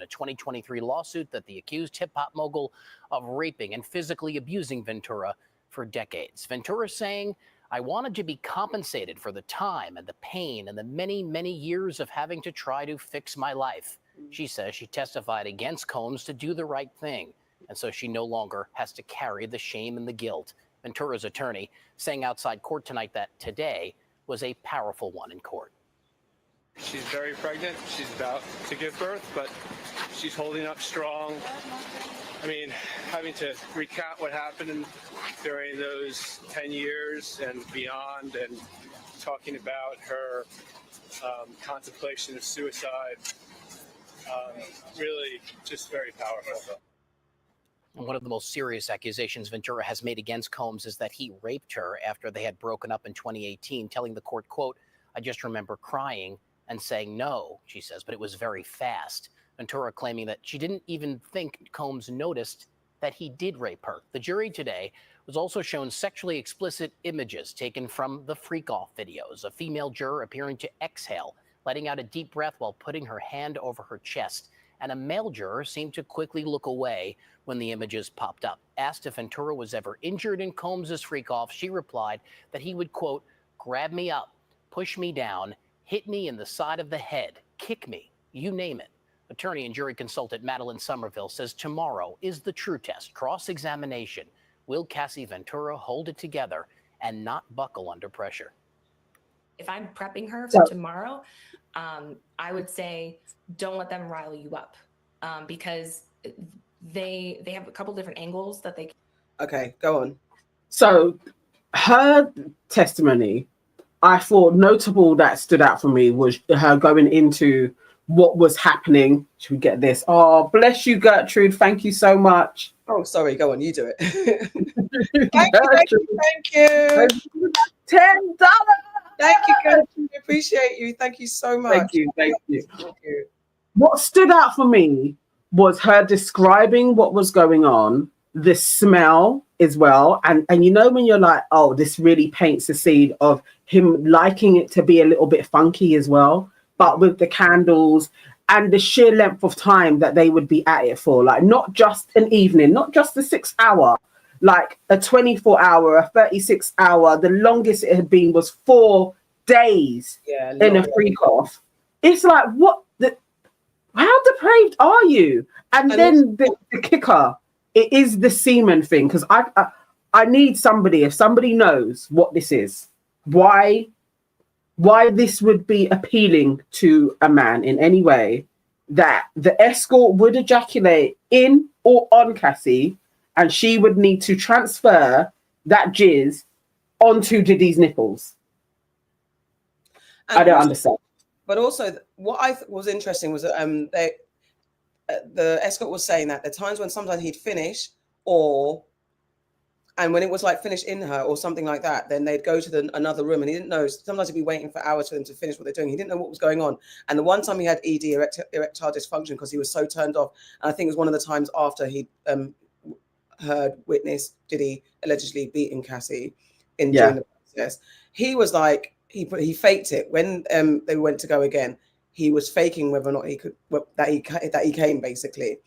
a 2023 lawsuit that the accused hip-hop mogul of raping and physically abusing Ventura for decades. Ventura saying, I wanted to be compensated for the time and the pain and the many, many years of having to try to fix my life. She says she testified against Combs to do the right thing, and so she no longer has to carry the shame and the guilt. Ventura's attorney saying outside court tonight that today was a powerful one in court. She's very pregnant. She's about to give birth, but she's holding up strong. I mean, having to recount what happened during those 10 years and beyond, and talking about her contemplation of suicide, really just very powerful. One of the most serious accusations Ventura has made against Combs is that he raped her after they had broken up in 2018, telling the court, quote, I just remember crying and saying no, she says, but it was very fast. Ventura claiming that she didn't even think Combs noticed that he did rape her. The jury today was also shown sexually explicit images taken from the freak-off videos, a female juror appearing to exhale, letting out a deep breath while putting her hand over her chest, and a male juror seemed to quickly look away when the images popped up. Asked if Ventura was ever injured in Combs' freak-off, she replied that he would, quote, grab me up, push me down, hit me in the side of the head, kick me, you name it. Attorney and jury consultant Madeline Somerville says tomorrow is the true test, cross-examination. Will Cassie Ventura hold it together and not buckle under pressure? If I'm prepping her for tomorrow, I would say don't let them rile you up, because they have a couple different angles that they. Okay, go on. So her testimony, I thought notable that stood out for me was her going into what was happening. Should we get this? Oh, bless you, Gertrude. Thank you so much. Oh, sorry. Go on. You do it. Thank you. $10. Thank you, Gertrude. Appreciate you. Thank you so much. Thank you. What stood out for me was her describing what was going on, the smell as well. And you know, when you're like, oh, this really paints the scene of him liking it to be a little bit funky as well, but with the candles and the sheer length of time that they would be at it for, like not just an evening, not just a 6 hour, like a 24 hour, a 36 hour. The longest it had been was 4 days in a freak off. It's like, how depraved are you? And then the kicker, it is the semen thing, because I need somebody, if somebody knows what this is, why why this would be appealing to a man in any way, that the escort would ejaculate in or on Cassie, and she would need to transfer that jizz onto Diddy's nipples. And I don't also, understand. But also, what I was interesting was that the escort was saying that there are times when sometimes he'd finish, and when it was like finished in her or something like that, then they'd go to another room, and he didn't know. Sometimes he'd be waiting for hours for them to finish what they're doing. He didn't know what was going on. And the one time he had ED, erectile dysfunction, because he was so turned off. And I think it was one of the times after he witnessed Diddy allegedly beating Cassie during the process. He was like, he faked it when they went to go again. He was faking whether or not he could that he came, basically.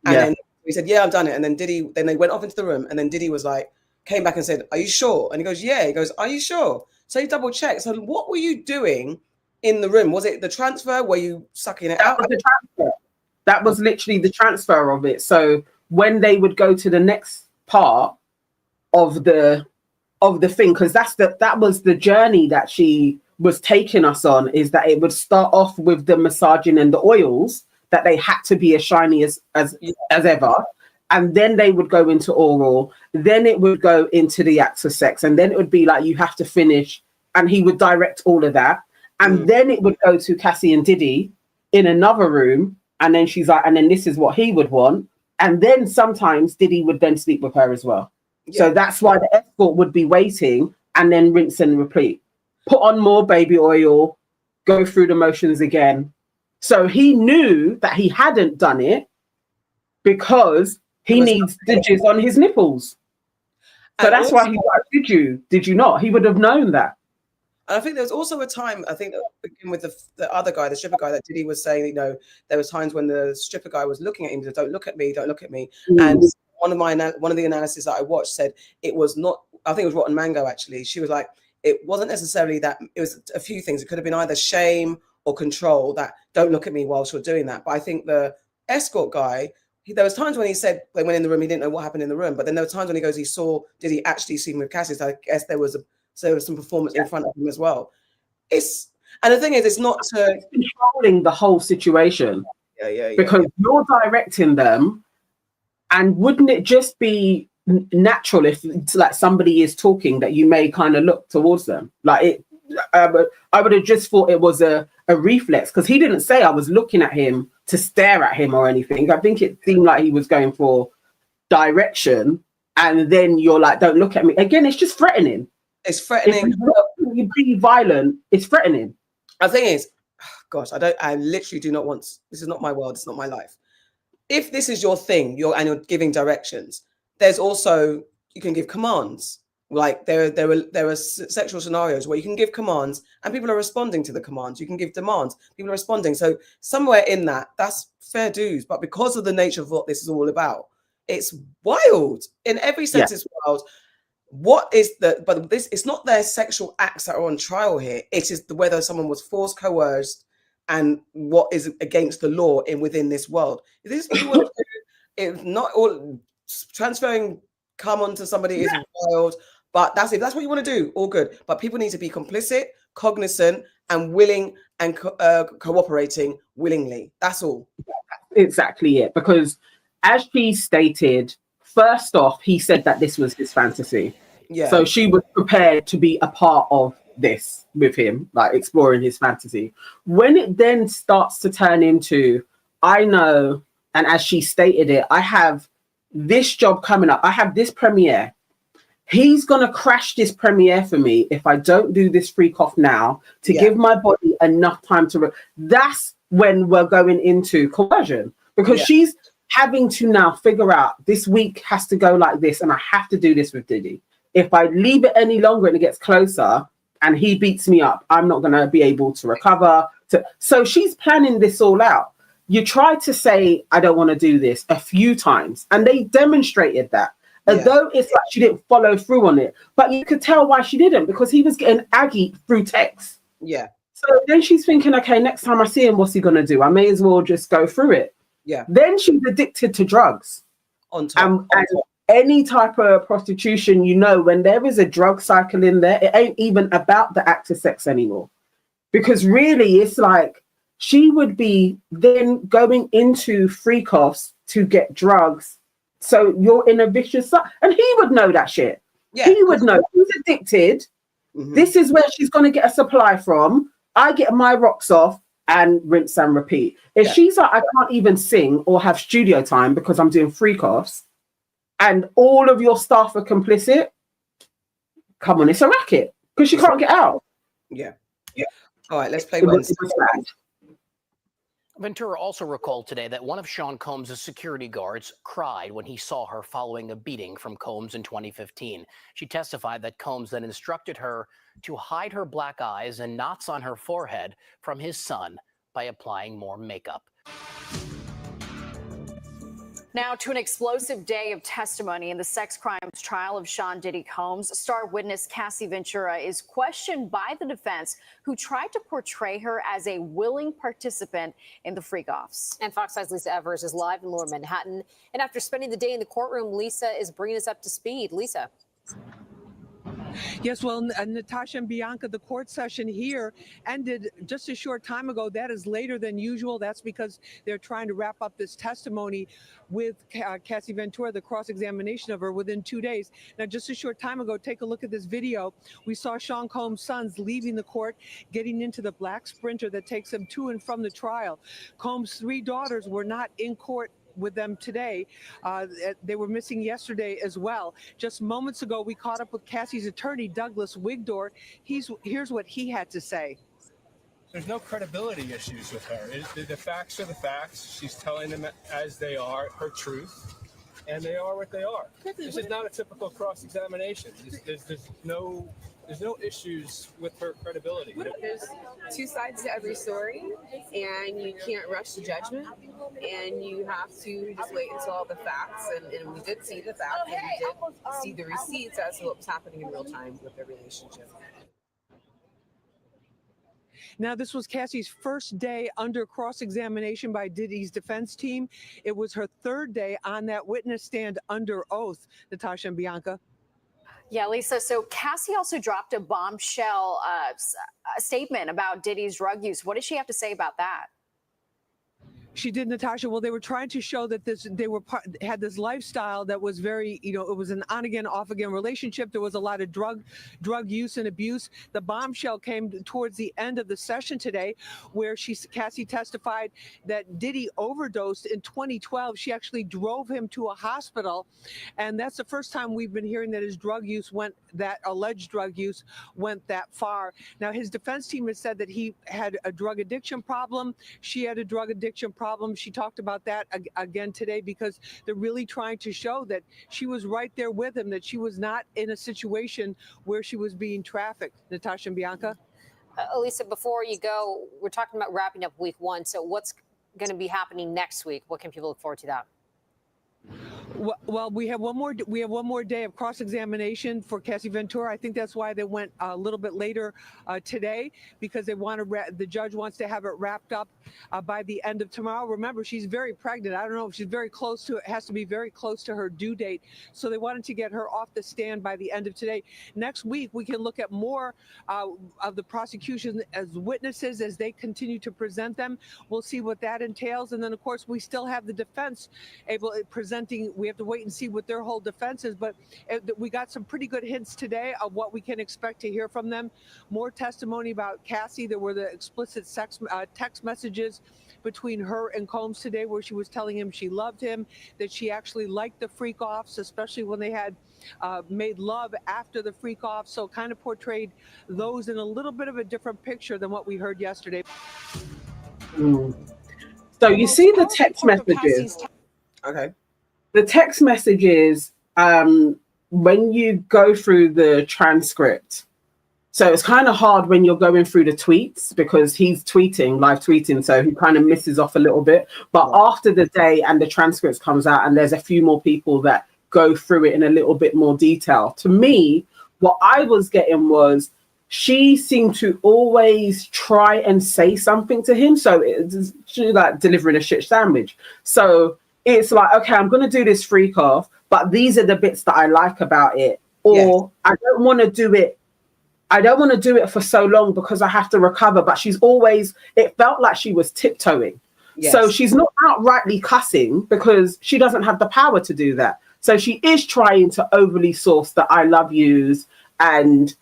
And then he said, "Yeah, I've done it." And then then they went off into the room, and then Diddy was like, came back and said, "Are you sure?" And he goes, "Yeah." He goes, "Are you sure?" So he double checked. So what were you doing in the room? Was it the transfer? Were you sucking it out? Was the transfer. That was literally the transfer of it. So when they would go to the next part of the thing, because that was the journey that she was taking us on, is that it would start off with the massaging and the oils, that they had to be as shiny as ever, and then they would go into oral, then it would go into the acts of sex, and then it would be like, you have to finish, and he would direct all of that, and then it would go to Cassie and Diddy in another room, and then she's like, and then this is what he would want, and then sometimes Diddy would then sleep with her as well. So that's why the escort would be waiting, and then rinse and repeat. Put on more baby oil, go through the motions again. So he knew that he hadn't done it because he needs the jizz on his nipples. So that's why he's like, did you not? He would have known that. And I think there was also a time, I think, with the other guy, the stripper guy, that Diddy was saying, there was times when the stripper guy was looking at him, he said, "Don't look at me, don't look at me." And one of the analysis that I watched said it was not, I think it was Rotten Mango actually. She was like, it wasn't necessarily that, it was a few things. It could have been either shame or control, that don't look at me whilst you're doing that. But I think the escort guy, there was times when he said, when went in the room, he didn't know what happened in the room. But then there were times when he goes, did he actually see him with Cassie? So I guess there was some performance in front of him as well. And the thing is, it's not to controlling the whole situation. Yeah. Because you're directing them, and wouldn't it just be natural if, like, somebody is talking, that you may kind of look towards them? Like it, I would have just thought it was a reflex, because he didn't say I was looking at him to stare at him or anything. I think it seemed like he was going for direction, and then you're like, "Don't look at me." Again, it's just threatening. It's threatening. If you be violent, it's threatening. The thing is, gosh, I literally do not want, this is not my world, it's not my life. If this is your thing, you're giving directions, there's also, you can give commands. Like there are sexual scenarios where you can give commands and people are responding to the commands. You can give demands, people are responding. So somewhere in that's fair dues. But because of the nature of what this is all about, it's wild in every sense. It's wild. But it's not their sexual acts that are on trial here. It is whether someone was forced, coerced, and what is against the law within this world. If this is what you want to do, if not all transferring come onto somebody is wild. But if that's what you want to do, all good. But people need to be complicit, cognizant, and willing, and cooperating willingly. That's all. Exactly it. Because as she stated, first off, he said that this was his fantasy. Yeah. So she was prepared to be a part of this with him, like exploring his fantasy. When it then starts to turn into, I know, and as she stated it, I have this job coming up. I have this premiere. He's going to crash this premiere for me if I don't do this freak off now to give my body enough time to... That's when we're going into coercion, because she's having to now figure out, this week has to go like this, and I have to do this with Diddy. If I leave it any longer and it gets closer and he beats me up, I'm not going to be able to recover. So she's planning this all out. You try to say, I don't want to do this, a few times, and they demonstrated that. Although it's like she didn't follow through on it, but you could tell why she didn't, because he was getting aggy through text. Yeah. So then she's thinking, okay, next time I see him, what's he going to do? I may as well just go through it. Yeah. Then she's addicted to drugs. On top. And any type of prostitution, when there is a drug cycle in there, it ain't even about the act of sex anymore. Because really, it's like she would be then going into freak offs to get drugs. So you're in a vicious cycle. And he would know that shit. Yeah. He would know. He's addicted. This is where she's going to get a supply from. I get my rocks off and rinse and repeat. If she's like, I can't even sing or have studio time because I'm doing freak offs, and all of your staff are complicit, come on, it's a racket because she can't get out. Yeah. All right, let's play Wednesday. Ventura also recalled today that one of Sean Combs' security guards cried when he saw her following a beating from Combs in 2015. She testified that Combs then instructed her to hide her black eyes and knots on her forehead from his son by applying more makeup. Now to an explosive day of testimony in the sex crimes trial of Sean Diddy Combs. Star witness Cassie Ventura is questioned by the defense, who tried to portray her as a willing participant in the freak-offs. And Fox 5's Lisa Evers is live in Lower Manhattan. And after spending the day in the courtroom, Lisa is bringing us up to speed. Lisa. Yes, well, Natasha and Bianca, the court session here ended just a short time ago. That is later than usual. That's because they're trying to wrap up this testimony with Cassie Ventura, the cross-examination of her, within 2 days. Now, just a short time ago, take a look at this video. We saw Sean Combs' sons leaving the court, getting into the black Sprinter that takes them to and from the trial. Combs' 3 daughters were not in court with them today. They were missing yesterday as well. Just moments ago, we caught up with Cassie's attorney, Douglas Wigdor. Here's what he had to say. There's no credibility issues with her. The facts are the facts. She's telling them as they are, her truth, and they are what they are. This is not a typical cross-examination. There's no issues with her credibility. There's 2 sides to every story, and you can't rush to judgment, and you have to just wait until all the facts, and we did see the facts, and we did see the receipts as to what was happening in real time with their relationship. Now, this was Cassie's first day under cross-examination by Diddy's defense team. It was her 3rd day on that witness stand under oath, Natasha and Bianca. Yeah, Lisa. So Cassie also dropped a bombshell statement about Diddy's drug use. What does she have to say about that? She did, Natasha. Well, they were trying to show that had this lifestyle that was very, it was an on again, off again relationship. There was a lot of drug use and abuse. The bombshell came towards the end of the session today, where Cassie testified that Diddy overdosed in 2012. She actually drove him to a hospital, and that's the first time we've been hearing that his alleged drug use went that far. Now, his defense team has said that he had a drug addiction problem. She had a drug addiction problem. She talked about that again today, because they're really trying to show that she was right there with him, that she was not in a situation where she was being trafficked. Natasha and Bianca? Elisa, before you go, we're talking about wrapping up week 1. So what's going to be happening next week? What can people look forward to that? Well, we have one more day of cross-examination for Cassie Ventura. I think that's why they went a little bit later today, because they want the judge wants to have it wrapped up by the end of tomorrow. Remember, she's very pregnant. I don't know if she's very close to it. Has to be very close to her due date. So they wanted to get her off the stand by the end of today. Next week, we can look at more of the prosecution as witnesses as they continue to present them. We'll see what that entails. And then, of course, we still have the defense presenting. We have to wait and see what their whole defense is. But we got some pretty good hints today of what we can expect to hear from them. More testimony about Cassie. There were the explicit text messages between her and Combs today, where she was telling him she loved him, that she actually liked the freak-offs, especially when they had made love after the freak-off. So kind of portrayed those in a little bit of a different picture than what we heard yesterday. So you see the text messages. Okay. The text messages, when you go through the transcript, so it's kind of hard when you're going through the tweets, because he's live tweeting, so he kind of misses off a little bit. But after the day and the transcripts comes out, and there's a few more people that go through it in a little bit more detail. To me, what I was getting was she seemed to always try and say something to him. So she's like delivering a shit sandwich. So it's like, okay, I'm going to do this freak off, but these are the bits that I like about it. Or I don't want to do it I don't want to do it for so long because I have to recover. But she's always, it felt like she was tiptoeing. Yes. So she's not outrightly cussing because she doesn't have the power to do that. So she is trying to overly source the I love yous. And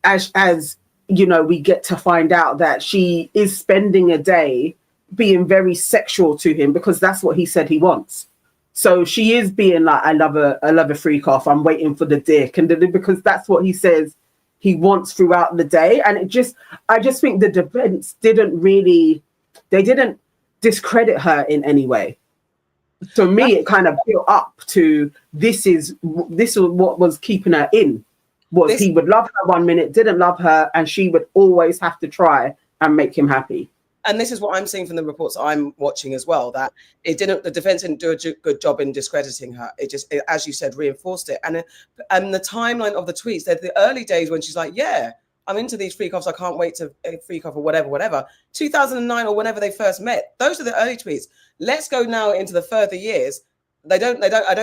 as you know, we get to find out that she is spending a day being very sexual to him because that's what he said he wants. So she is being like, I love a freak off. I'm waiting for the dick. And because that's what he says he wants throughout the day. And I just think the defense didn't discredit her in any way. To me, it kind of built up to this is what was keeping her in. He would love her 1 minute, didn't love her, and she would always have to try and make him happy. And this is what I'm seeing from the reports I'm watching as well, that the defense didn't do a good job in discrediting her. It as you said, reinforced it. And the timeline of the tweets, they're the early days when she's like, yeah, I'm into these freak offs. I can't wait to freak off or whatever. 2009 or whenever they first met. Those are the early tweets. Let's go now into the further years. I don't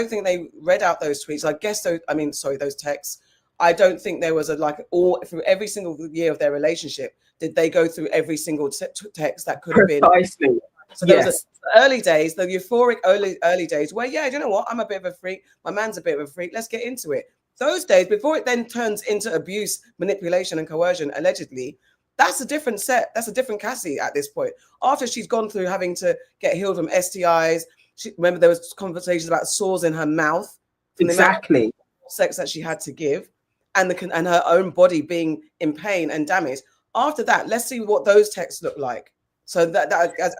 think they read out those tweets. I guess those texts. I don't think there was through every single year of their relationship, did they go through every single text that could have been. Precisely. So there was the early days, the euphoric early days where, yeah, you know what? I'm a bit of a freak. My man's a bit of a freak. Let's get into it. Those days, before it then turns into abuse, manipulation, and coercion, allegedly, that's a different set. That's a different Cassie at this point. After she's gone through having to get healed from STIs, remember there was conversations about sores in her mouth. Exactly. Sex that she had to give, and her own body being in pain and damaged. After that, let's see what those texts look like. So that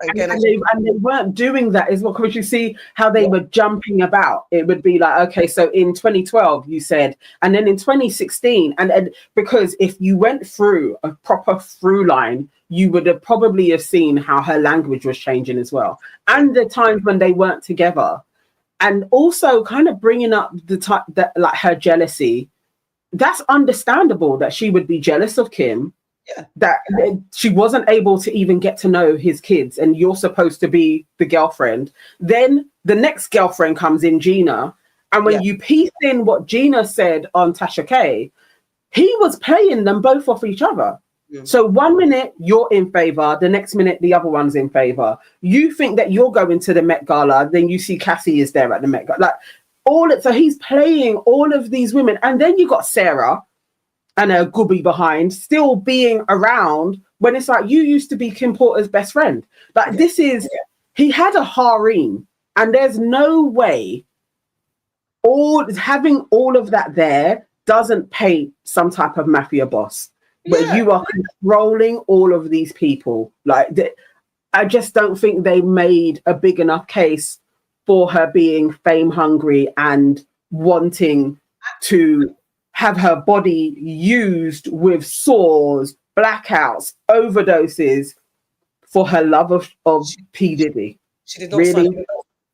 again, and they weren't doing that as well. Because you see how they were jumping about. It would be like, okay, so in 2012 you said, and then in 2016, and because if you went through a proper through line, you would have probably seen how her language was changing as well, and the times when they weren't together, and also kind of bringing up like her jealousy. That's understandable that she would be jealous of Kim. Yeah. That she wasn't able to even get to know his kids, and you're supposed to be the girlfriend. Then the next girlfriend comes in, Gina, and when you piece in what Gina said on Tasha K, he was playing them both off each other. Yeah. So 1 minute you're in favor, the next minute the other one's in favor. You think that you're going to the Met Gala, then you see Cassie is there at the Met Gala. So he's playing all of these women, and then you got Sarah and a gooby behind still being around when it's like, you used to be Kim Porter's best friend. Like he had a harem, and there's no way having all of that there doesn't paint some type of mafia boss where you are controlling all of these people. I just don't think they made a big enough case for her being fame hungry and wanting to have her body used with sores, blackouts, overdoses for her love of P. Diddy. She did not really.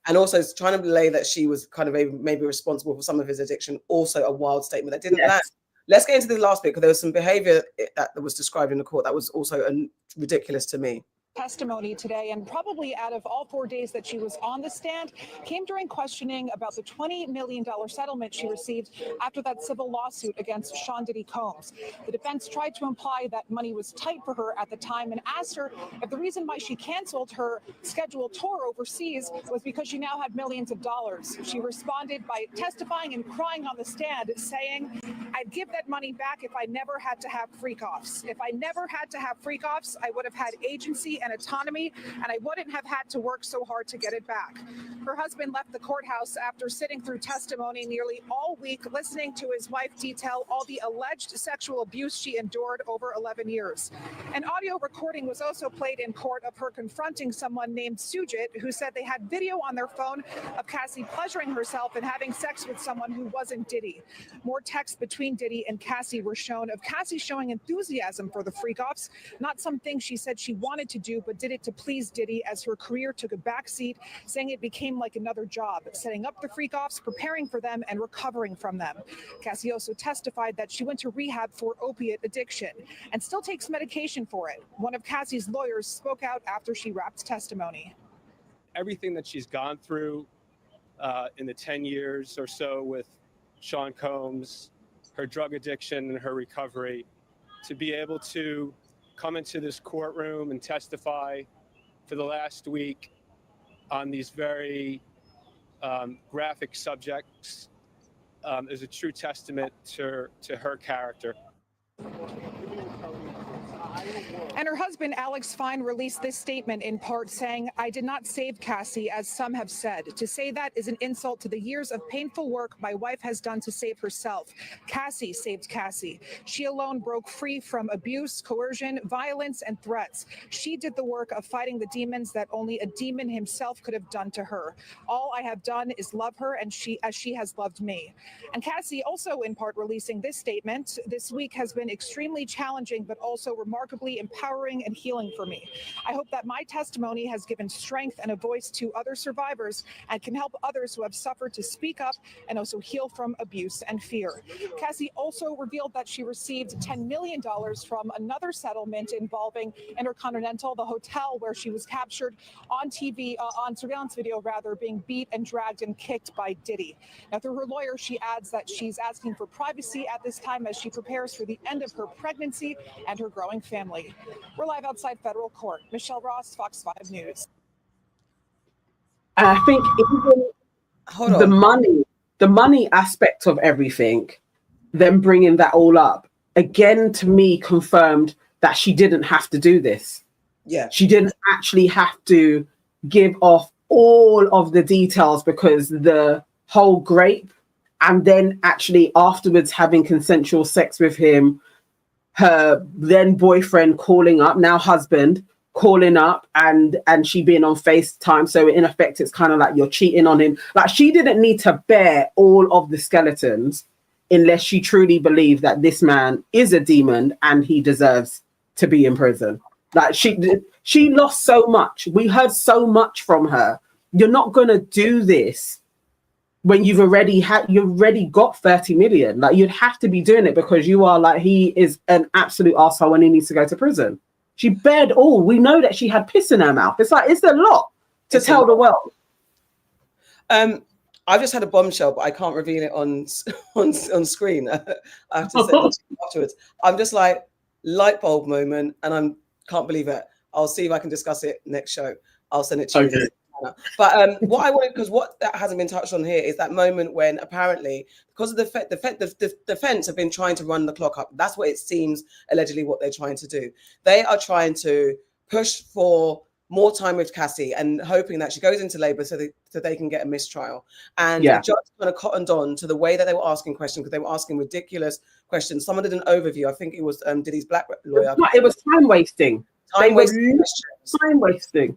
And also trying to belay that she was kind of maybe responsible for some of his addiction. Also a wild statement that didn't land. Let's get into the last bit, because there was some behavior that was described in the court that was also ridiculous to me. Testimony today, and probably out of all 4 days that she was on the stand, came during questioning about the $20 million settlement she received after that civil lawsuit against Sean Diddy Combs. The defense tried to imply that money was tight for her at the time and asked her if the reason why she canceled her scheduled tour overseas was because she now had millions of dollars. She responded by testifying and crying on the stand, saying, "I'd give that money back if I never had to have freak-offs. If I never had to have freak-offs, I would have had agency and autonomy, and I wouldn't have had to work so hard to get it back." Her husband left the courthouse after sitting through testimony nearly all week, listening to his wife detail all the alleged sexual abuse she endured over 11 years. An audio recording was also played in court of her confronting someone named Sujit, who said they had video on their phone of Cassie pleasuring herself and having sex with someone who wasn't Diddy. More texts between Diddy and Cassie were shown of Cassie showing enthusiasm for the freak-offs, not something she said she wanted to do, but did it to please Diddy as her career took a backseat, saying it became like another job, setting up the freak-offs, preparing for them, and recovering from them. Cassie also testified that she went to rehab for opiate addiction and still takes medication for it. One of Cassie's lawyers spoke out after she wrapped testimony. Everything that she's gone through in the 10 years or so with Sean Combs, her drug addiction and her recovery, to be able to come into this courtroom and testify for the last week on these very graphic subjects is a true testament to her character. And her husband, Alex Fine, released this statement in part saying, "I did not save Cassie, as some have said. To say that is an insult to the years of painful work my wife has done to save herself. Cassie saved Cassie. She alone broke free from abuse, coercion, violence, and threats. She did the work of fighting the demons that only a demon himself could have done to her. All I have done is love her and as she has loved me." And Cassie also in part releasing this statement, "This week has been extremely challenging, but also remarkably empowering and healing for me. I hope that my testimony has given strength and a voice to other survivors and can help others who have suffered to speak up and also heal from abuse and fear." Cassie also revealed that she received $10 million from another settlement involving Intercontinental, the hotel where she was captured on TV, on surveillance video rather, being beat and dragged and kicked by Diddy. Now, through her lawyer, she adds that she's asking for privacy at this time as she prepares for the end of her pregnancy and her growing family. We're live outside federal court. Michelle Ross, Fox 5 News. I think even the money aspect of everything, them bringing that all up, again, to me, confirmed that she didn't have to do this. Yeah. She didn't actually have to give off all of the details, because the whole grape and then actually afterwards having consensual sex with him, her then boyfriend calling up, now husband, calling up, and she being on FaceTime. So in effect, it's kind of like you're cheating on him. Like, she didn't need to bear all of the skeletons unless she truly believed that this man is a demon and he deserves to be in prison. Like, she lost so much. We heard so much from her. You're not going to do this when you already got 30 million. Like, you'd have to be doing it because you are like, he is an absolute arsehole and he needs to go to prison. She bared all. We know that she had piss in her mouth. It's like, it's a lot to tell the world. I've just had a bombshell, but I can't reveal it on screen. I have to say it afterwards. I'm just like, light bulb moment, and I can't believe it. I'll see if I can discuss it next show. I'll send it to you. But what I wanted, because what that hasn't been touched on here, is that moment when apparently, because of the defense have been trying to run the clock up. That's what it seems, allegedly, what they're trying to do. They are trying to push for more time with Cassie and hoping that she goes into labor so they can get a mistrial. And the judge kind of cottoned on to the way that they were asking questions, because they were asking ridiculous questions. Someone did an overview. I think it was Diddy's black lawyer. It was time wasting. Time wasting.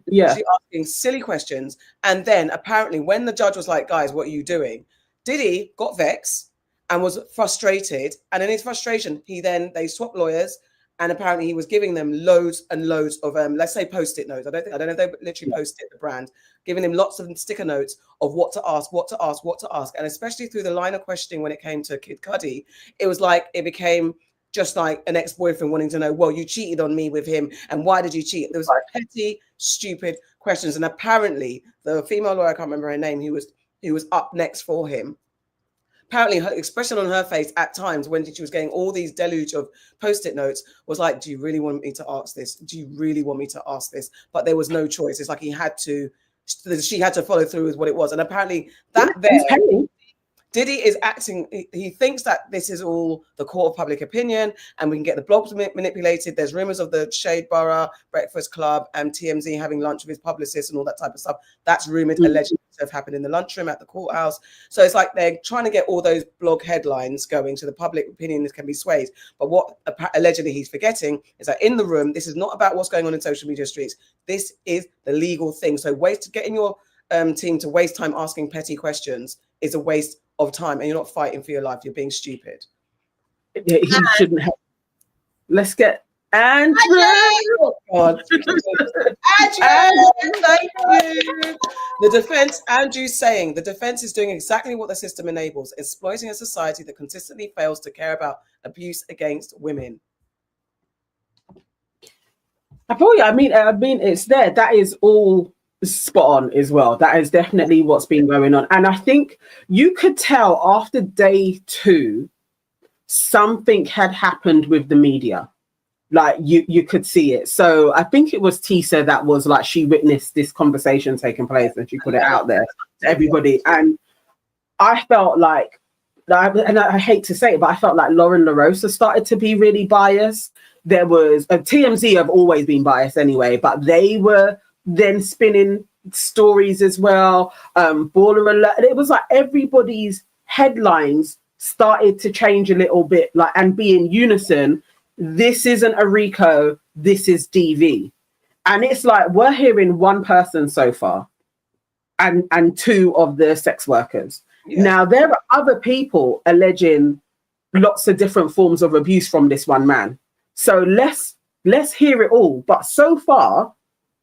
Yeah. She asking silly questions. And then apparently when the judge was like, guys, what are you doing? Diddy got vexed and was frustrated. And in his frustration, they swapped lawyers. And apparently he was giving them loads and loads of, let's say, Post-it notes. I don't know if they literally Post-it the brand, giving him lots of sticker notes of what to ask. And especially through the line of questioning when it came to Kid Cudi, it was like, it became just like an ex-boyfriend wanting to know, well, you cheated on me with him, and why did you cheat? There was petty, stupid questions. And apparently the female lawyer, I can't remember her name, who was up next for him, apparently her expression on her face at times when she was getting all these deluge of Post-it notes was like, do you really want me to ask this? Do you really want me to ask this? But there was no choice. It's like she had to follow through with what it was. And apparently Diddy is acting, he thinks that this is all the court of public opinion and we can get the blogs manipulated. There's rumors of the Shade Borough Breakfast Club and TMZ having lunch with his publicist and all that type of stuff. That's rumored allegedly to have happened in the lunchroom at the courthouse. So it's like they're trying to get all those blog headlines going so the public opinion can be swayed. But what allegedly he's forgetting is that in the room, this is not about what's going on in social media streets. This is the legal thing. So getting your team to waste time asking petty questions is a waste of time, and you're not fighting for your life. You're being stupid. Yeah, he shouldn't have. Let's get Andrew. Oh, God. Andrew, thank you. The defense, Andrew's saying, the defense is doing exactly what the system enables, exploiting a society that consistently fails to care about abuse against women. I mean, it's there. That is all spot on as well. That is definitely what's been going on. And I think you could tell after day 2, something had happened with the media. Like you could see it. So I think it was Tisa that was like, she witnessed this conversation taking place and she put it out there to everybody. And I felt like, and I hate to say it, but I felt like Lauren LaRosa started to be really biased. There was TMZ have always been biased anyway, but they were then spinning stories as well. Baller Alert. It was like everybody's headlines started to change a little bit, like, and be in unison. This isn't a RICO, this is DV. And it's like, we're hearing one person so far and two of the sex workers. Yeah. Now, there are other people alleging lots of different forms of abuse from this one man. So let's hear it all. But so far,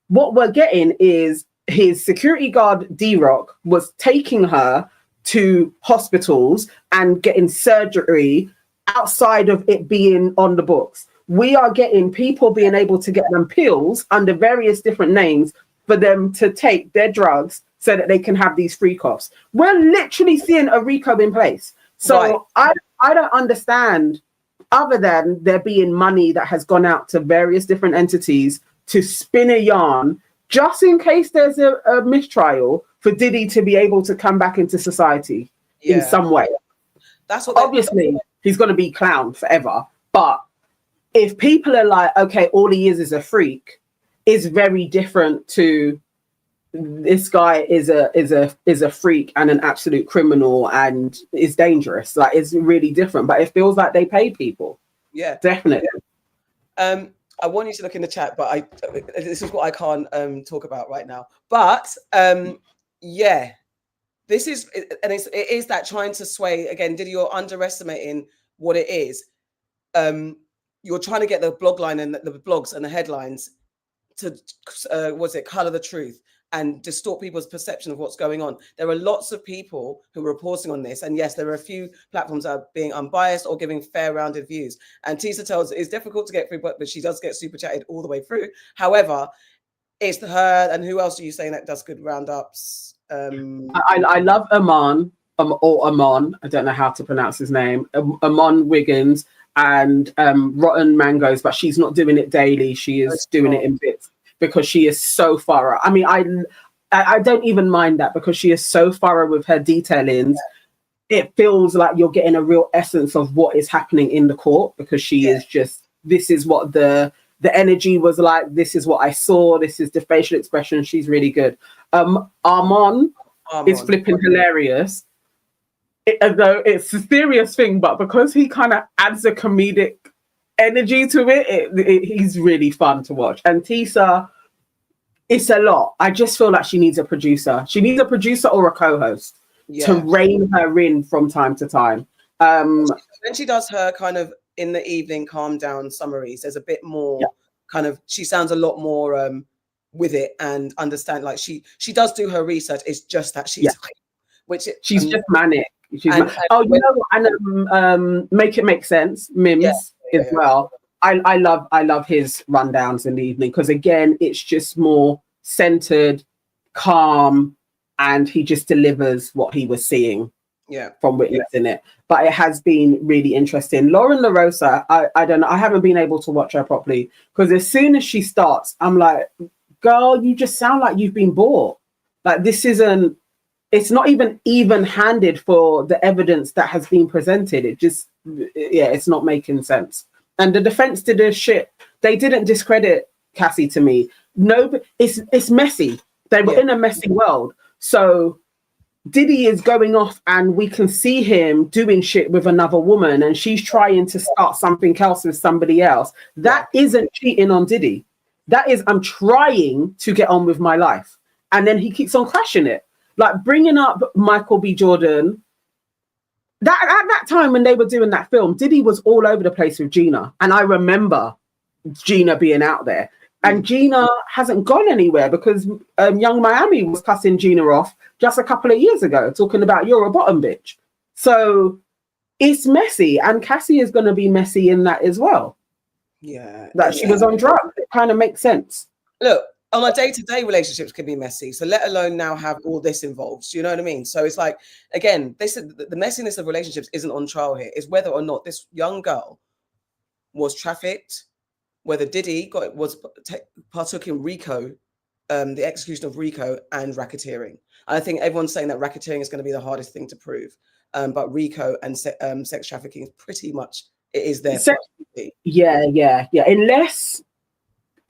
what we're getting is his security guard, D-Rock, was taking her to hospitals and getting surgery outside of it being on the books. We are getting people being able to get them pills under various different names for them to take their drugs so that they can have these free coughs. We're literally seeing a RICO in place. So right. I don't understand, other than there being money that has gone out to various different entities to spin a yarn, just in case there's a mistrial for Diddy to be able to come back into society in some way. That's what obviously he's going to be clowned forever. But if people are like, okay, all he is a freak, is very different to this guy is a freak and an absolute criminal and is dangerous. Like, it's really different. But it feels like they pay people. Yeah, definitely. I want you to look in the chat, but this is what I can't talk about right now. But yeah, this is, and it is that trying to sway again. Diddy, you're underestimating what it is. You're trying to get the blog line and the blogs and the headlines to color the truth and distort people's perception of what's going on. There are lots of people who are reporting on this. And yes, there are a few platforms that are being unbiased or giving fair rounded views. And Tisa tells it's difficult to get through, but she does get super chatted all the way through. However, it's her, and who else are you saying that does good roundups? I love Amon, or Amon, I don't know how to pronounce his name, Amon Wiggins and Rotten Mangoes, but she's not doing it daily. She is doing it in bits, because she is so thorough. I mean, I don't even mind that, because she is so thorough with her detailings. Yeah. It feels like you're getting a real essence of what is happening in the court, because she is just, this is what the energy was like. This is what I saw. This is the facial expression. She's really good. Armon is flipping hilarious. Though it's a serious thing, but because he kind of adds a comedic energy to it, he's really fun to watch. And Tisa, it's a lot. I just feel like she needs a producer. She needs a producer or a co-host to rein her in from time to time. When she does her kind of in the evening calm down summaries, there's a bit more kind of, she sounds a lot more with it and understand. Like she does do her research. It's just that she's she's just manic. You know what? And Make It Make Sense, Mims as well. I love his rundowns in the evening, because again, it's just more centered, calm, and he just delivers what he was seeing from witnessing it. But it has been really interesting. Lauren LaRosa, I don't know, I haven't been able to watch her properly, because as soon as she starts, I'm like, girl, you just sound like you've been bought. Like, this isn't, it's not even handed for the evidence that has been presented. It just, it's not making sense. And the defense did a shit. They didn't discredit Cassie to me. No, but it's messy. They were in a messy world. So Diddy is going off and we can see him doing shit with another woman, and she's trying to start something else with somebody else. That isn't cheating on Diddy. That is, I'm trying to get on with my life. And then he keeps on crashing it. Like, bringing up Michael B. Jordan, that at that time when they were doing that film, Diddy was all over the place with Gina. And I remember Gina being out there. And Gina hasn't gone anywhere, because Young Miami was cussing Gina off just a couple of years ago, talking about you're a bottom bitch. So it's messy. And Cassie is going to be messy in that as well. Yeah. That she was on drugs. It kind of makes sense. Look, on a day-to-day, relationships can be messy. So let alone now have all this involved. You know what I mean? So it's like, again, the messiness of relationships isn't on trial here. It's whether or not this young girl was trafficked, whether Diddy partook in RICO, the execution of RICO and racketeering. I think everyone's saying that racketeering is going to be the hardest thing to prove, but RICO and sex trafficking is pretty much, it is there. Yeah. Unless,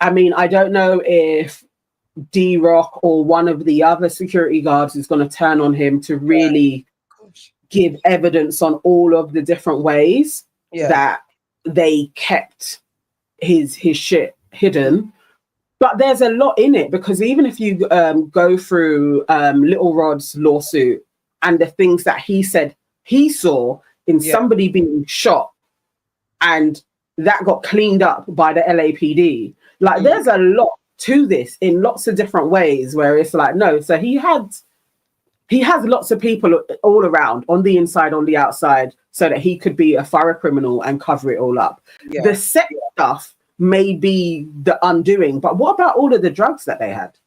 I mean, I don't know if D-Rock or one of the other security guards is going to turn on him to really give evidence on all of the different ways that they kept his shit hidden. But there's a lot in it, because even if you go through Little Rod's lawsuit and the things that he said he saw in somebody being shot, and that got cleaned up by the LAPD, like there's a lot to this in lots of different ways, where it's like, no, so he has lots of people all around, on the inside, on the outside, so that he could be a thorough criminal and cover it all up. The sex stuff may be the undoing, but what about all of the drugs that they had?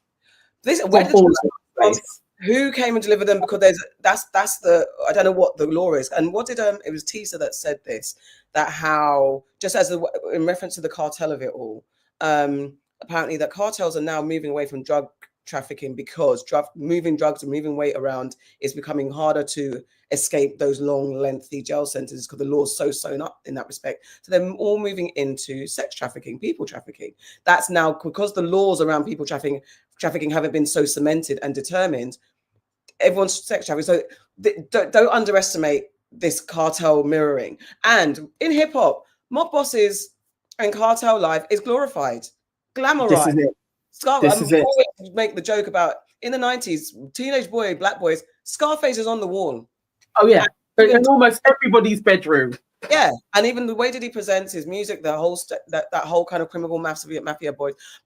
Who came and delivered them? Because that's the, I don't know what the law is. And what did it was Tisa that said this, that how, just as in reference to the cartel of it all, apparently that cartels are now moving away from drug trafficking, because moving drugs and moving weight around is becoming harder to escape those long, lengthy jail sentences, because the law's so sewn up in that respect. So they're all moving into sex trafficking, people trafficking. That's now because the laws around people trafficking haven't been so cemented and determined. Everyone's sex trafficking. So don't underestimate this cartel mirroring. And in hip hop, mob bosses and cartel life is glorified, glamorized. This is it. We always make the joke about, in the 90s, teenage boy, black boys, Scarface is on the wall. Oh yeah, in almost everybody's bedroom. Yeah, and even the way that he presents his music, the whole that whole kind of criminal mafia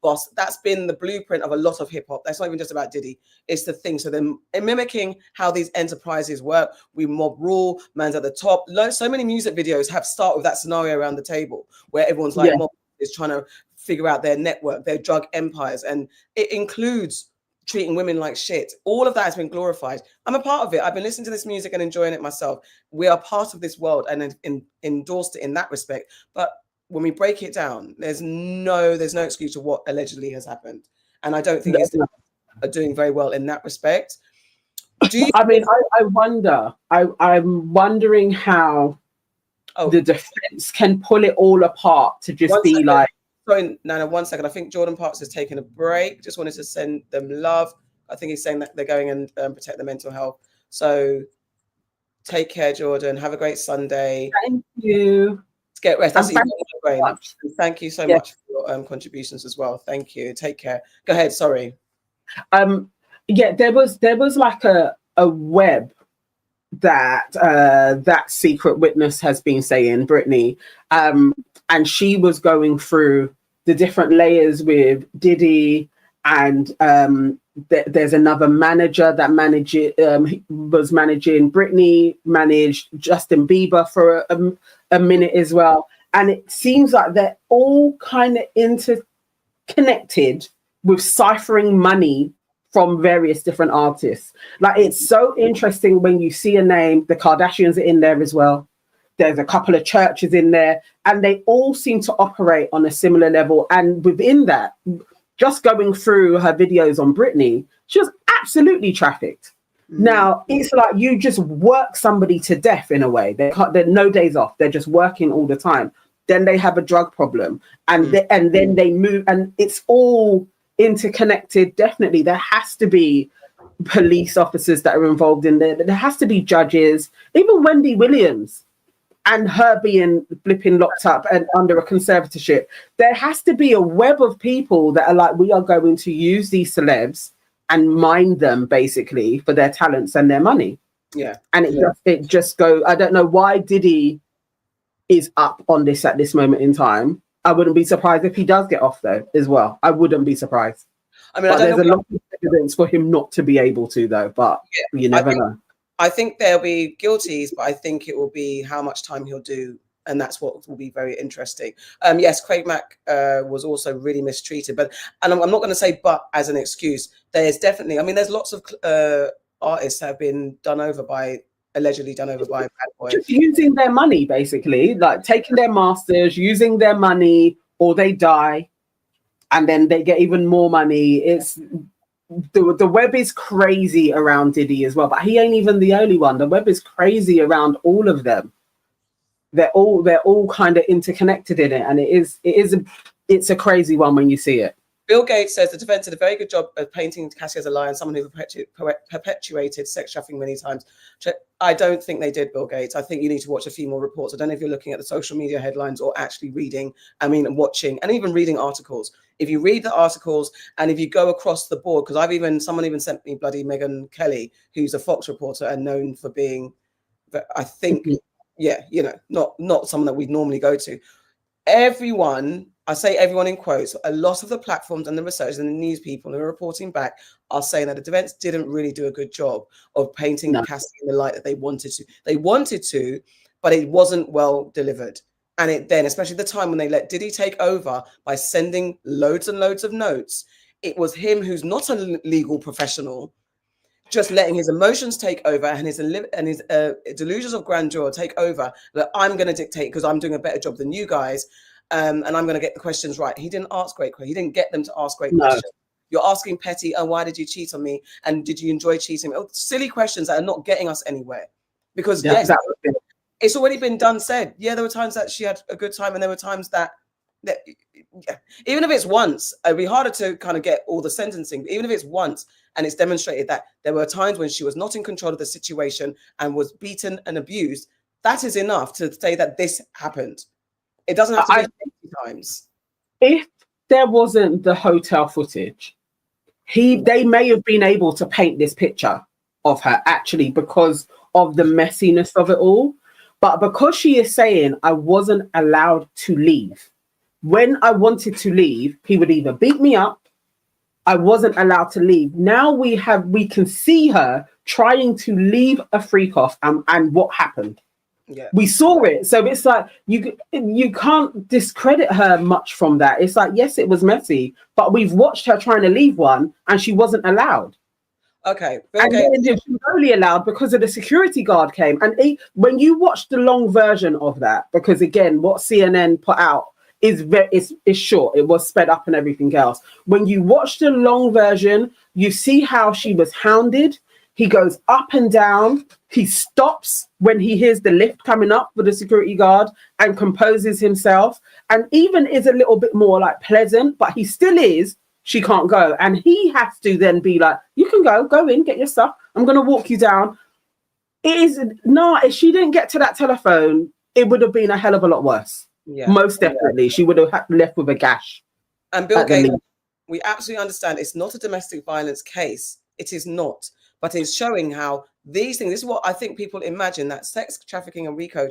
boss, that's been the blueprint of a lot of hip hop. That's not even just about Diddy; it's the thing. So then, mimicking how these enterprises work, we mob rule, man's at the top. So many music videos start with that scenario around the table where everyone's like, mob is trying to figure out their network, their drug empires, and it includes treating women like shit. All of that has been glorified. I'm a part of it. I've been listening to this music and enjoying it myself. We are part of this world and endorsed it in that respect. But when we break it down, there's no excuse to what allegedly has happened. And I don't think it's doing very well in that respect. I wonder. I'm wondering how the defense can pull it all apart to just be like, sorry, Nana, 1 second. I think Jordan Parks is taking a break. Just wanted to send them love. I think he's saying that they're going and protect their mental health. So take care, Jordan. Have a great Sunday. Thank you. Let's get rest. Thank you so much for your contributions as well. Thank you. Take care. Go ahead. Sorry. There was like a web that that secret witness has been saying, Brittany, and she was going through the different layers with Diddy, and there's another manager that was managing Britney, managed Justin Bieber for a minute as well, and it seems like they're all kind of interconnected with ciphering money from various different artists. Like, it's so interesting when you see a name. The Kardashians are in there as well. There's a couple of churches in there, and they all seem to operate on a similar level. And within that, just going through her videos on Britney, she was absolutely trafficked. Now, it's like you just work somebody to death in a way. They're no days off. They're just working all the time. Then they have a drug problem, and then they move, and it's all interconnected. Definitely, there has to be police officers that are involved in there. There has to be judges. Even Wendy Williams, and her being flipping locked up and under a conservatorship, there has to be a web of people that are like, we are going to use these celebs and mine them basically for their talents and their money. Yeah. And it just go. I don't know why Diddy is up on this at this moment in time. I wouldn't be surprised if he does get off though as well. I wouldn't be surprised. I mean, there's a lot of evidence for him not to be able to though, but you never know. I think there'll be guilties, but I think it will be how much time he'll do, and that's what will be very interesting. Yes, Craig Mack was also really mistreated, and I'm not going to say but as an excuse. There's definitely, I mean, there's lots of artists that have been allegedly done over by bad boys. Just using their money, basically, like taking their masters, using their money, or they die, and then they get even more money. It's the web is crazy around Diddy as well, but he ain't even the only one. The web is crazy around all of them. They're all kind of interconnected in it, and it's a crazy one when you see it. Bill Gates says the defense did a very good job of painting Cassie as a liar and someone who perpetuated sex trafficking many times. I don't think they did, Bill Gates. I think you need to watch a few more reports. I don't know if you're looking at the social media headlines or actually reading, watching and even reading articles. If you read the articles and if you go across the board, because someone even sent me bloody Megyn Kelly, who's a Fox reporter and known for being, I think, not someone that we'd normally go to. Everyone, I say everyone in quotes, a lot of the platforms and the researchers and the news people who are reporting back are saying that the defense didn't really do a good job of painting Cassie in the light that they wanted to. They wanted to, but it wasn't well delivered. And it then, especially the time when they let Diddy take over by sending loads and loads of notes, it was him who's not a legal professional, just letting his emotions take over and his delusions of grandeur take over, that I'm going to dictate because I'm doing a better job than you guys, and I'm going to get the questions right. He didn't ask great questions. He didn't get them to ask great questions. You're asking petty, why did you cheat on me? And did you enjoy cheating? Silly questions that are not getting us anywhere. Because it's already been done, said. Yeah, there were times that she had a good time, and there were times that even if it's once, it'd be harder to kind of get all the sentencing, but even if it's once and it's demonstrated that there were times when she was not in control of the situation and was beaten and abused, that is enough to say that this happened. It doesn't have to be 50 times. If there wasn't the hotel footage, they may have been able to paint this picture of her actually because of the messiness of it all. But because she is saying I wasn't allowed to leave, when I wanted to leave, he would either beat me up. I wasn't allowed to leave. Now we can see her trying to leave a freak off, and what happened. Yeah, we saw it. So it's like you can't discredit her much from that. It's like, yes, it was messy, but we've watched her trying to leave one, and she wasn't allowed. Okay, and then she was only allowed because of the security guard came. And when you watch the long version of that, because again, what CNN put out is short. It was sped up and everything else. When you watch the long version, you see how she was hounded. He goes up and down. He stops when he hears the lift coming up with the security guard and composes himself, and even is a little bit more like pleasant, but he still is. She can't go. And he has to then be like, you can go in, get your stuff. I'm going to walk you down. If she didn't get to that telephone, it would have been a hell of a lot worse. Yeah. Most definitely. She would have left with a gash. And Bill Gates, we absolutely understand it's not a domestic violence case. It is not. But it's showing how these things, this is what I think people imagine, that sex trafficking and RICO,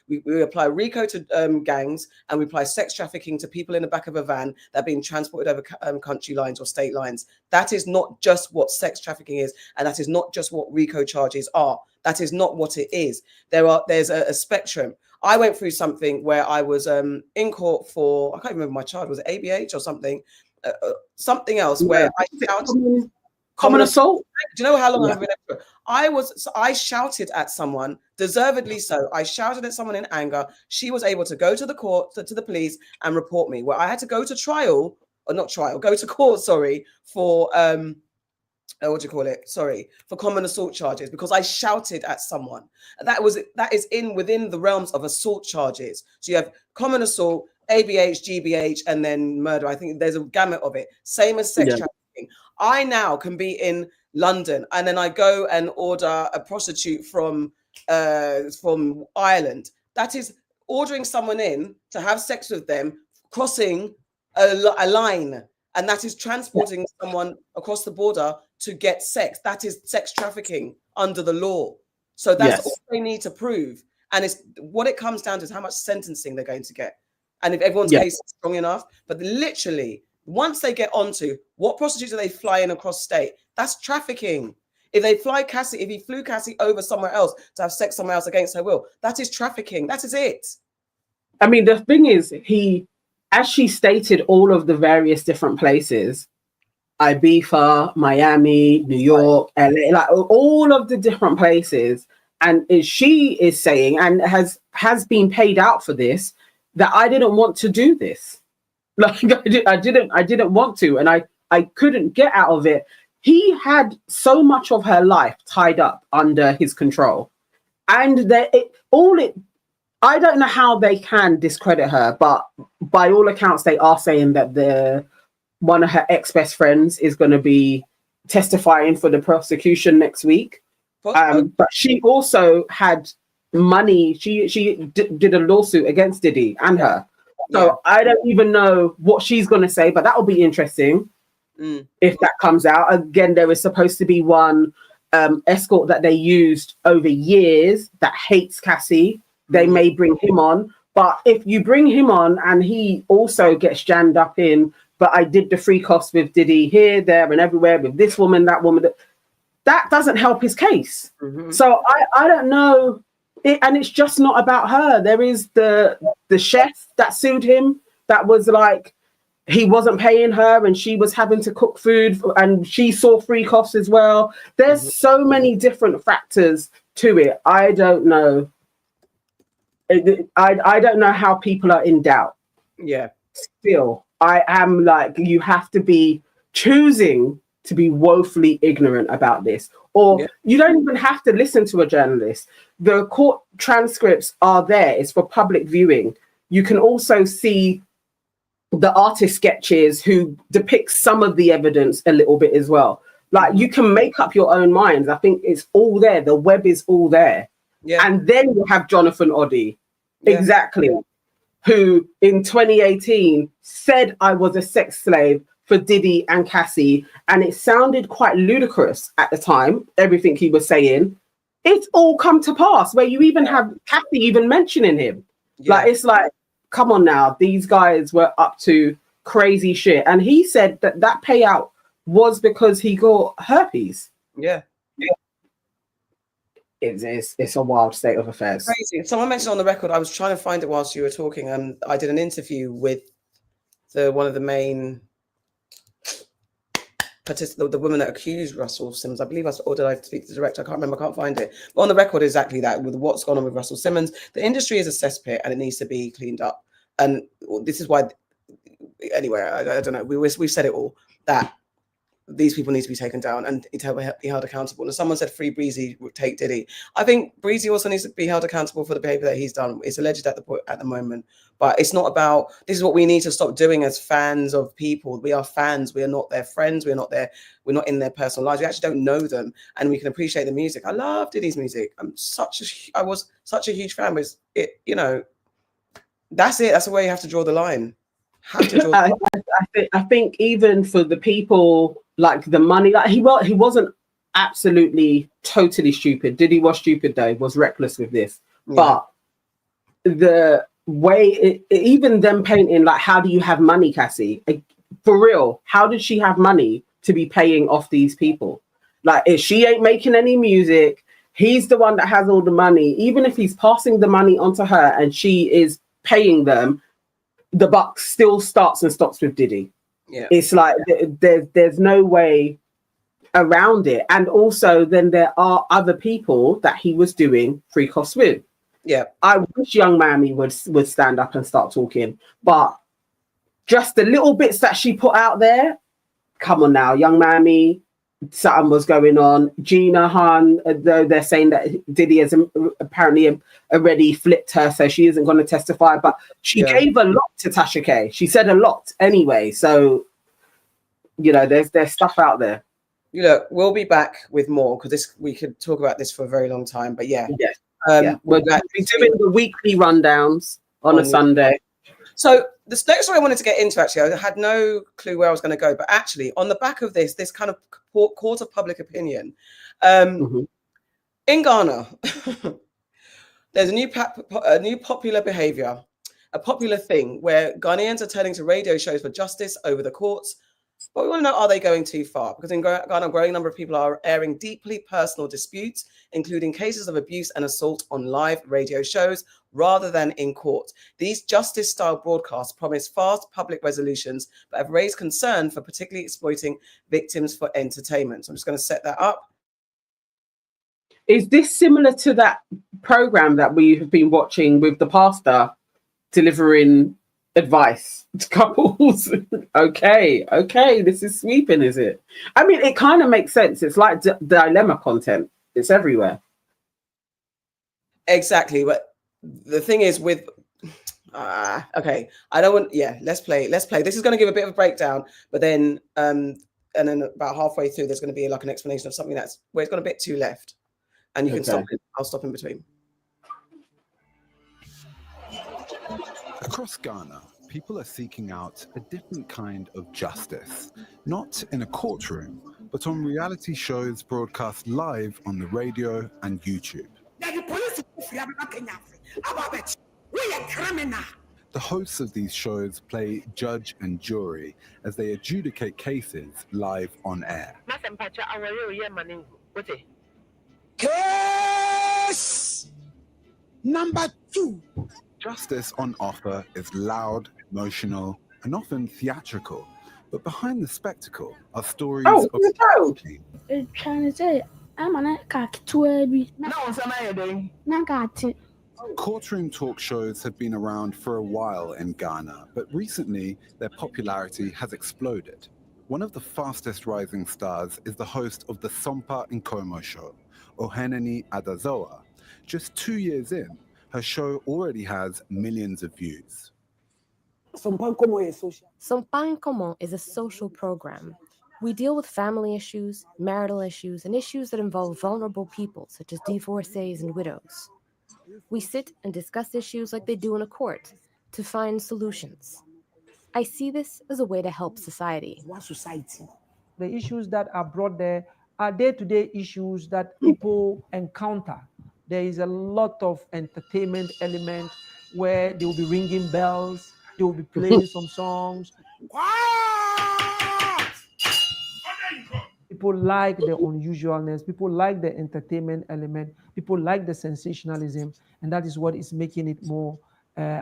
we apply RICO to gangs, and we apply sex trafficking to people in the back of a van that are being transported over country lines or state lines. That is not just what sex trafficking is, and that is not just what RICO charges are. That is not what it is. There's a spectrum. I went through something where I was in court for, I can't remember my charge, was it ABH or something? Something else where I shouted. Common assault. Do you know how long I've been there? I shouted at someone, deservedly so. I shouted at someone in anger. She was able to go to the court, to the police, and report me. Where I had to go to go to court, for what do you call it? For common assault charges, because I shouted at someone. That is within the realms of assault charges. So you have common assault, ABH, GBH, and then murder. I think there's a gamut of it. Same as sex trafficking. I now can be in London and then I go and order a prostitute from Ireland. That is ordering someone in to have sex with them, crossing a line, and that is transporting someone across the border to get sex. That is sex trafficking under the law. So that's all they need to prove. And it's what it comes down to is how much sentencing they're going to get. And if everyone's case is strong enough, but literally, once they get onto what prostitutes are they flying across state, that's trafficking. If he flew Cassie over somewhere else to have sex somewhere else against her will, that is trafficking. That is it. I mean, the thing is, as she stated, all of the various different places, Ibiza, Miami, New York, LA, like all of the different places, and she is saying, and has been paid out for this, that I didn't want to do this. Like I didn't want to, and I couldn't get out of it. He had so much of her life tied up under his control, and I don't know how they can discredit her, but by all accounts, they are saying that one of her ex-best friends is going to be testifying for the prosecution next week. But she also had money. She did a lawsuit against Diddy and her. So I don't even know what she's going to say, but that'll be interesting if that comes out. Again, there is supposed to be one escort that they used over years that hates Cassie. They may bring him on, but if you bring him on and he also gets jammed up in, but I did the free costs with Diddy here, there, and everywhere with this woman, that woman, that doesn't help his case. So I don't know. And it's just not about her. There is the chef that sued him. That was like, he wasn't paying her and she was having to cook food and she saw free costs as well. There's so many different factors to it. I don't know. I don't know how people are in doubt. Yeah. Still, I am like, you have to be choosing to be woefully ignorant about this. Or you don't even have to listen to a journalist. The court transcripts are there. It's for public viewing. You can also see the artist sketches who depict some of the evidence a little bit as well. Like, you can make up your own minds. I think it's all there. The web is all there. Yeah. And then you have Jonathan Oddy. Exactly. Who in 2018 said I was a sex slave for Diddy and Cassie, and it sounded quite ludicrous at the time, everything he was saying. It's all come to pass, where you even have Cassie even mentioning him. Like, it's like, come on now, these guys were up to crazy shit. And he said that payout was because he got herpes. It's a wild state of affairs. Crazy. Someone mentioned on the record, I was trying to find it whilst you were talking, and I did an interview with one of the main the woman that accused Russell Simmons. I believe or did I speak to the director? I can't remember. I can't find it. But on the record, exactly that, with what's gone on with Russell Simmons. The industry is a cesspit and it needs to be cleaned up. And this is why, anyway, I don't know. We've said it all, that these people need to be taken down and be held accountable. And someone said free Breezy would take Diddy. I think Breezy also needs to be held accountable for the behavior that he's done. It's alleged at the moment, but it's not about, this is what we need to stop doing as fans of people. We are fans. We are not their friends. We're not in their personal lives. We actually don't know them, and we can appreciate the music. I love Diddy's music. I was such a huge fan, but that's it. That's the way you have to draw the line. I think even for the people, like the money, like he wasn't absolutely totally stupid. Diddy was stupid though, was reckless with this. But the way even them painting, like, how do you have money, Cassie? For real, how did she have money to be paying off these people? Like, if she ain't making any music, he's the one that has all the money. Even if he's passing the money onto her and she is paying them, the buck still starts and stops with Diddy. It's like there's no way around it. And also then there are other people that he was doing free costs with. I wish Young Mammy would stand up and start talking, but just the little bits that she put out there, come on now, Young Mammy, something was going on. Gina Han, though they're saying that Diddy has apparently already flipped her, so she isn't going to testify, but she gave a lot to Tasha K. She said a lot anyway, so there's stuff out there. We'll be back with more, because we could talk about this for a very long time, but we'll be doing the weekly rundowns on a Sunday. So the next story I wanted to get into, actually, I had no clue where I was going to go, but actually on the back of this kind of court of public opinion, in Ghana, there's a new popular behavior, a popular thing where Ghanaians are turning to radio shows for justice over the courts. But we want to know, are they going too far? Because in Ghana, a growing number of people are airing deeply personal disputes, including cases of abuse and assault on live radio shows rather than in court. These justice-style broadcasts promise fast public resolutions, but have raised concern for particularly exploiting victims for entertainment. So I'm just going to set that up. Is this similar to that program that we have been watching with the pastor delivering advice to couples. Okay, this is sweeping, is it? I mean, it kind of makes sense. It's like dilemma content. It's everywhere. Exactly, but the thing is with okay, I don't want. Yeah, let's play. This is going to give a bit of a breakdown, but then and then about halfway through, there's going to be like an explanation of something that's where it's got a bit too left, and you can stop it. I'll stop in between. Across Ghana, people are seeking out a different kind of justice, not in a courtroom, but on reality shows broadcast live on the radio and YouTube. The hosts of these shows play judge and jury as they adjudicate cases live on air. Case number 2. Justice on offer is loud, emotional, and often theatrical. But behind the spectacle are stories of courtroom talk shows have been around for a while in Ghana, but recently their popularity has exploded. One of the fastest rising stars is the host of the Sompa Nkomo show, Oheneni Adazoa. Just 2 years in, her show already has millions of views. Sompa Nkomo is a social program. We deal with family issues, marital issues, and issues that involve vulnerable people, such as divorcees and widows. We sit and discuss issues like they do in a court to find solutions. I see this as a way to help society. The issues that are brought there are day-to-day issues that people encounter. There is a lot of entertainment element where they will be ringing bells, they will be playing some songs. People like the unusualness, people like the entertainment element, people like the sensationalism, and that is what is making it more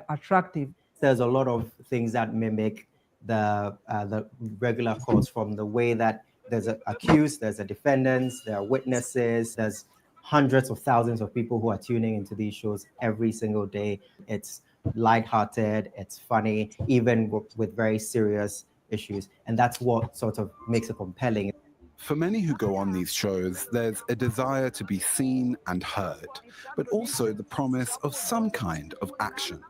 attractive. There's a lot of things that mimic the regular courts, from the way that there's an accused, there's a defendant, there are witnesses, there's hundreds of thousands of people who are tuning into these shows every single day. It's lighthearted, it's funny, even with very serious issues. And that's what sort of makes it compelling. For many who go on these shows, there's a desire to be seen and heard, but also the promise of some kind of action.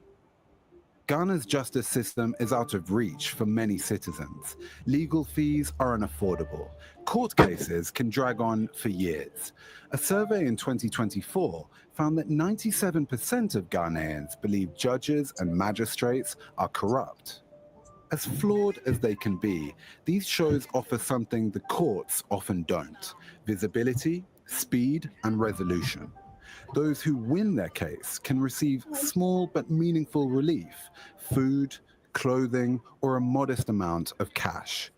Ghana's justice system is out of reach for many citizens. Legal fees are unaffordable. Court cases can drag on for years. A survey in 2024 found that 97% of Ghanaians believe judges and magistrates are corrupt. As flawed as they can be, these shows offer something the courts often don't: visibility, speed, and resolution. Those who win their case can receive small but meaningful relief: food, clothing, or a modest amount of cash.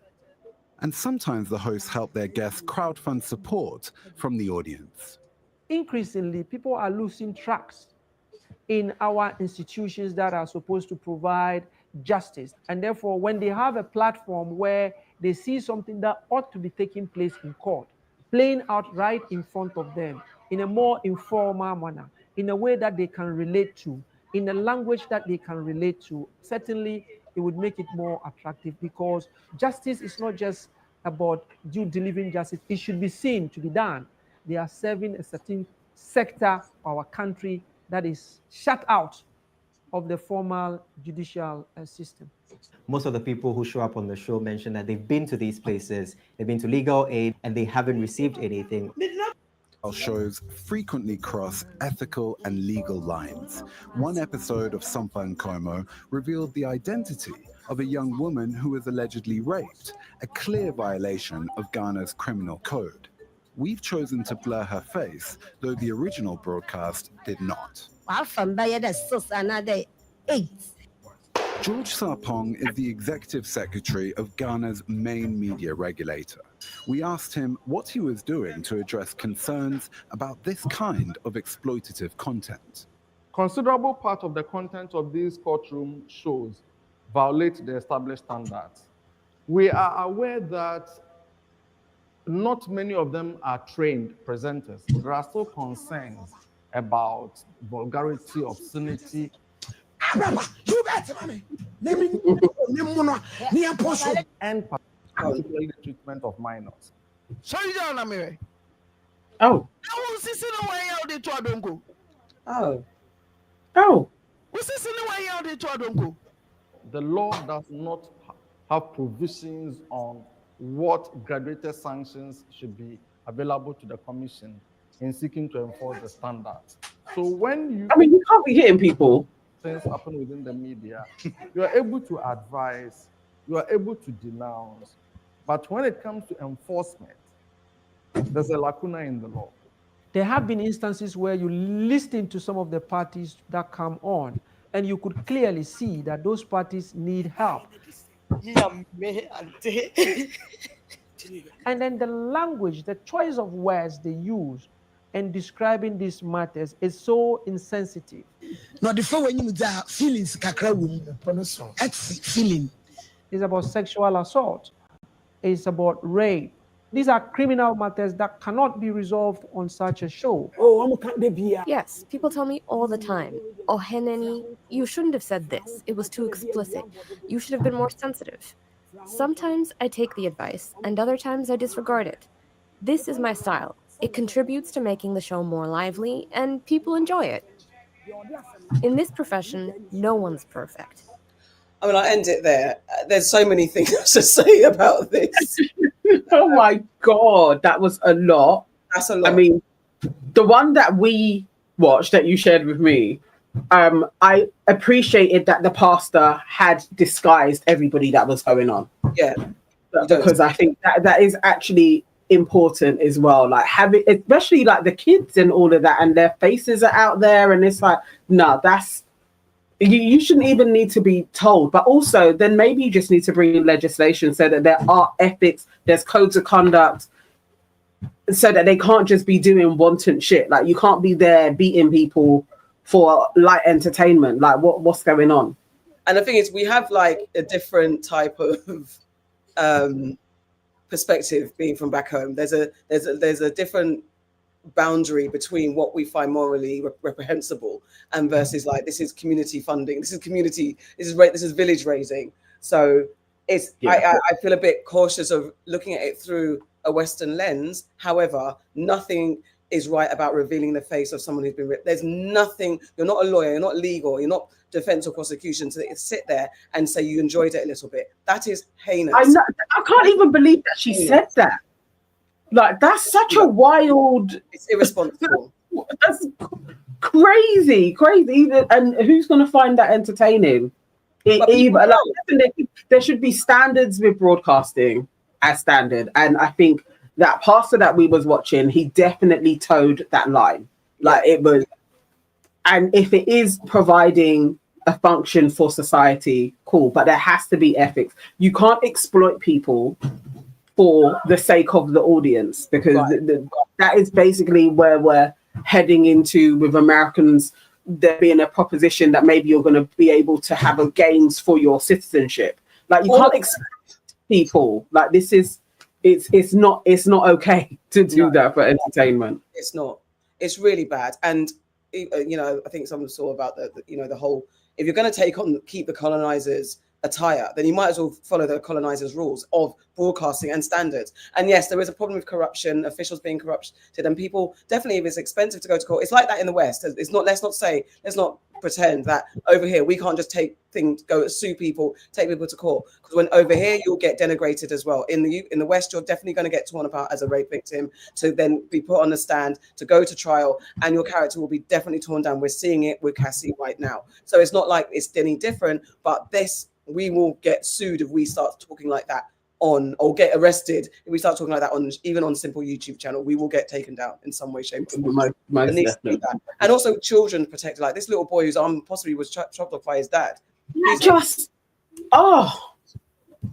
And sometimes the hosts help their guests crowdfund support from the audience. Increasingly, people are losing tracks in our institutions that are supposed to provide justice. And therefore, when they have a platform where they see something that ought to be taking place in court, playing out right in front of them in a more informal manner, in a way that they can relate to, in a language that they can relate to, certainly it would make it more attractive, because justice is not just about you delivering justice. It should be seen to be done. They are serving a certain sector of our country that is shut out of the formal judicial system. Most of the people who show up on the show mention that they've been to these places, they've been to legal aid, and they haven't received anything. Our shows frequently cross ethical and legal lines. One episode of Sompa Nkomo revealed the identity of a young woman who was allegedly raped, a clear violation of Ghana's criminal code. We've chosen to blur her face, though the original broadcast did not. George Sarpong is the executive secretary of Ghana's main media regulator. We asked him what he was doing to address concerns about this kind of exploitative content. Considerable part of the content of these courtroom shows violate the established standards. We are aware that not many of them are trained presenters. There are still concerns about vulgarity, obscenity. And particularly the treatment of minors. Oh. The law does not have provisions on what graduated sanctions should be available to the commission in seeking to enforce the standards. So when you, you can't be hitting people. Things happen within the media, you are able to advise, you are able to denounce, but when it comes to enforcement, there's a lacuna in the law. There have been instances where you listen to some of the parties that come on, and you could clearly see that those parties need help. And then the language, the choice of words they use in describing these matters is so insensitive. Feelings. It's about sexual assault. It's about rape. These are criminal matters that cannot be resolved on such a show. Yes, people tell me all the time, "Oh, Heneni, you shouldn't have said this. It was too explicit. You should have been more sensitive." Sometimes I take the advice, and other times I disregard it. This is my style. It contributes to making the show more lively, and people enjoy it. In this profession, no one's perfect. I mean, I'll end it there. There's so many things to say about this. Oh my God, that was a lot. That's a lot. I mean, the one that we watched that you shared with me, I appreciated that the pastor had disguised everybody that was going on. Yeah. Because I think that is actually important as well. Like having, especially like the kids and all of that, and their faces are out there, and it's like, no, that's, you shouldn't even need to be told. But also, then maybe you just need to bring in legislation so that there are ethics, there's codes of conduct, so that they can't just be doing wanton shit. Like you can't be there beating people for light entertainment. Like what's going on? And the thing is, we have like a different type of perspective being from back home. There's a different boundary between what we find morally reprehensible and versus like, this is community funding, this is village raising. So it's I feel a bit cautious of looking at it through a Western lens. However, nothing is right about revealing the face of someone who's been ripped. There's nothing, you're not a lawyer, you're not legal, you're not defense or prosecution to sit there and say you enjoyed it a little bit. That is heinous. I can't even believe that she said that. Like, that's such a wild... It's irresponsible. That's crazy. And who's going to find that entertaining? There should be standards with broadcasting as standard. And I think that pastor that we was watching, he definitely towed that line. Like it was... And if it is providing a function for society, cool. But there has to be ethics. You can't exploit people for the sake of the audience, because that is basically where we're heading into with Americans. There being a proposition that maybe you're going to be able to have a gains for your citizenship. Like you can't expect people. Like this is, it's not okay to do that for entertainment. It's not. It's really bad. And you know, I think someone saw about the whole. If you're going to keep the colonizers' attire, then you might as well follow the colonizers' rules of broadcasting and standards. And yes, there is a problem with corruption, officials being corrupted, and people definitely, if it's expensive to go to court, it's like that in the West. It's not. Let's not pretend that over here we can't just take things, go sue people, take people to court. Because when over here you'll get denigrated as well. In the West, you're definitely going to get torn apart as a rape victim, to then be put on the stand, to go to trial, and your character will be definitely torn down. We're seeing it with Cassie right now. So it's not like it's any different, but we will get sued if we start talking like that or get arrested if we start talking like that even on simple YouTube channel. We will get taken down in some way, shape, or form. And also children protected, like this little boy whose arm possibly was chopped off by his dad.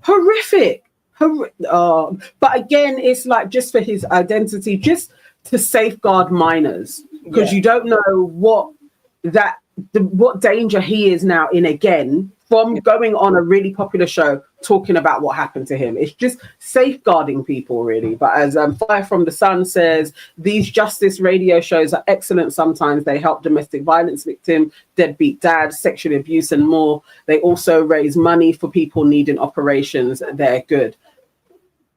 Horrific. But again, it's like just for his identity, just to safeguard minors, because you don't know what danger he is now in again from going on a really popular show talking about what happened to him. It's just safeguarding people, really. But as Fire from the Sun says, these justice radio shows are excellent. Sometimes they help domestic violence victims, deadbeat dads, sexual abuse, and more. They also raise money for people needing operations. They're good.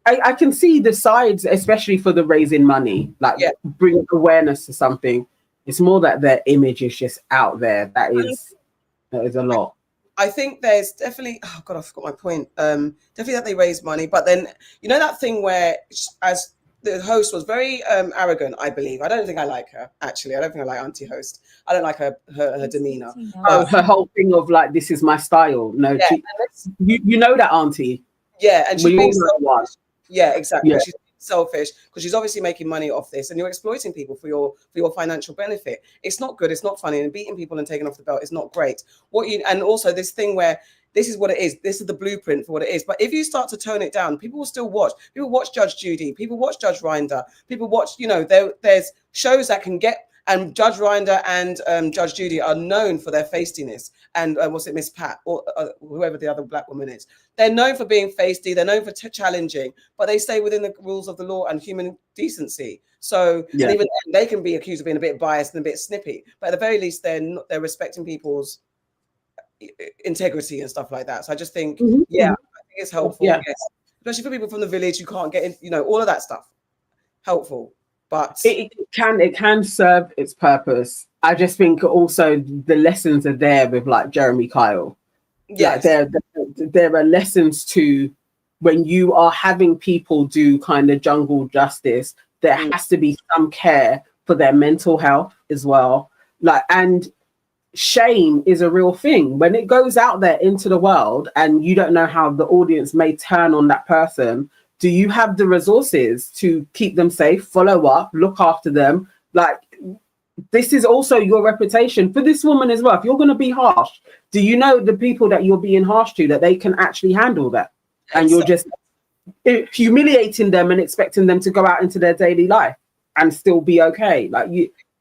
I can see the sides, especially for the raising money, like bring awareness to something. It's more that their image is just out there. That is a lot. I think there's definitely, oh God, I forgot my point. Definitely that they raise money, but then, you know, that thing where, as the host was very arrogant, I believe. I don't think I like her, actually. I don't think I like Auntie Host. I don't like her demeanor. Oh, her whole thing of like, this is my style. No, Yeah, you know that Auntie. Yeah, and she's We being all know why. Yeah, exactly. Yeah. She's selfish because she's obviously making money off this, and you're exploiting people for your financial benefit. It's not good. It's not funny, and beating people and taking off the belt is not great. And also this thing where this is what it is. This is the blueprint for what it is. But if you start to tone it down, people will still watch. People watch Judge Judy. People watch Judge Rinder. People watch. You know, there's shows that can get. And Judge Rinder and Judge Judy are known for their feistiness. And was it Miss Pat or whoever the other black woman is? They're known for being feisty. They're known for challenging, but they stay within the rules of the law and human decency. So and even then, they can be accused of being a bit biased and a bit snippy. But at the very least, they're respecting people's integrity and stuff like that. So I just think, I think it's helpful. Yeah. Yes. Especially for people from the village who can't get in, you know, all of that stuff. Helpful. But it can serve its purpose. I just think also the lessons are there with like Jeremy Kyle. Yes. Like there are lessons to when you are having people do kind of jungle justice, there has to be some care for their mental health as well. Like, and shame is a real thing. When it goes out there into the world and you don't know how the audience may turn on that person, do you have the resources to keep them safe, follow up, look after them? Like, this is also your reputation for this woman as well. If you're going to be harsh, do you know the people that you're being harsh to, that they can actually handle that? And you're just humiliating them and expecting them to go out into their daily life and still be okay. Like,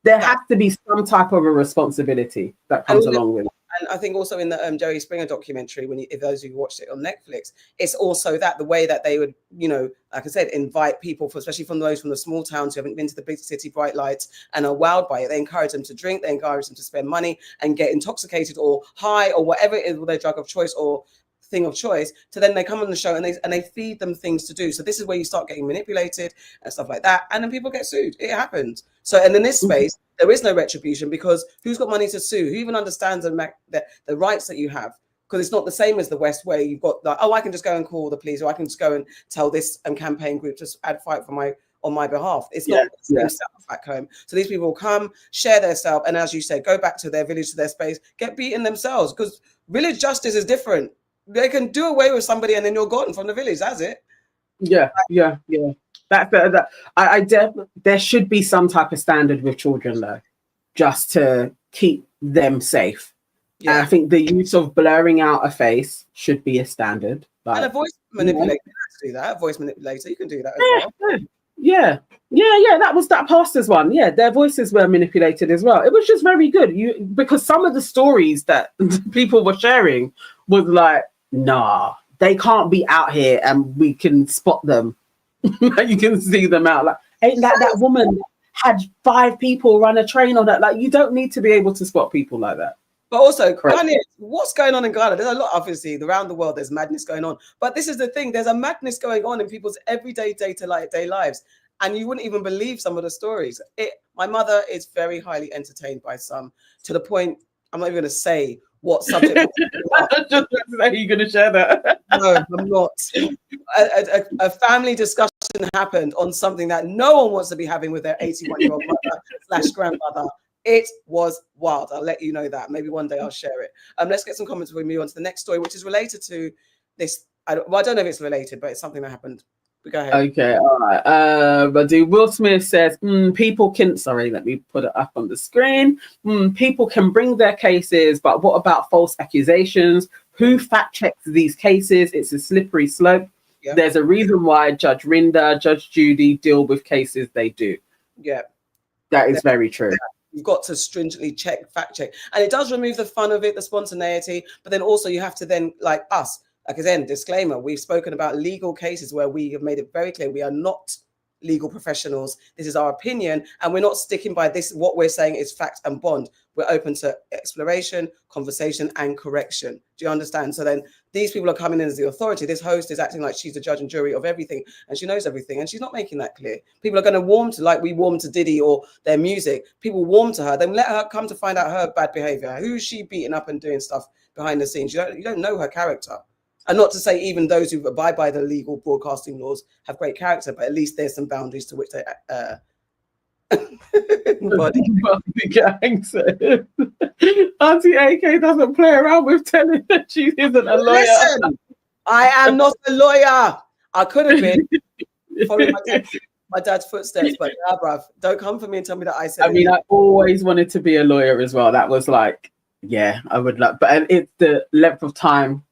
there has to be some type of a responsibility that comes along with it. And I think also in the Jerry Springer documentary, if those of you watched it on Netflix, it's also that the way that they would, you know, like I said, invite people, especially from those from the small towns who haven't been to the big city bright lights and are wowed by it. They encourage them to drink, they encourage them to spend money and get intoxicated or high or whatever it is with their drug of choice or thing of choice. So then they come on the show and they feed them things to do. So this is where you start getting manipulated and stuff like that. And then people get sued. It happens. So, and in this space, there is no retribution because who's got money to sue? Who even understands the rights that you have? Because it's not the same as the West where you've got like, oh, I can just go and call the police, or I can just go and tell this campaign group to fight on my behalf. It's not the same stuff back home. So these people will come, share their self, and as you say, go back to their village, to their space, get beaten themselves. Because village justice is different. They can do away with somebody and then you're gone from the village. That's it. Yeah. There should be some type of standard with children though, just to keep them safe. Yeah. And I think the use of blurring out a face should be a standard. Like, and a voice manipulator, you can do that. A voice manipulator, you can do that as well. Yeah. That was that pastor's one. Yeah, their voices were manipulated as well. It was just very good. Because some of the stories that people were sharing was like, nah, they can't be out here and we can spot them. You can see them out. Like, ain't that woman had 5 people run a train on that? Like, you don't need to be able to spot people like that. But also, Ghana, what's going on in Ghana? There's a lot, obviously, around the world, there's madness going on. But this is the thing, there's a madness going on in people's everyday day lives. And you wouldn't even believe some of the stories. My mother is very highly entertained by some, to the point, I'm not even going to say what subject. Just are you going to share that? No, I'm not. A family discussion happened on something that no one wants to be having with their 81-year-old mother/grandmother. It was wild. I'll let you know that. Maybe one day I'll share it. Let's get some comments before we move on to the next story, which is related to this. I don't know if it's related, but it's something that happened. Go ahead. Okay, all right. But Will Smith says, people can, sorry, let me put it up on the screen. People can bring their cases, but what about false accusations? Who fact checks these cases? It's a slippery slope. Yeah. There's a reason why Judge Rinder, Judge Judy deal with cases they do. Yeah. That is very true. You've got to stringently fact check. And it does remove the fun of it, the spontaneity, but then also you have to then, like us, Like again, disclaimer, we've spoken about legal cases where we have made it very clear we are not legal professionals. This is our opinion, and we're not sticking by this. What we're saying is fact and bond. We're open to exploration, conversation, and correction. Do you understand? So then these people are coming in as the authority. This host is acting like she's the judge and jury of everything, and she knows everything, and she's not making that clear. People are going to warm to, like we warm to Diddy or their music. People warm to her. Then let her come to find out her bad behavior. Who's she beating up and doing stuff behind the scenes? You don't know her character. And not to say even those who abide by the legal broadcasting laws have great character, but at least there's some boundaries to which they the gang said. Auntie AK doesn't play around with telling that she isn't a lawyer. Listen, I am not a lawyer. I could have been following my dad's footsteps, but nah, bruv, don't come for me and tell me that I said. I mean, I always wanted to be a lawyer as well. That was like, yeah, I would love, but it's the length of time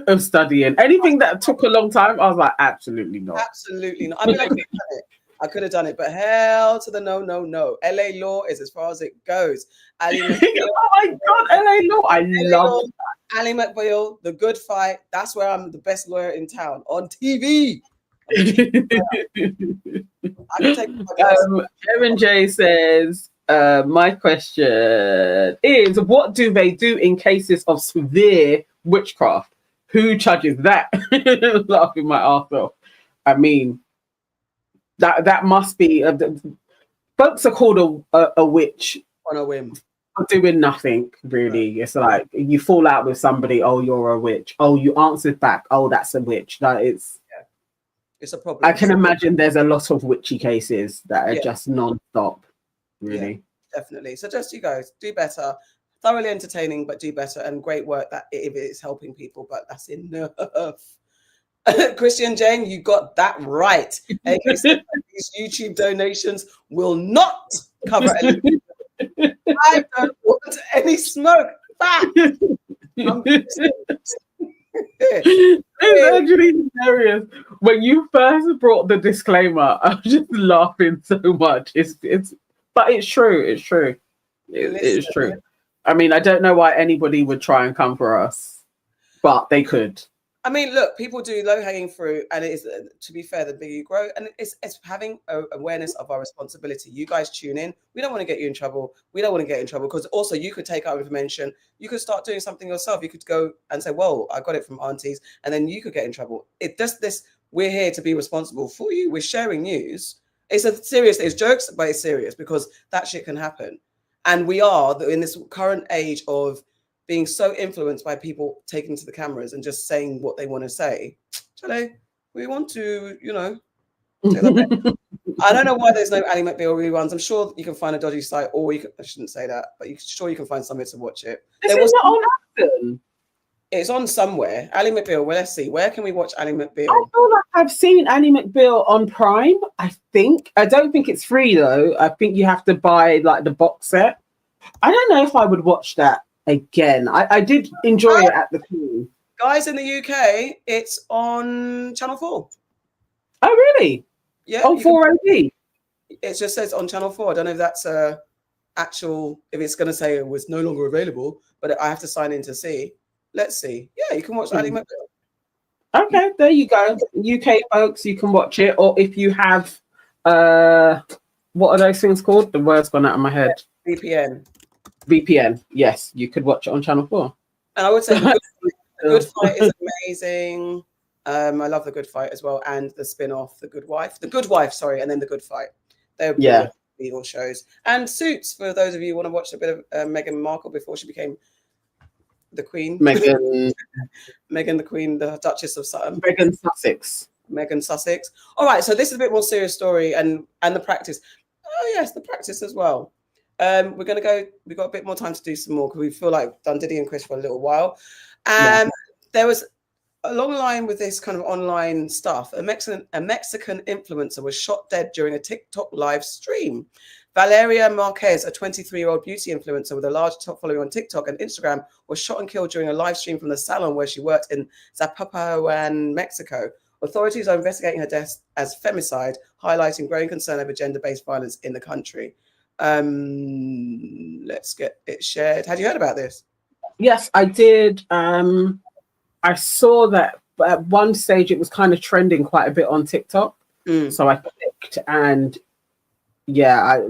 of studying. Anything that took a long time, I was like, absolutely not. Absolutely not. I mean, I could have done it, but hell to the no. LA law is as far as it goes. Ali McBeal, oh my God, LA law. I love that. Ali McBeal, The Good Fight. That's where I'm the best lawyer in town on TV. Erin J says, my question is, what do they do in cases of severe witchcraft? Who charges that? Laughing my arse off. I mean, that must be folks are called a witch on a whim for doing nothing really. It's like you fall out with somebody, oh, you're a witch, oh, you answered back, oh, that's a witch. That it's a problem. I can imagine there's a lot of witchy cases that are just non-stop, really. Definitely. So just you guys do better. Thoroughly entertaining, but do better, and great work that if it's helping people, but that's enough. Christian Jane, you got that right. These YouTube donations will not cover anything. I don't want any smoke back. It's actually hilarious. When you first brought the disclaimer, I was just laughing so much. But it's true. It's true. It's true. I mean, I don't know why anybody would try and come for us, but they could. I mean, look, people do low-hanging fruit, and it is, to be fair, the bigger you grow, and it's having awareness of our responsibility. You guys tune in. We don't want to get you in trouble. We don't want to get in trouble, because also you could take our information. You could start doing something yourself. You could go and say, whoa, I got it from aunties, and then you could get in trouble. We're here to be responsible for you. We're sharing news. It's jokes, but it's serious, because that shit can happen. And we are in this current age of being so influenced by people taking to the cameras and just saying what they want to say. We want to, I don't know why there's no Ali McBeal reruns. I'm sure you can find a dodgy site, or I shouldn't say that, but you can find somewhere to watch it. Is it on Amazon? It's on somewhere. Ali McBeal. Well, let's see. Where can we watch Ali McBeal? I feel like I've seen Ali McBeal on Prime. I don't think it's free though. I think you have to buy like the box set. I don't know if I would watch that again. I did enjoy it at the time. Guys, in the UK, it's on Channel 4. Oh, really? Yeah. On 4OD. It just says on Channel 4. I don't know if that's if it's going to say it was no longer available, but I have to sign in to see. Let's see. Yeah, you can watch Ali McBeal. Okay, there you go. UK folks, you can watch it. Or if you have, what are those things called? The word's gone out of my head. VPN. Yes, you could watch it on Channel 4. And I would say The Good Fight is amazing. I love The Good Fight as well, and the spin-off, The Good Wife, and then The Good Fight. They're legal shows. And Suits, for those of you who want to watch a bit of Meghan Markle before she became the Queen. Meghan the Queen, the Duchess of Sutton. Meghan Sussex. All right, so this is a bit more serious story, and the practice. Oh yes, the practice as well. We've got a bit more time to do some more, because we feel like we've done Diddy and Chris for a little while. There was a long line with this kind of online stuff. A Mexican influencer was shot dead during a TikTok live stream. Valeria Marquez, a 23-year-old beauty influencer with a large following on TikTok and Instagram, was shot and killed during a live stream from the salon where she worked in Zapopan, Mexico. Authorities are investigating her death as femicide, highlighting growing concern over gender-based violence in the country. Let's get it shared. Had you heard about this? Yes, I did. I I saw that at one stage it was kind of trending quite a bit on TikTok. So I clicked, and yeah,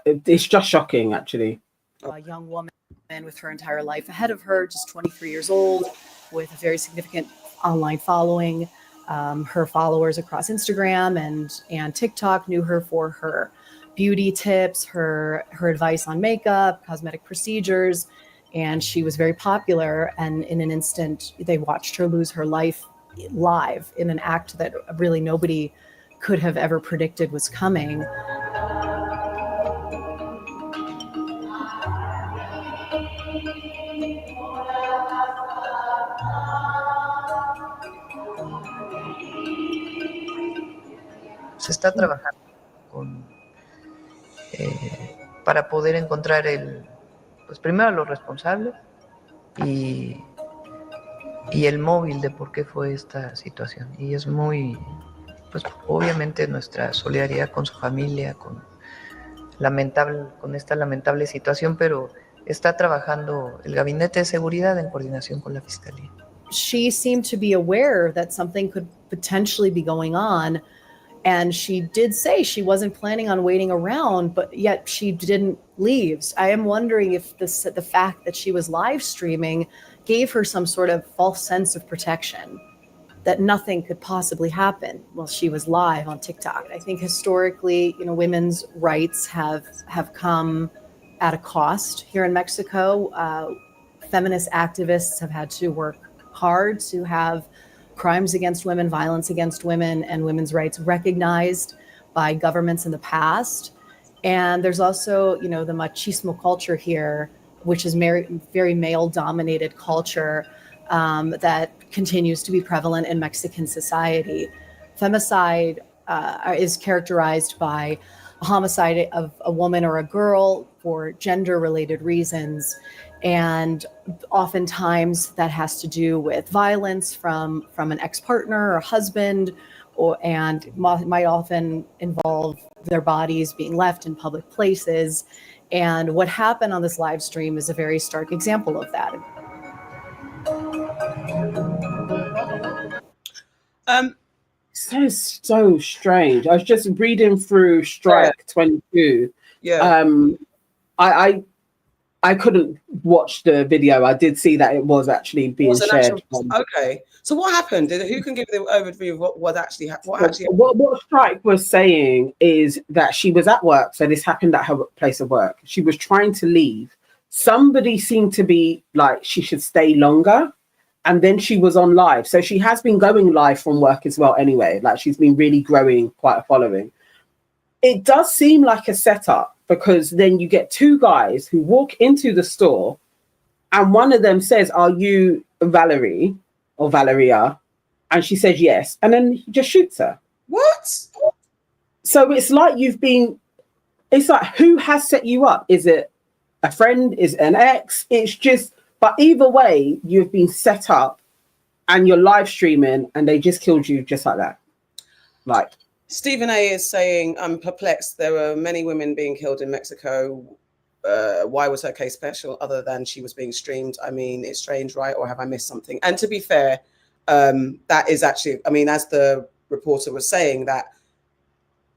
it's just shocking, actually. A young woman with her entire life ahead of her, just 23 years old, with a very significant online following. Her followers across Instagram and TikTok knew her for her beauty tips, her advice on makeup, cosmetic procedures, and she was very popular. And in an instant, they watched her lose her life live in an act that really nobody could have ever predicted was coming. Se está trabajando para poder encontrar pues primero a los responsables y el móvil de por qué fue esta situación. Y es muy, pues obviamente nuestra solidaridad con su familia, con esta lamentable situación, pero está trabajando el Gabinete de Seguridad en coordinación con la Fiscalía. She seemed to be aware that something could potentially be going on. And she did say she wasn't planning on waiting around, but yet she didn't leave. I am wondering if the fact that she was live streaming gave her some sort of false sense of protection, that nothing could possibly happen while she was live on TikTok. I think historically, women's rights have come at a cost here in Mexico. Feminist activists have had to work hard to have crimes against women, violence against women, and women's rights recognized by governments in the past. And there's also, the machismo culture here, which is very male-dominated culture that continues to be prevalent in Mexican society. Femicide is characterized by a homicide of a woman or a girl for gender-related reasons. And oftentimes that has to do with violence from an ex-partner or husband, and might often involve their bodies being left in public places. And what happened on this live stream is a very stark example of that. So strange. I was just reading through Strike 22. Yeah. I couldn't watch the video. I did see that it was actually being shared. Okay. So what happened? Who can give the overview of what actually happened? What Strike was saying is that she was at work. So this happened at her place of work. She was trying to leave. Somebody seemed to be like she should stay longer. And then she was on live. So she has been going live from work as well anyway. Like she's been really growing quite a following. It does seem like a setup, because then you get two guys who walk into the store and one of them says, "Are you Valerie or Valeria?" And she says yes. And then he just shoots her. What? So it's like it's like, who has set you up? Is it a friend? Is it an ex? It's just, but either way, you've been set up and you're live streaming and they just killed you just like that. Like, Stephen A is saying, "I'm perplexed. There were many women being killed in Mexico. Why was her case special other than she was being streamed? I mean, it's strange, right? Or have I missed something?" And to be fair, that is actually, I mean, as the reporter was saying, that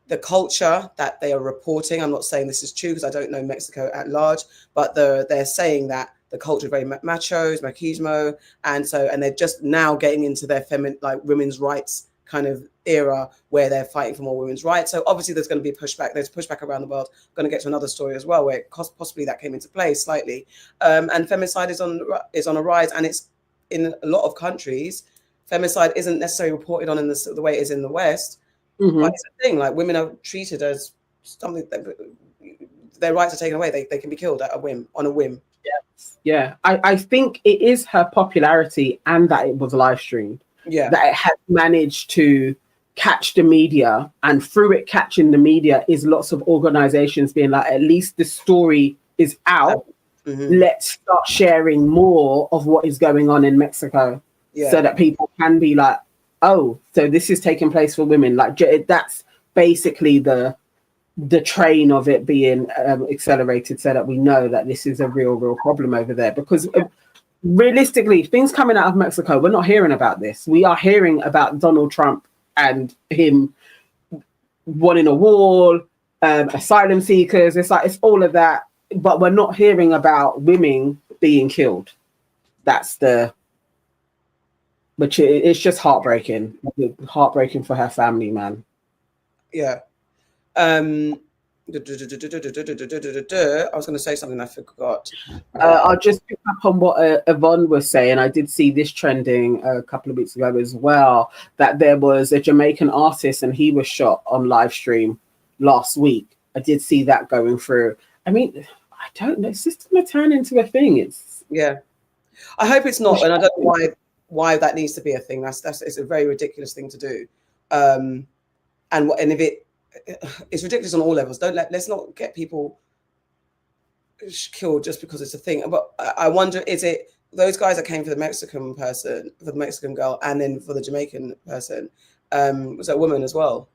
the culture that they are reporting, I'm not saying this is true because I don't know Mexico at large, but they're saying that the culture is very machos, machismo, and they're just now getting into their women's rights kind of era where they're fighting for more women's rights. So obviously there's going to be pushback. There's pushback around the world. I'm going to get to another story as well where possibly that came into play slightly. And femicide is on a rise, and it's in a lot of countries. Femicide isn't necessarily reported on in the way it is in the West, but it's a thing. Like, women are treated as something that their rights are taken away. They can be killed at a whim, on a whim. Yeah. I think it is her popularity and that it was live streamed. Yeah. That it has managed to catch the media, and through it catching the media is lots of organizations being like, at least the story is out. Let's start sharing more of what is going on in Mexico, so that people can be like, oh, so this is taking place for women. Like, that's basically the train of it being accelerated, so that we know that this is a real problem over there. Because realistically, things coming out of Mexico, we're not hearing about this. We are hearing about Donald Trump and him wanting a wall, asylum seekers. It's like, it's all of that, but we're not hearing about women being killed. Which it's just heartbreaking. Heartbreaking for her family, man. Yeah. I was going to say something I forgot. I'll just pick up on what Yvonne was saying. I did see this trending a couple of weeks ago as well, that there was a Jamaican artist and he was shot on live stream last week. I did see that going through. I mean, I don't know. It's just going to turn into a thing. I hope it's not, and I don't know why that needs to be a thing. It's a very ridiculous thing to do. And if it's ridiculous on all levels. Let's not get people killed just because it's a thing. But I wonder, is it those guys that came for the Mexican person, for the Mexican girl, and then for the Jamaican person? Was that a woman as well?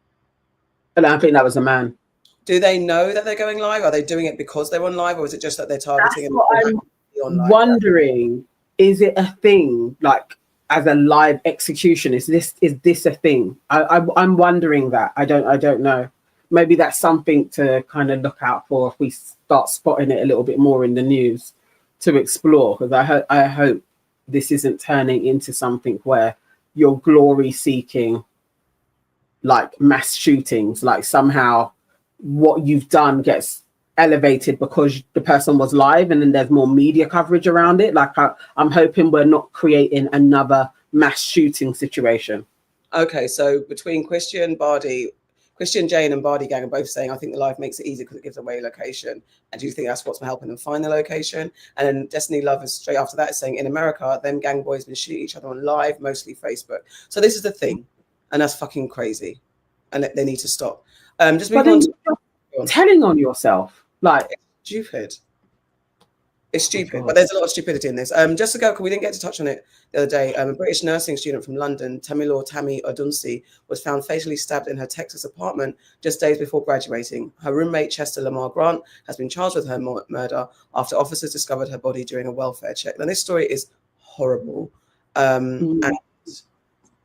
And I think that was a man. Do they know that they're going live? Are they doing it because they're on live, or is it just that they're targeting? That's what I'm wondering. Is it a thing, like as a live execution? Is this a thing? I'm wondering that. I don't know. Maybe that's something to kind of look out for if we start spotting it a little bit more in the news to explore. Because I hope this isn't turning into something where you're glory seeking, like mass shootings, like somehow what you've done gets elevated because the person was live and then there's more media coverage around it. Like I'm hoping we're not creating another mass shooting situation. Okay, so between Christian, Jane and Bardi Gang are both saying, I think the live makes it easy because it gives away location. And do you think that's what's helping them find the location? And then Destiny Love is straight after that is saying, in America, them gang boys been shooting each other on live, mostly Facebook. So this is the thing. And that's fucking crazy. And they need to stop. Just moving on to telling on yourself. Like, it's stupid. It's stupid, but there's a lot of stupidity in this. Just to go, we didn't get to touch on it the other day. A British nursing student from London, Tammy Odunsi, was found fatally stabbed in her Texas apartment just days before graduating. Her roommate, Chester Lamar Grant, has been charged with her murder after officers discovered her body during a welfare check. And this story is horrible and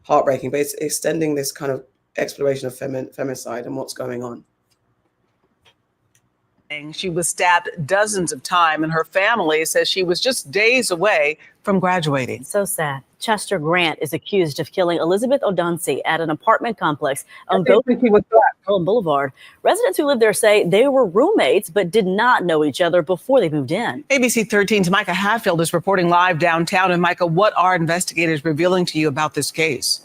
heartbreaking, but it's extending this kind of exploration of femicide and what's going on. She was stabbed dozens of times, and her family says she was just days away from graduating. So sad. Chester Grant is accused of killing Elizabeth Odunsi at an apartment complex on Garland Boulevard. Residents who live there say they were roommates but did not know each other before they moved in. ABC 13's Micah Hatfield is reporting live downtown. And Micah, what are investigators revealing to you about this case?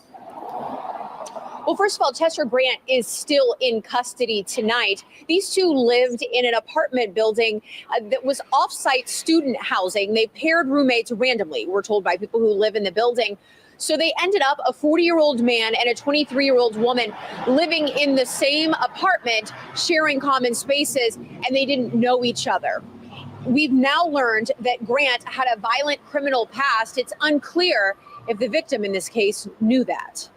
Well, first of all, Chester Grant is still in custody tonight. These two lived in an apartment building that was off-site student housing. They paired roommates randomly, we're told by people who live in the building. So they ended up a 40-year-old man and a 23-year-old woman living in the same apartment, sharing common spaces, and they didn't know each other. We've now learned that Grant had a violent criminal past. It's unclear if the victim in this case knew that.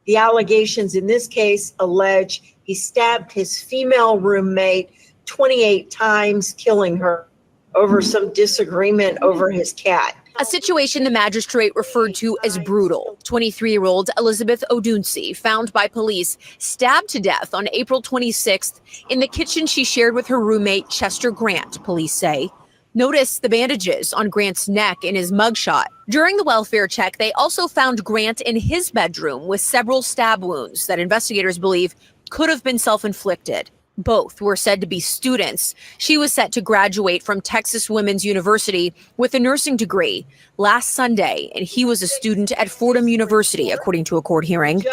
The allegations in this case allege he stabbed his female roommate 28 times, killing her over some disagreement over his cat. A situation the magistrate referred to as brutal. 23-year-old Elizabeth Odunsi, found by police, stabbed to death on April 26th in the kitchen she shared with her roommate, Chester Grant, police say. Notice the bandages on Grant's neck in his mugshot. During the welfare check, they also found Grant in his bedroom with several stab wounds that investigators believe could have been self-inflicted. Both were said to be students. She was set to graduate from Texas Women's University with a nursing degree last Sunday, and he was a student at Fordham University, according to a court hearing.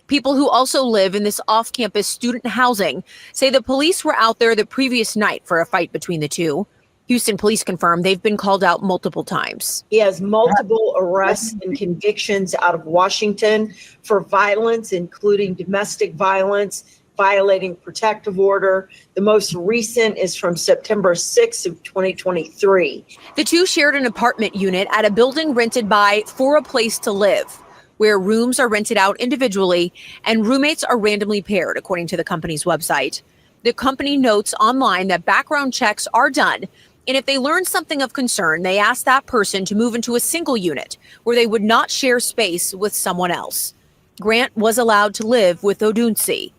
People who also live in this off-campus student housing say the police were out there the previous night for a fight between the two. Houston police confirm they've been called out multiple times. He has multiple arrests and convictions out of Washington for violence, including domestic violence, violating protective order. The most recent is from September 6th of 2023. The two shared an apartment unit at a building rented by For a Place to Live, where rooms are rented out individually and roommates are randomly paired, according to the company's website. The company notes online that background checks are done And if they learned something of concern, they asked that person to move into a single unit where they would not share space with someone else. Grant was allowed to live with Odunsi.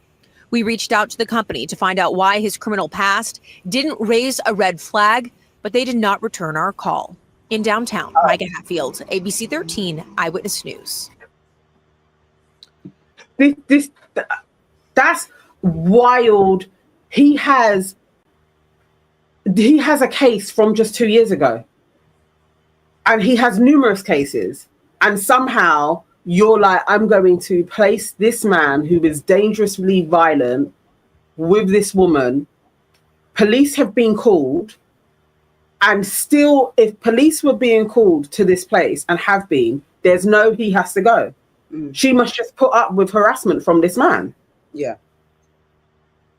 We reached out to the company to find out why his criminal past didn't raise a red flag, but they did not return our call. In downtown, Micah Hatfield, ABC 13 Eyewitness News. That's wild. He has a case from just 2 years ago, and he has numerous cases, and somehow you're like, I'm going to place this man who is dangerously violent with this woman. Police have been called, and still, if police were being called to this place and have been, there's no he has to go. She must just put up with harassment from this man. Yeah.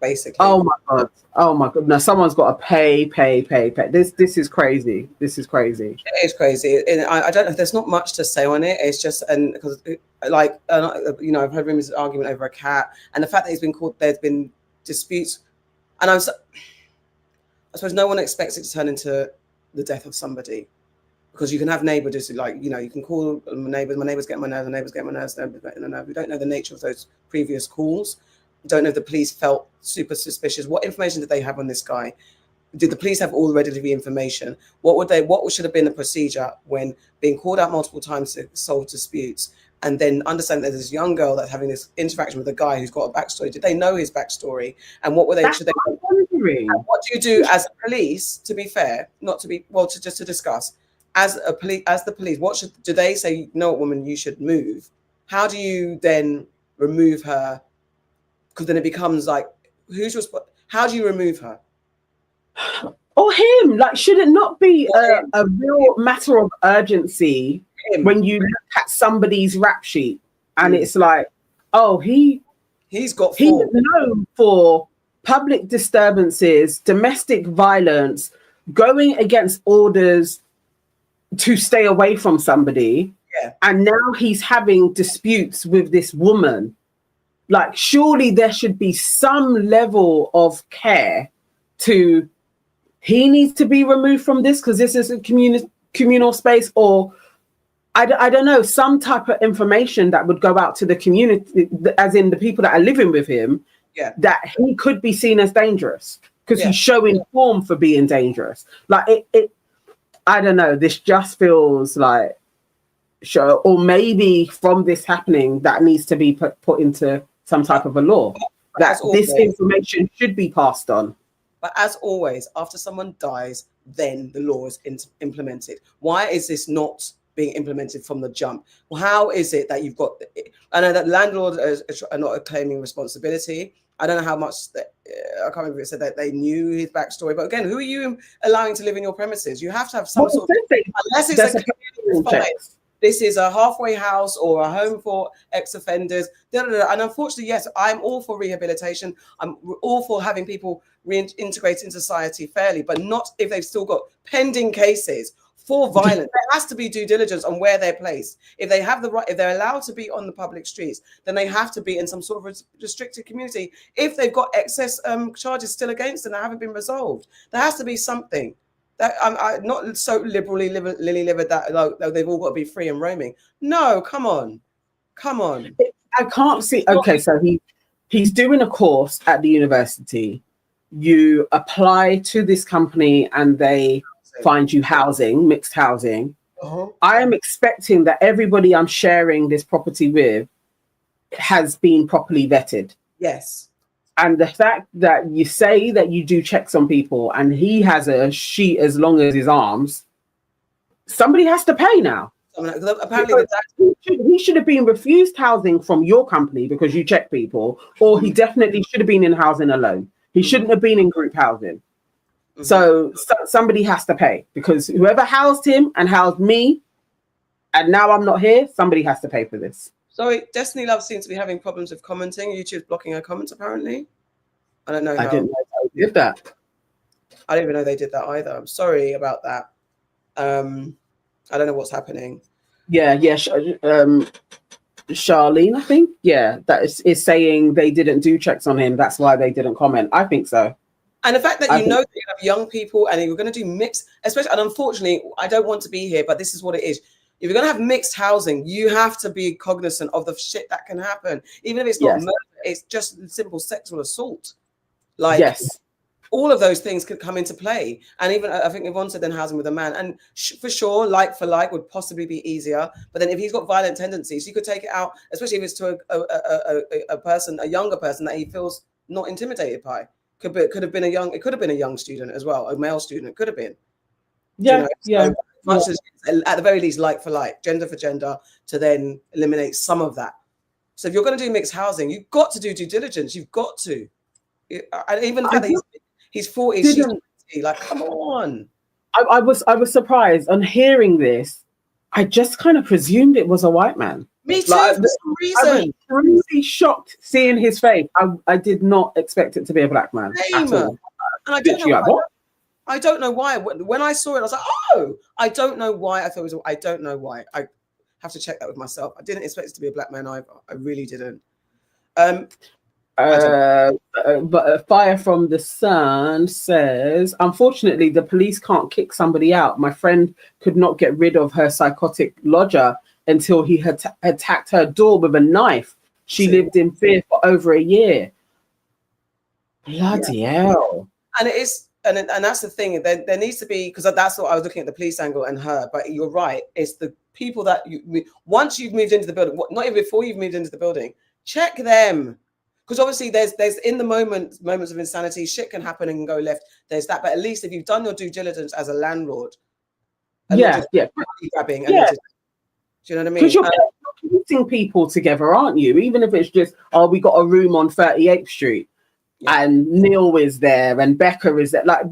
Basically. Oh my god. No, someone's got to pay. This is crazy. This is crazy. It is crazy. And I don't know, there's not much to say on it. It's just, and because like, you know, I've heard rumors of argument over a cat, and the fact that he's been called, there's been disputes, and I suppose no one expects it to turn into the death of somebody, because you can have neighbors who, like, you know, you can call my neighbors get my nerves, the neighbors get my nerves. We don't know the nature of those previous calls. We don't know if the police felt super suspicious. What information did they have on this guy? Did the police have all readily information? What should have been the procedure when being called out multiple times to solve disputes, and then understand that there's this young girl that's having this interaction with a guy who's got a backstory? Did they know his backstory? And what were they? Should they? And what do you do as police? To be fair, not to be well, just to discuss as the police. What do they say? No, woman, you should move. How do you then remove her? Because then it becomes like, how do you remove her? Or him? Like, should it not be a real matter of urgency when you look at somebody's rap sheet and it's like, oh, he's known for public disturbances, domestic violence, going against orders to stay away from somebody, and now he's having disputes with this woman. Like, surely there should be some level of care to, he needs to be removed from this because this is a communal space, or I don't know, some type of information that would go out to the community, as in the people that are living with him, that he could be seen as dangerous because he's showing form for being dangerous. Like, I don't know, this just feels like, or maybe from this happening, that needs to be put into some type of a law, that this information should be passed on. But as always, after someone dies, then the law is implemented. Why is this not being implemented from the jump? Well, how is it that you've got, I know that landlords are not claiming responsibility. I don't know how much, I can't remember if it said that they knew his backstory, but again, who are you allowing to live in your premises? You have to have some sort of, unless it's a community, this is a halfway house or a home for ex-offenders. And unfortunately, yes, I'm all for rehabilitation. I'm all for having people reintegrate in society fairly, but not if they've still got pending cases for violence. There has to be due diligence on where they're placed. If they have the right, if they're allowed to be on the public streets, then they have to be in some sort of restricted community. If they've got excess charges still against them that haven't been resolved, there has to be something. That I'm not so liberally lily-livered that they've all got to be free and roaming. No, come on. I can't see. Okay, so he's doing a course at the university. You apply to this company and they find you housing, mixed housing. I am expecting that everybody I'm sharing this property with has been properly vetted. Yes. And the fact that you say that you do checks on people and he has a sheet as long as his arms, somebody has to pay now. Apparently, he should have been refused housing from your company because you check people, or he definitely should have been in housing alone. He shouldn't have been in group housing. So somebody has to pay, because whoever housed him and housed me, and now I'm not here, somebody has to pay for this. Sorry, Destiny Love seems to be having problems with commenting. YouTube's blocking her comments, apparently. I don't know how. I didn't know they did that. I didn't even know they did that either. I'm sorry about that. I don't know what's happening. Yeah. Charlene, I think. Yeah, that is saying they didn't do checks on him. That's why they didn't comment. I think so. And the fact that you know that you have young people and you're going to do mixed, especially, and unfortunately, I don't want to be here, but this is what it is. If you're going to have mixed housing, you have to be cognizant of the shit that can happen. Even if it's not murder, it's just simple sexual assault. Like, all of those things could come into play. And even, I think Yvonne said then housing with a man. And for sure, like for like would possibly be easier. But then if he's got violent tendencies, you could take it out, especially if it's to a person, a younger person that he feels not intimidated by. Could have been a young student as well, a male student, could have been. So much as at the very least, like for like, gender for gender, to then eliminate some of that. So if you're going to do mixed housing, you've got to do due diligence. You've got to. And even the fact that he's 40, she's 20, like, come on. I was surprised on hearing this. I just kind of presumed it was a white man. Me too, for some reason. I was really shocked seeing his face. I did not expect it to be a black man at all. And I don't know why. When I saw it, I was like, oh, I don't know why I thought it was. I don't know why. I have to check that with myself. I didn't expect it to be a black man either. I really didn't. But Fire from the Sun says, unfortunately, the police can't kick somebody out. My friend could not get rid of her psychotic lodger until he had attacked her door with a knife. She lived in fear for over a year. Bloody hell. And it is, and that's the thing. There needs to be, because that's what I was looking at, the police angle and her. But you're right. It's the people that once you've moved into the building, not even before you've moved into the building, check them. Because obviously there's in the moments of insanity, shit can happen and can go left. There's that. But at least if you've done your due diligence as a landlord, grabbing, do you know what I mean? Because you're putting people together, aren't you? Even if it's just, oh, we got a room on 38th Street and Neil is there and Becca is there. Like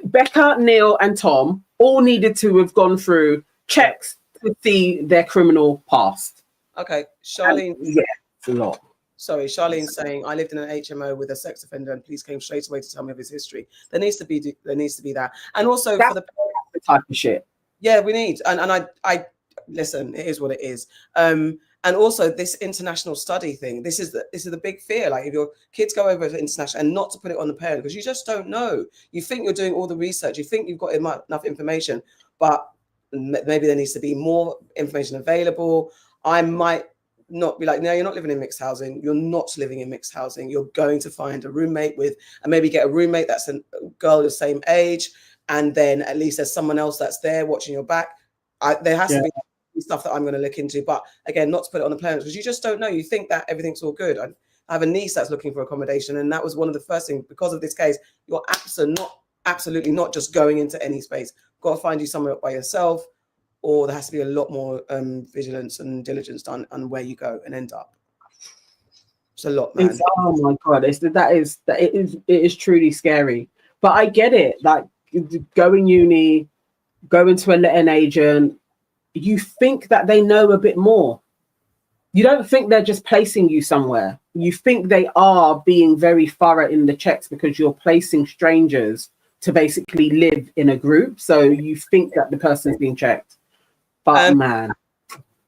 Becca, Neil and Tom all needed to have gone through checks to see their criminal past. Okay, Charlene. It's a lot. Sorry, Charlene saying, I lived in an HMO with a sex offender and police came straight away to tell me of his history. There needs to be that. And also for the type of shit. Yeah, we need. And I listen, it is what it is. And also this international study thing, this is the big fear. Like if your kids go over to international, and not to put it on the parent, because you just don't know. You think you're doing all the research, you think you've got enough information, but maybe there needs to be more information available. I might not be like, no, you're not living in mixed housing. You're not living in mixed housing. You're going to find a roommate and maybe get a roommate that's a girl the same age. And then at least there's someone else that's there watching your back. There has to be stuff that I'm going to look into. But again, not to put it on the parents, because you just don't know. You think that everything's all good. I have a niece that's looking for accommodation. And that was one of the first things, because of this case, you're absolutely not just going into any space. You've got to find you somewhere by yourself, or there has to be a lot more vigilance and diligence done on where you go and end up. It's a lot, man. Oh my God, it is truly scary. But I get it. Like going uni, going to a letting agent, you think that they know a bit more. You don't think they're just placing you somewhere. You think they are being very thorough in the checks because you're placing strangers to basically live in a group. So you think that the person's being checked. But man,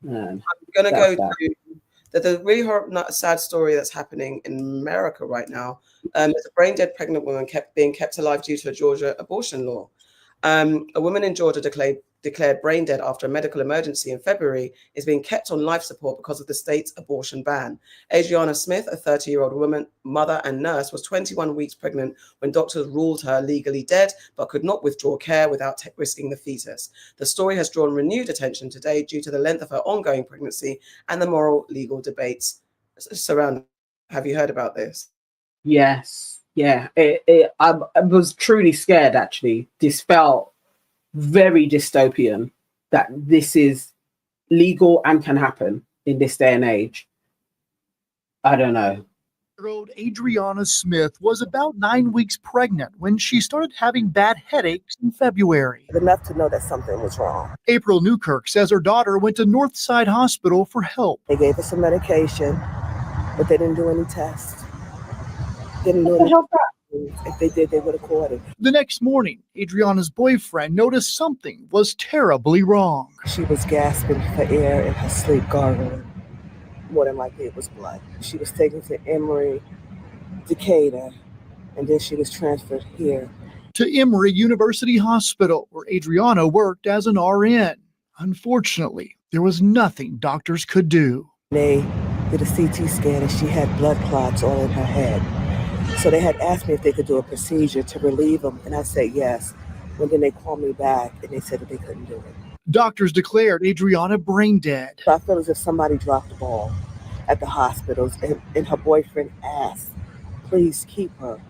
I'm going to go to the really sad story that's happening in America right now. There's a brain dead pregnant woman being kept alive due to a Georgia abortion law. A woman in Georgia declared brain dead after a medical emergency in February is being kept on life support because of the state's abortion ban. Adriana Smith, a 30-year-old woman, mother and nurse, was 21 weeks pregnant when doctors ruled her legally dead, but could not withdraw care without risking the fetus. The story has drawn renewed attention today due to the length of her ongoing pregnancy and the moral legal debates surrounding. Have you heard about this? Yes. Yeah. I was truly scared, actually. This felt very dystopian, that this is legal and can happen in this day and age. I don't know. Adriana Smith was about 9 weeks pregnant when she started having bad headaches in February. Enough to know that something was wrong. April Newkirk says her daughter went to Northside Hospital for help. They gave her some medication, but they didn't do any tests. Didn't do any. If they did, they would have caught it. The next morning, Adriana's boyfriend noticed something was terribly wrong. She was gasping for air in her sleep, gargling. More than likely, it was blood. She was taken to Emory, Decatur, and then she was transferred here. To Emory University Hospital, where Adriana worked as an RN. Unfortunately, there was nothing doctors could do. They did a CT scan and she had blood clots all in her head. So they had asked me if they could do a procedure to relieve them, and I said yes. And then they called me back and they said that they couldn't do it. Doctors declared Adriana brain dead. So I feel as if somebody dropped the ball at the hospitals, and her boyfriend asked, please keep her.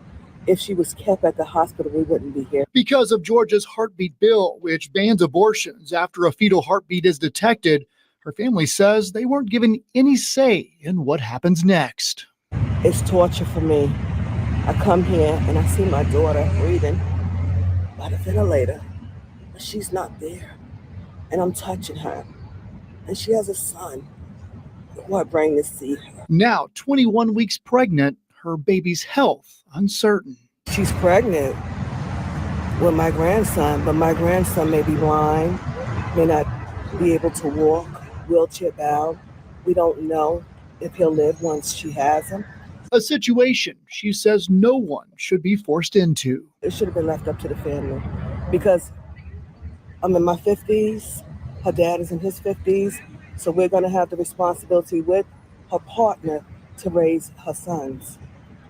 If she was kept at the hospital, we wouldn't be here. Because of Georgia's heartbeat bill, which bans abortions after a fetal heartbeat is detected, her family says they weren't given any say in what happens next. It's torture for me. I come here and I see my daughter breathing by the ventilator, but she's not there. And I'm touching her. And she has a son who I bring to see her. Now, 21 weeks pregnant, her baby's health uncertain. She's pregnant with my grandson, but my grandson may be blind, may not be able to walk, wheelchair bound. We don't know if he'll live once she has him. A situation she says no one should be forced into. It should have been left up to the family because I'm in my 50s, her dad is in his 50s, so we're going to have the responsibility with her partner to raise her sons,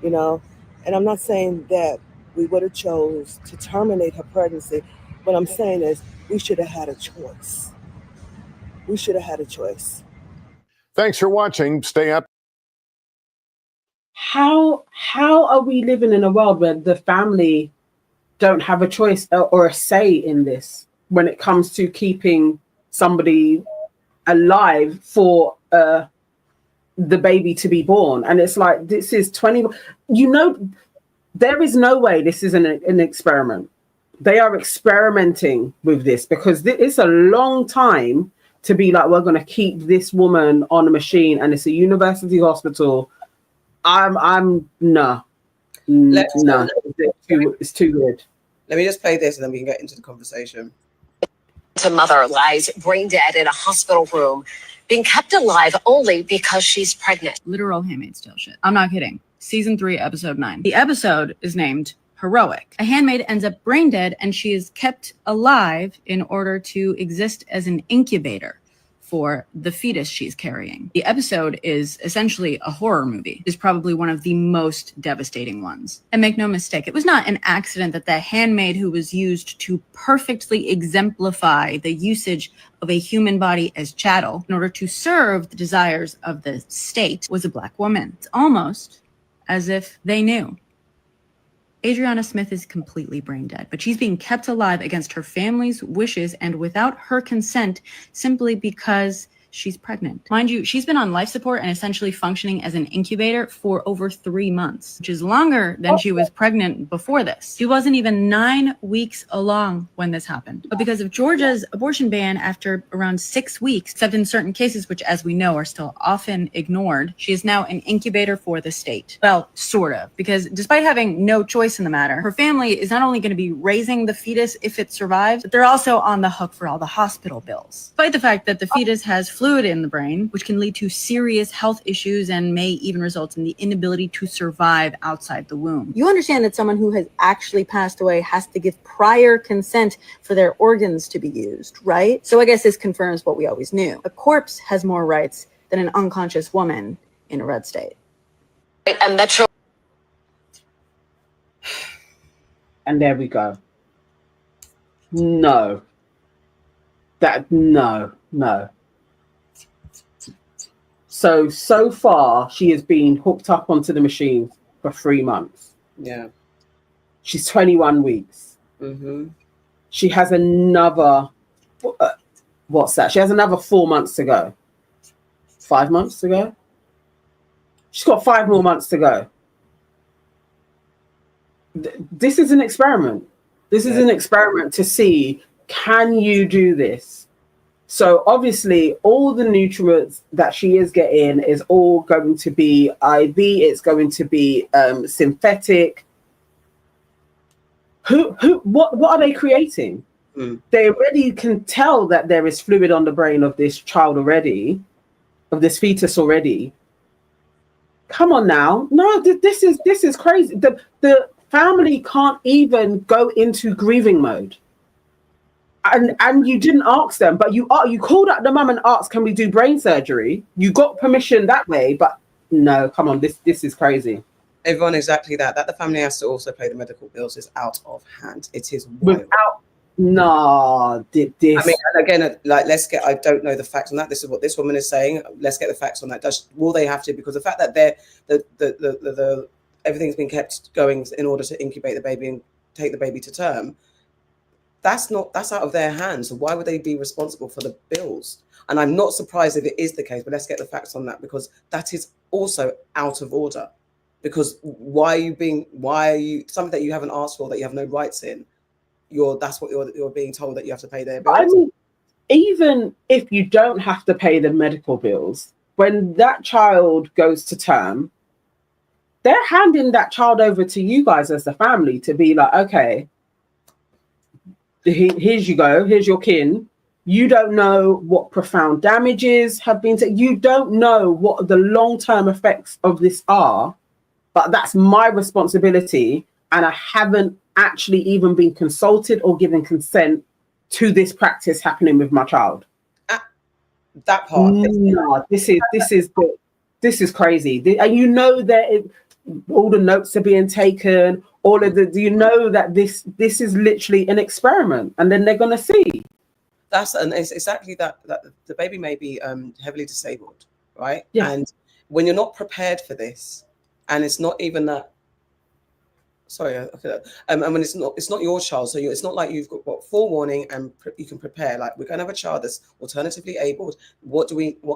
you know? And I'm not saying that we would have chose to terminate her pregnancy. What I'm saying is we should have had a choice. We should have had a choice. Thanks for watching. Stay up. How are we living in a world where the family don't have a choice or a say in this when it comes to keeping somebody alive for the baby to be born? And it's like, this is 20, there is no way this is an experiment. They are experimenting with this because it's a long time to be like, we're going to keep this woman on a machine and it's a university hospital. No. It's too good. Let me just play this and then we can get into the conversation. A mother lies brain dead in a hospital room, being kept alive only because she's pregnant. Literal Handmaid's Tale shit. I'm not kidding. Season 3, episode 9. The episode is named Heroic. A handmaid ends up brain dead and she is kept alive in order to exist as an incubator for the fetus she's carrying. The episode is essentially a horror movie. It's probably one of the most devastating ones. And make no mistake, it was not an accident that the handmaid who was used to perfectly exemplify the usage of a human body as chattel in order to serve the desires of the state was a Black woman. It's almost as if they knew. Adriana Smith is completely brain dead, but she's being kept alive against her family's wishes and without her consent simply because she's pregnant. Mind you, she's been on life support and essentially functioning as an incubator for over 3 months, which is longer than she was pregnant before this. She wasn't even 9 weeks along when this happened. But because of Georgia's abortion ban after around 6 weeks, except in certain cases, which as we know are still often ignored, she is now an incubator for the state. Well, sort of, because despite having no choice in the matter, her family is not only going to be raising the fetus if it survives, but they're also on the hook for all the hospital bills. Despite the fact that the fetus has fluid in the brain, which can lead to serious health issues and may even result in the inability to survive outside the womb. You understand that someone who has actually passed away has to give prior consent for their organs to be used, right? So I guess this confirms what we always knew. A corpse has more rights than an unconscious woman in a red state. And Metro. And there we go. No. No. So far, she has been hooked up onto the machine for 3 months. Yeah. She's 21 weeks. Mm-hmm. She has another, what's that? She has another 4 months to go. 5 months to go? She's got 5 more months to go. This is an experiment. This is an experiment to see, can you do this? So obviously, all the nutrients that she is getting is all going to be IV. It's going to be synthetic. What are they creating? They already can tell that there is fluid on the brain of this child already, of this fetus already. Come on now, no, this is crazy. family can't even go into grieving mode. And you didn't ask them, but you called up the mum and asked, can we do brain surgery? You got permission that way, but no, come on, this is crazy. Everyone, exactly that. That the family has to also pay the medical bills is out of hand. It is wild. This. I mean, and again, like, I don't know the facts on that. This is what this woman is saying. Let's get the facts on that. Will they have to? Because the fact that the everything's been kept going in order to incubate the baby and take the baby to term, that's out of their hands. So why would they be responsible for the bills? And I'm not surprised if it is the case, but let's get the facts on that, because that is also out of order. Because why are you something that you haven't asked for, that you have no rights in? That's what you're being told, that you have to pay their bills. I mean, even if you don't have to pay the medical bills, when that child goes to term, they're handing that child over to you guys as the family to be like, okay, here's you go, here's your kin. You don't know what profound damages have been taken. You don't know what the long-term effects of this are, but that's my responsibility. And I haven't actually even been consulted or given consent to this practice happening with my child. That part. No, this is crazy. And you know that all the notes are being taken. Do you know that this is literally an experiment, and then they're going to see. And it's exactly that the baby may be heavily disabled, right? Yeah. And when you're not prepared for this, and it's not even that. Sorry, and when it's not your child, so it's not like you've got forewarning and you can prepare. Like, we're going to have a child that's alternatively abled. What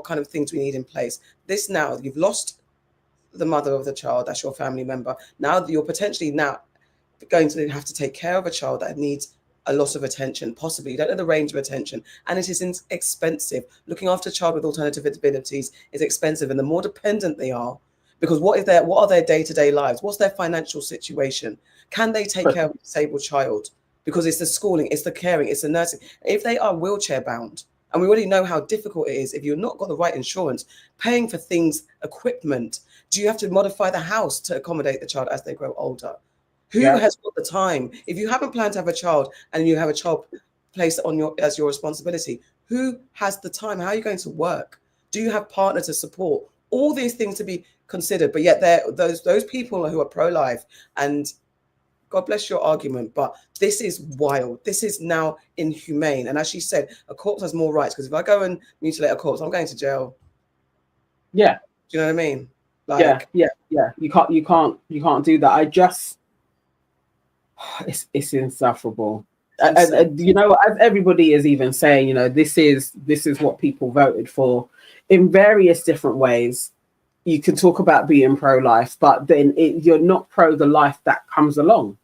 kind of things do we need in place? This, now you've lost the mother of the child, that's your family member. Now you're potentially going to have to take care of a child that needs a lot of attention. Possibly, you don't know the range of attention, and it is expensive. Looking after a child with alternative abilities is expensive, and the more dependent they are. Because what are their day-to-day lives? What's their financial situation? Can they take care of a disabled child? Because it's the schooling, it's the caring, it's the nursing. If they are wheelchair bound, and we already know how difficult it is if you've not got the right insurance, paying for things, equipment. Do you have to modify the house to accommodate the child as they grow older? Who has got the time? If you haven't planned to have a child and you have a child placed as your responsibility, who has the time? How are you going to work? Do you have partner to support? All these things to be considered, but yet those people who are pro-life, and God bless your argument, but this is wild. This is now inhumane. And as she said, a corpse has more rights, because if I go and mutilate a corpse, I'm going to jail. Yeah. Do you know what I mean? Like, yeah. You can't do that. It's insufferable. And you know, as everybody is even saying, you know, this is what people voted for in various different ways. You can talk about being pro-life, but then you're not pro the life that comes along.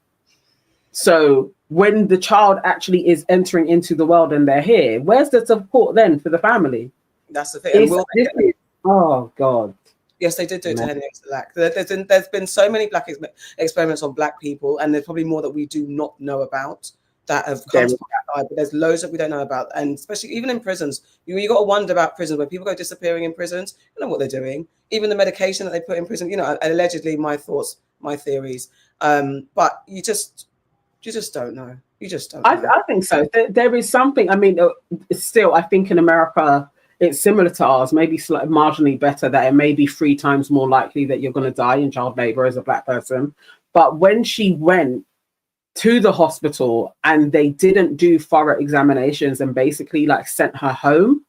So when the child actually is entering into the world and they're here, where's the support then for the family? That's the thing. Oh God. Yes, they did do it to Henry Lack. There's been so many black experiments on black people, and there's probably more that we do not know about that have come to light, but there's loads that we don't know about. And especially even in prisons, you got to wonder about prisons, where people go disappearing in prisons. You know what they're doing. Even the medication that they put in prison, you know, allegedly, my theories. But you just don't know. You just don't know. I think so. There is something, I mean, still, I think in America, it's similar to ours, maybe slightly marginally better, that it may be 3 times more likely that you're going to die in child labor as a black person. But when she went to the hospital and they didn't do thorough examinations and basically like sent her home,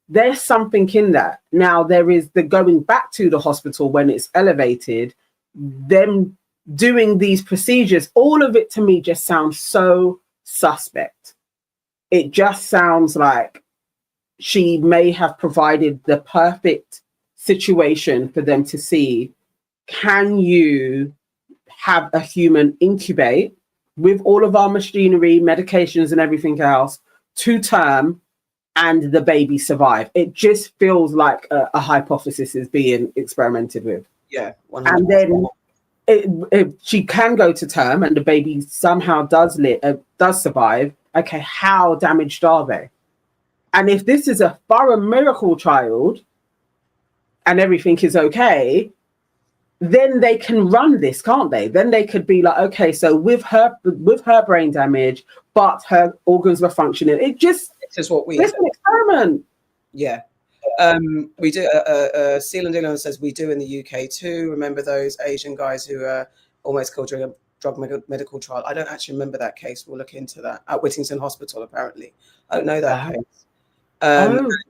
there's something in that. Now there is the going back to the hospital when it's elevated, them doing these procedures, all of it to me just sounds so suspect. It just sounds like she may have provided the perfect situation for them to see, can you have a human incubate with all of our machinery, medications and everything else to term, and the baby survive? It just feels like a hypothesis is being experimented with. Yeah. 100%. And then if she can go to term and the baby somehow does survive, okay, how damaged are they? And if this is a thorough miracle child and everything is okay, then they can run this, can't they? Then they could be like, okay, so with her brain damage, but her organs were functioning. This is what we. It's an experiment. Yeah. We do. Seal and Dillon says we do in the UK too. Remember those Asian guys who almost killed during a drug medical trial? I don't actually remember that case. We'll look into that at Whittington Hospital. Apparently, I don't know that case.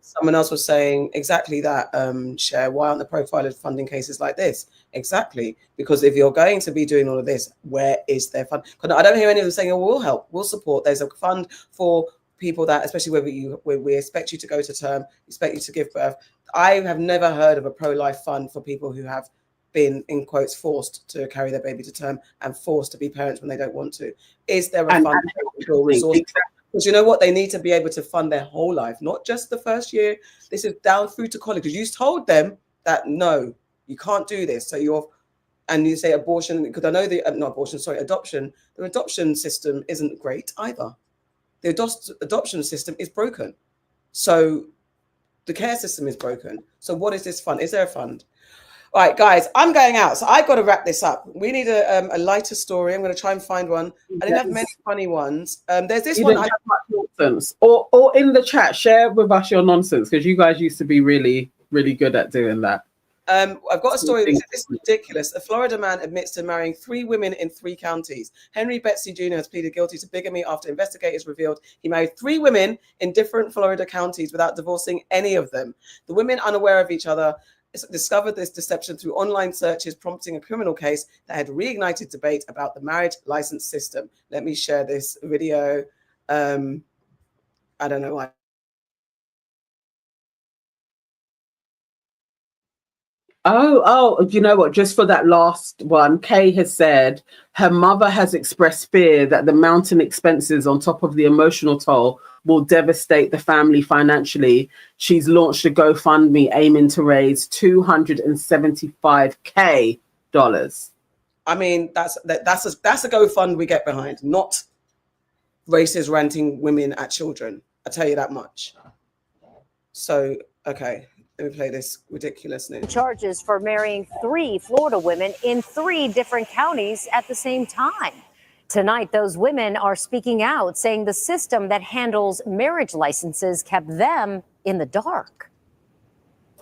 Someone else was saying exactly that. Cher, why aren't the profilers funding cases like this? Exactly, because if you're going to be doing all of this, where is their fund? Because I don't hear any of them saying, "Oh, we'll help, we'll support." There's a fund for people that, especially where we expect you to go to term, expect you to give birth. I have never heard of a pro-life fund for people who have been, in quotes, forced to carry their baby to term and forced to be parents when they don't want to. Is there a fund for resources? Because you know what? They need to be able to fund their whole life, not just the first year. This is down through to college. Because you told them that, no, you can't do this. So and you say abortion, because I know adoption. The adoption system isn't great either. The adoption system is broken. So the care system is broken. So what is this fund? Is there a fund? All right, guys, I'm going out. So I've got to wrap this up. We need a lighter story. I'm going to try and find one. I didn't have many funny ones. There's this one. Nonsense. Or in the chat, share with us your nonsense, because you guys used to be really, really good at doing that. I've got a story that is ridiculous. A Florida man admits to marrying 3 women in 3 counties. Henry Betsy Jr. has pleaded guilty to bigamy after investigators revealed he married 3 women in different Florida counties without divorcing any of them. The women, unaware of each other, discovered this deception through online searches, prompting a criminal case that had reignited debate about the marriage license system. Let me share this video. I don't know why. Oh, you know what? Just for that last one, Kay has said her mother has expressed fear that the mounting expenses on top of the emotional toll will devastate the family financially. She's launched a GoFundMe aiming to raise $275K. I mean, that's a GoFund we get behind, not racist ranting women at children. I tell you that much. So, okay. Let me play this ridiculousness. Charges for marrying 3 Florida women in 3 different counties at the same time. Tonight, those women are speaking out, saying the system that handles marriage licenses kept them in the dark.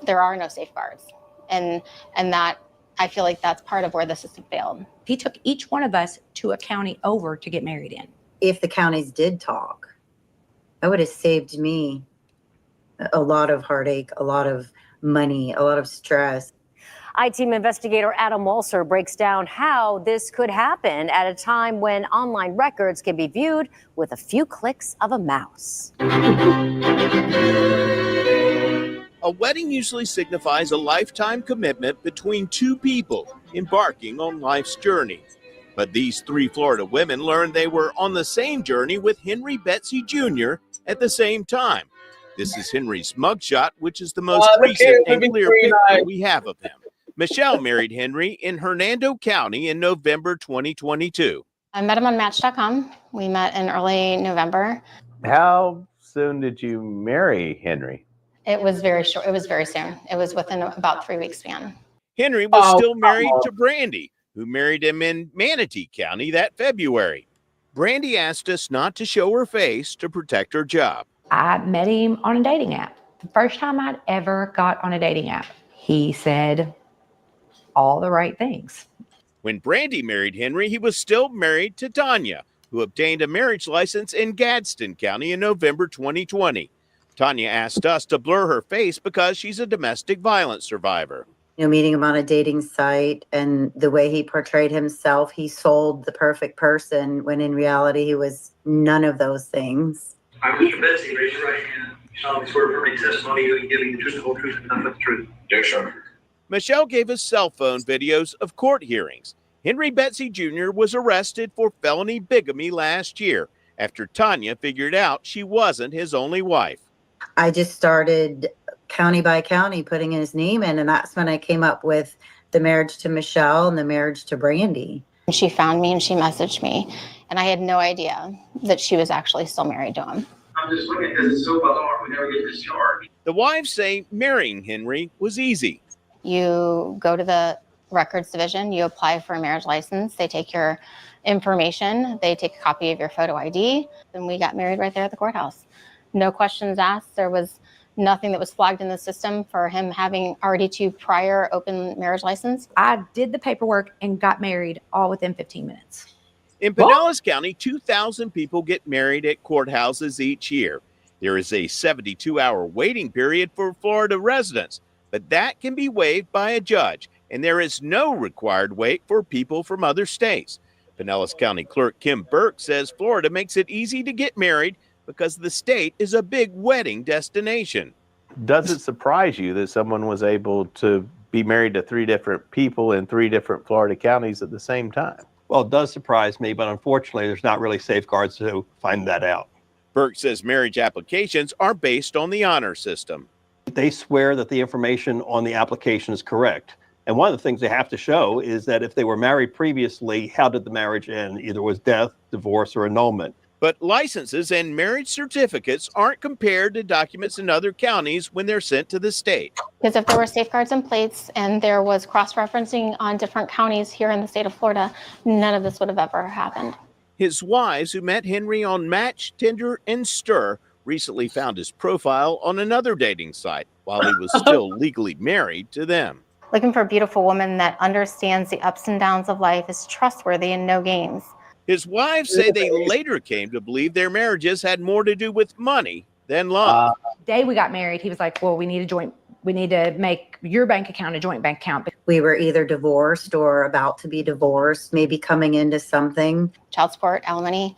There are no safeguards, and that I feel like that's part of where the system failed. He took each one of us to a county over to get married in. If the counties did talk, that would have saved me a lot of heartache, a lot of money, a lot of stress. I-Team investigator Adam Walser breaks down how this could happen at a time when online records can be viewed with a few clicks of a mouse. A wedding usually signifies a lifetime commitment between 2 people embarking on life's journey. But these 3 Florida women learned they were on the same journey with Henry Betsy Jr. at the same time. This is Henry's mugshot, which is the most recent and clear picture we have of him. Michelle married Henry in Hernando County in November 2022. I met him on Match.com. We met in early November. How soon did you marry Henry? It was very short. It was very soon. It was within about 3 weeks span. Henry was still married to Brandy, who married him in Manatee County that February. Brandy asked us not to show her face to protect her job. I met him on a dating app. The first time I'd ever got on a dating app. He said all the right things. When Brandy married Henry, he was still married to Tanya, who obtained a marriage license in Gadsden County in November 2020. Tanya asked us to blur her face because she's a domestic violence survivor. You know, meeting him on a dating site and the way he portrayed himself, he sold the perfect person when in reality he was none of those things. I, Mr. Betsy, raise your right hand. You solemnly swear to affirm any testimony you giving the truth, the whole truth, and nothing but the truth. Yes, sir. Michelle gave us cell phone videos of court hearings. Henry Betsy Jr. was arrested for felony bigamy last year after Tanya figured out she wasn't his only wife. I just started county by county putting his name in, and that's when I came up with the marriage to Michelle and the marriage to Brandy. She found me and she messaged me, and I had no idea that she was actually still married to him. I'm just looking because it's so bizarre we never get discharged. The wives say marrying Henry was easy. You go to the records division. You apply for a marriage license. They take your information. They take a copy of your photo ID. And we got married right there at the courthouse. No questions asked. There was nothing that was flagged in the system for him having already 2 prior open marriage license. I did the paperwork and got married all within 15 minutes. In Pinellas County, 2,000 people get married at courthouses each year. There is a 72-hour waiting period for Florida residents, but that can be waived by a judge, and there is no required wait for people from other states. Pinellas County Clerk Kim Burke says Florida makes it easy to get married because the state is a big wedding destination. Does it surprise you that someone was able to be married to 3 different people in 3 different Florida counties at the same time? Well, it does surprise me, but unfortunately, there's not really safeguards to find that out. Burke says marriage applications are based on the honor system. They swear that the information on the application is correct. And one of the things they have to show is that if they were married previously, how did the marriage end? Either was death, divorce, or annulment. But licenses and marriage certificates aren't compared to documents in other counties when they're sent to the state. Because if there were safeguards in place and there was cross-referencing on different counties here in the state of Florida, none of this would have ever happened. His wives, who met Henry on Match, Tinder, and Stir, recently found his profile on another dating site while he was still legally married to them. Looking for a beautiful woman that understands the ups and downs of life, is trustworthy, and no games. His wives say they later came to believe their marriages had more to do with money than love. The day we got married, he was like, well, we need to make your bank account a joint bank account. We were either divorced or about to be divorced, maybe coming into something. Child support, alimony,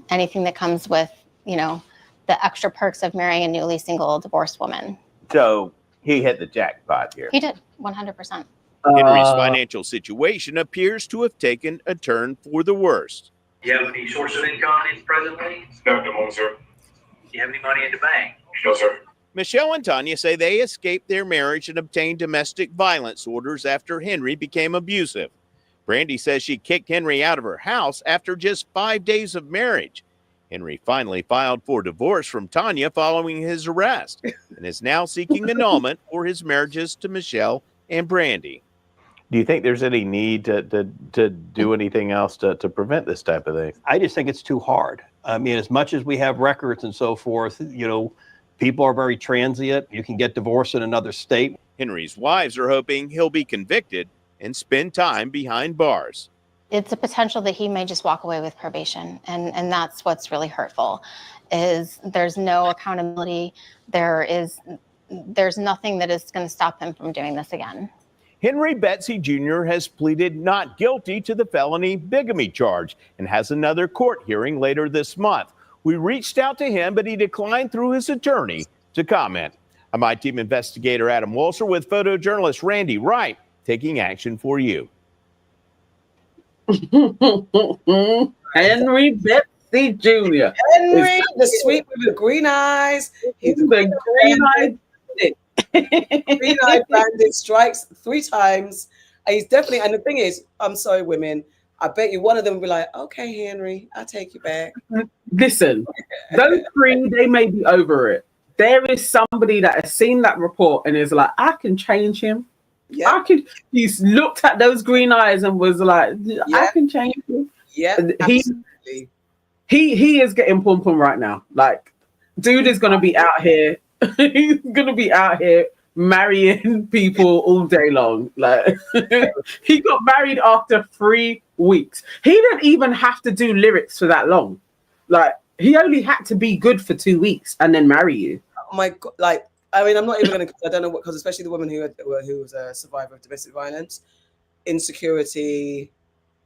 anything that comes with, the extra perks of marrying a newly single divorced woman. So he hit the jackpot here. He did, 100%. Henry's financial situation appears to have taken a turn for the worst. Do you have any source of income presently? No, no, sir. Do you have any money in the bank? No, sir. Michelle and Tanya say they escaped their marriage and obtained domestic violence orders after Henry became abusive. Brandy says she kicked Henry out of her house after just 5 days of marriage. Henry finally filed for divorce from Tanya following his arrest and is now seeking annulment for his marriages to Michelle and Brandy. Do you think there's any need to do anything else to prevent this type of thing? I just think it's too hard. I mean, as much as we have records and so forth, people are very transient. You can get divorced in another state. Henry's wives are hoping he'll be convicted and spend time behind bars. It's a potential that he may just walk away with probation. And that's what's really hurtful, is there's no accountability. There's nothing that is going to stop him from doing this again. Henry Betsy Jr. has pleaded not guilty to the felony bigamy charge and has another court hearing later this month. We reached out to him, but he declined through his attorney to comment. I'm I-Team investigator Adam Walser with photojournalist Randy Wright, taking action for you. Henry Betsy Jr. Henry, the sweet with the green eyes. He's the green-eyed green-eyed bandit, strikes 3 times. And he's definitely, and the thing is, I'm sorry, women, I bet you one of them will be like, okay, Henry, I'll take you back. Listen, those 3, they may be over it. There is somebody that has seen that report and is like, I can change him. Yeah. He's looked at those green eyes and was like, I can change him. Yeah. He is getting pum pum right now. Like, dude is gonna be out here. He's gonna be out here marrying people all day long. Like, he got married after 3 weeks. He didn't even have to do lyrics for that long. Like, he only had to be good for 2 weeks and then marry you. Oh my God! Like, I mean, I'm not even gonna. I don't know what, because especially the woman who was a survivor of domestic violence, insecurity,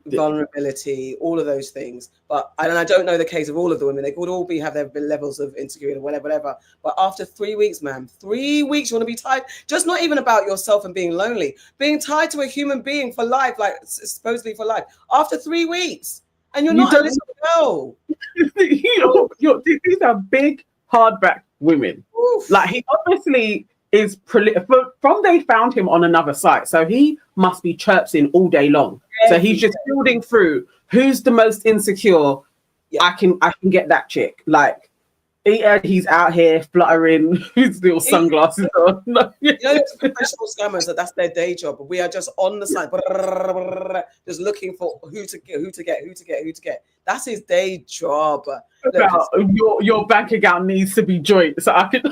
vulnerability, all of those things. But I don't know the case of all of the women. They could all have their levels of insecurity, whatever. But after 3 weeks, ma'am, 3 weeks, you want to be tied. Just not even about yourself and being lonely, being tied to a human being for life, like supposedly for life. After 3 weeks, and you're not a little girl. These are big, hardback women. Oof. Like, he obviously is from they found him on another site, so he must be chirping all day long. So he's just building through who's the most insecure. Yeah. I can get that chick. Like, He's out here fluttering his little sunglasses on. You know, it's professional scammers that's their day job. We are just on the side, just looking for who to get. That's his day job. Look, your bank account needs to be joint, so he's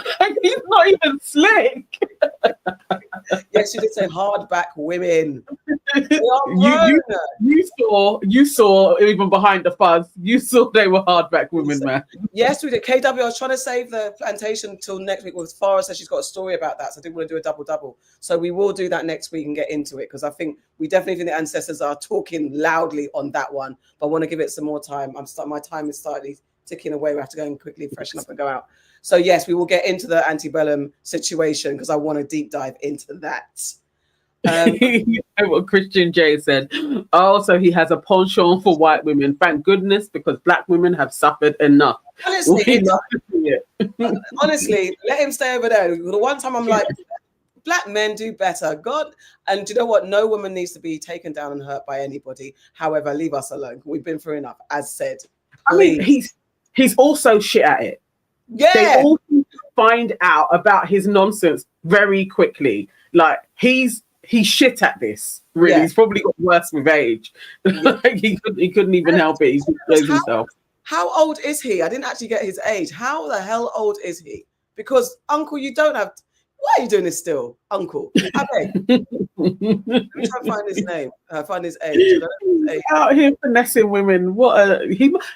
not even slick. Yes, you did say hardback women. You saw even behind the fuzz. You saw they were hardback women, man. Yes, we did. KW, I was trying to save the plantation until next week. As far as says she's got a story about that, so I didn't want to do a double. So we will do that next week and get into it because I think we definitely think the ancestors are talking loudly on that one. But I want to give it some more time. My time is slightly ticking away. We have to go and quickly freshen up and go out. So yes, we will get into the antebellum situation because I want to deep dive into that. You know what Christian J said? Oh, so he has a penchant for white women. Thank goodness, because black women have suffered enough. Honestly, honestly, let him stay over there. The one time I'm like, black men do better. God, and do you know what? No woman needs to be taken down and hurt by anybody. However, leave us alone. We've been through enough, as said. I mean, he's also shit at it. Yeah. They all find out about his nonsense very quickly. Like he's shit at this. Really, he's probably got worse with age. he couldn't even help it. He knows himself. How old is he? I didn't actually get his age. How the hell old is he? Because Uncle, you don't have. Why are you doing this still, Uncle? I beg. Let me try and find his name. Find his age. Out here finessing women.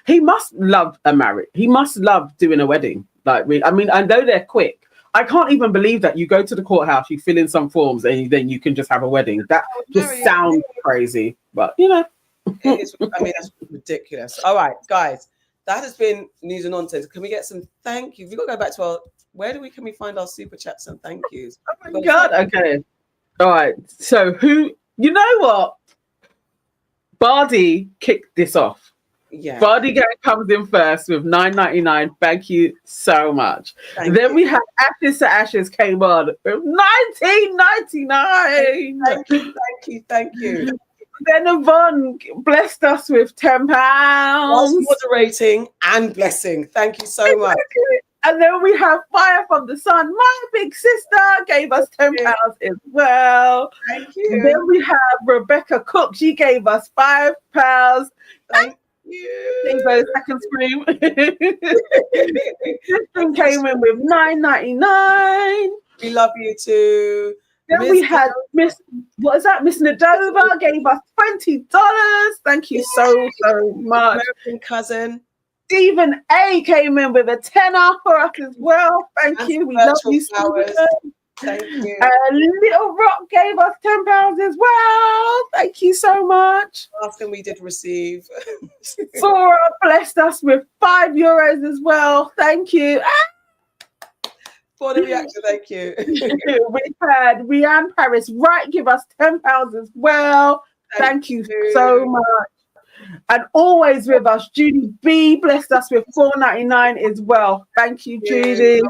He must love a marriage. He must love doing a wedding. Like I mean, I know they're quick. I can't even believe that you go to the courthouse, you fill in some forms, and then you can just have a wedding. That just sounds crazy, but you know, it is. I mean, that's ridiculous. All right, guys, that has been news and nonsense. Can we get some thank you? We've got to go back to our. Can we find our super chats and thank yous? Oh my God. Okay. All right. So you know what? Bardi kicked this off. Yeah. Bardi Gang comes in first with $9.99. Thank you so much. Then we had Ashes to Ashes came on with $19.99. Thank you. Then Yvonne blessed us with £10. Whilst moderating and blessing. Thank you so much. And then we have Fire from the Sun. My big sister gave us £10 as well. Thank you. And then we have Rebecca Cooke. She gave us £5. Thank you. Gave her a second scream. Kristen came in with $9.99. We love you too. Then we had Miss Nadova gave us $20. Thank you so much. American cousin. Stephen A came in with a $10 for us as well. Thank you. We love you, Stephen. Thank you. Little Rock gave us £10 as well. Thank you so much. Last thing we did receive. Sora blessed us with €5 as well. Thank you. For the reaction, thank you. We had Rianne Paris Wright give us £10 as well. Thank you so much. And always with us, Judy B blessed us with $4.99 as well. Thank you, Judy.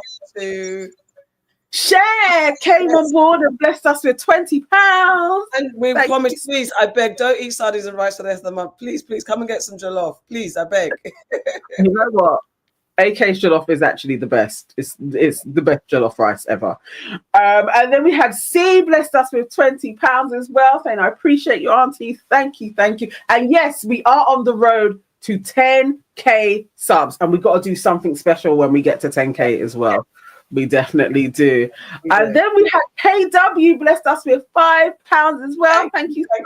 Cher came on board and blessed us with £20. And we promise, please, I beg, don't eat sardines and rice for the rest of the month. Please, come and get some jollof. Please, I beg. You know what? AK's jollof is actually the best. It's the best jollof rice ever. And then we had C blessed us with £20 as well, saying, I appreciate you, Auntie. Thank you. And yes, we are on the road to 10K subs, and we've got to do something special when we get to 10K as well. We definitely do. And then we had KW blessed us with £5 as well. Thank you so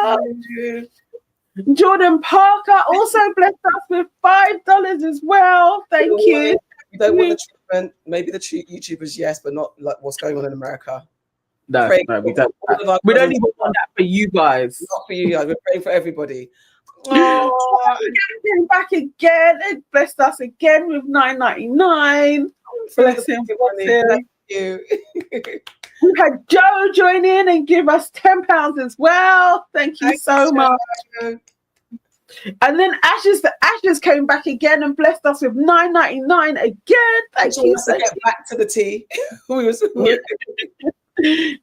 much. Jordan Parker also blessed us with $5 as well. Thank you. You don't want the treatment. Maybe the YouTubers, yes, but not like what's going on in America. No, we don't. We don't even want that for you guys. Not for you guys. We're praying for everybody. Oh, came back again. It blessed us again with $9.99. Bless him. Thank you. We had Joe join in and give us £10 as well. Thank you so much. And then Ashes to Ashes came back again and blessed us with $9.99 again. Thank you. So get back to the tea.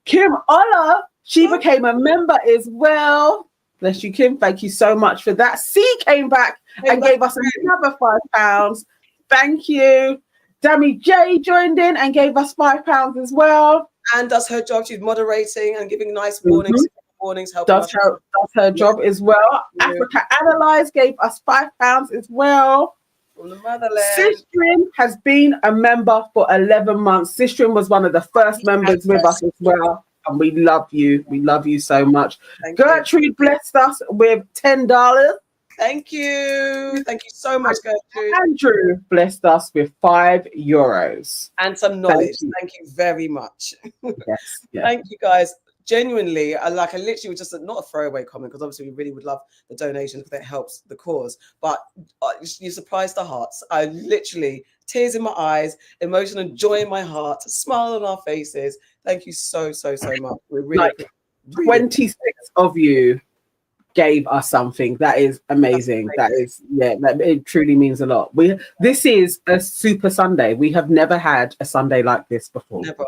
Kim Ola, she became a member as well. Bless you, Kim. Thank you so much for that. C came back and gave us another £5. Thank you. Dammy J joined in and gave us £5 as well. And does her job. She's moderating and giving nice warnings. Warnings, helping does her job as well. Africa Analyze gave us £5 as well. From the motherland. Sistrin has been a member for 11 months. Sistrin was one of the first members with us as well. And we love you. We love you so much. Gertrude blessed us with $10. Thank you. Thank you so much, Gertrude. Andrew blessed us with €5. And some knowledge. Thank you very much. Yes. Thank you, guys. Genuinely, I literally was just not a throwaway comment, because obviously we really would love the donations because it helps the cause. But you surprised the hearts. I literally, tears in my eyes, emotional joy in my heart, smile on our faces. Thank you so much. We really, really 26 of you gave us something. That is amazing. That it truly means a lot. This is a super Sunday. We have never had a Sunday like this before. Never.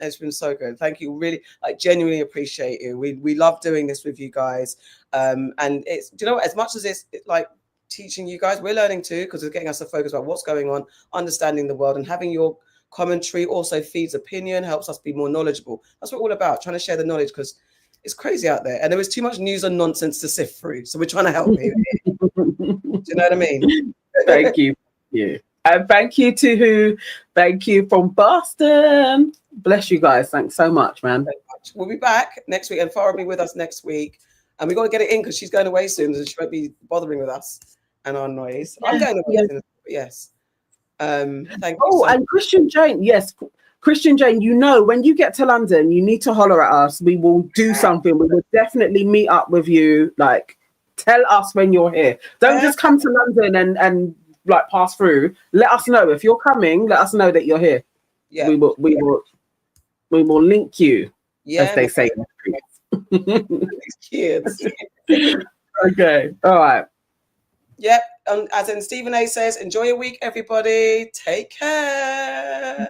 It's been so good. Thank you. Really, genuinely appreciate you. We love doing this with you guys. And it's, do you know what? As much as it's like teaching you guys, we're learning too, because it's getting us to focus about what's going on, understanding the world, and having your commentary also feeds opinion, helps us be more knowledgeable. That's what we're all about, trying to share the knowledge, because it's crazy out there, and there is too much news and nonsense to sift through. So we're trying to help you. Do you know what I mean? Thank you. And thank you to who? Thank you from Boston. Bless you guys. Thanks so much, man. We'll be back next week, and Farah will be with us next week. And we got to get it in because she's going away soon, and she won't be bothering with us and our noise. I'm going away soon, yes. Thank you. Oh, and Christian Jane, yes. Christian Jane, when you get to London, you need to holler at us. We will do something. We will definitely meet up with you. Tell us when you're here. Don't just come to London and pass through. Let us know if you're coming. Let us know that you're here. Yeah, we will link you, as they say. Kids. Okay. All right. Yep. As in Stephen A says, enjoy your week, everybody. Take care.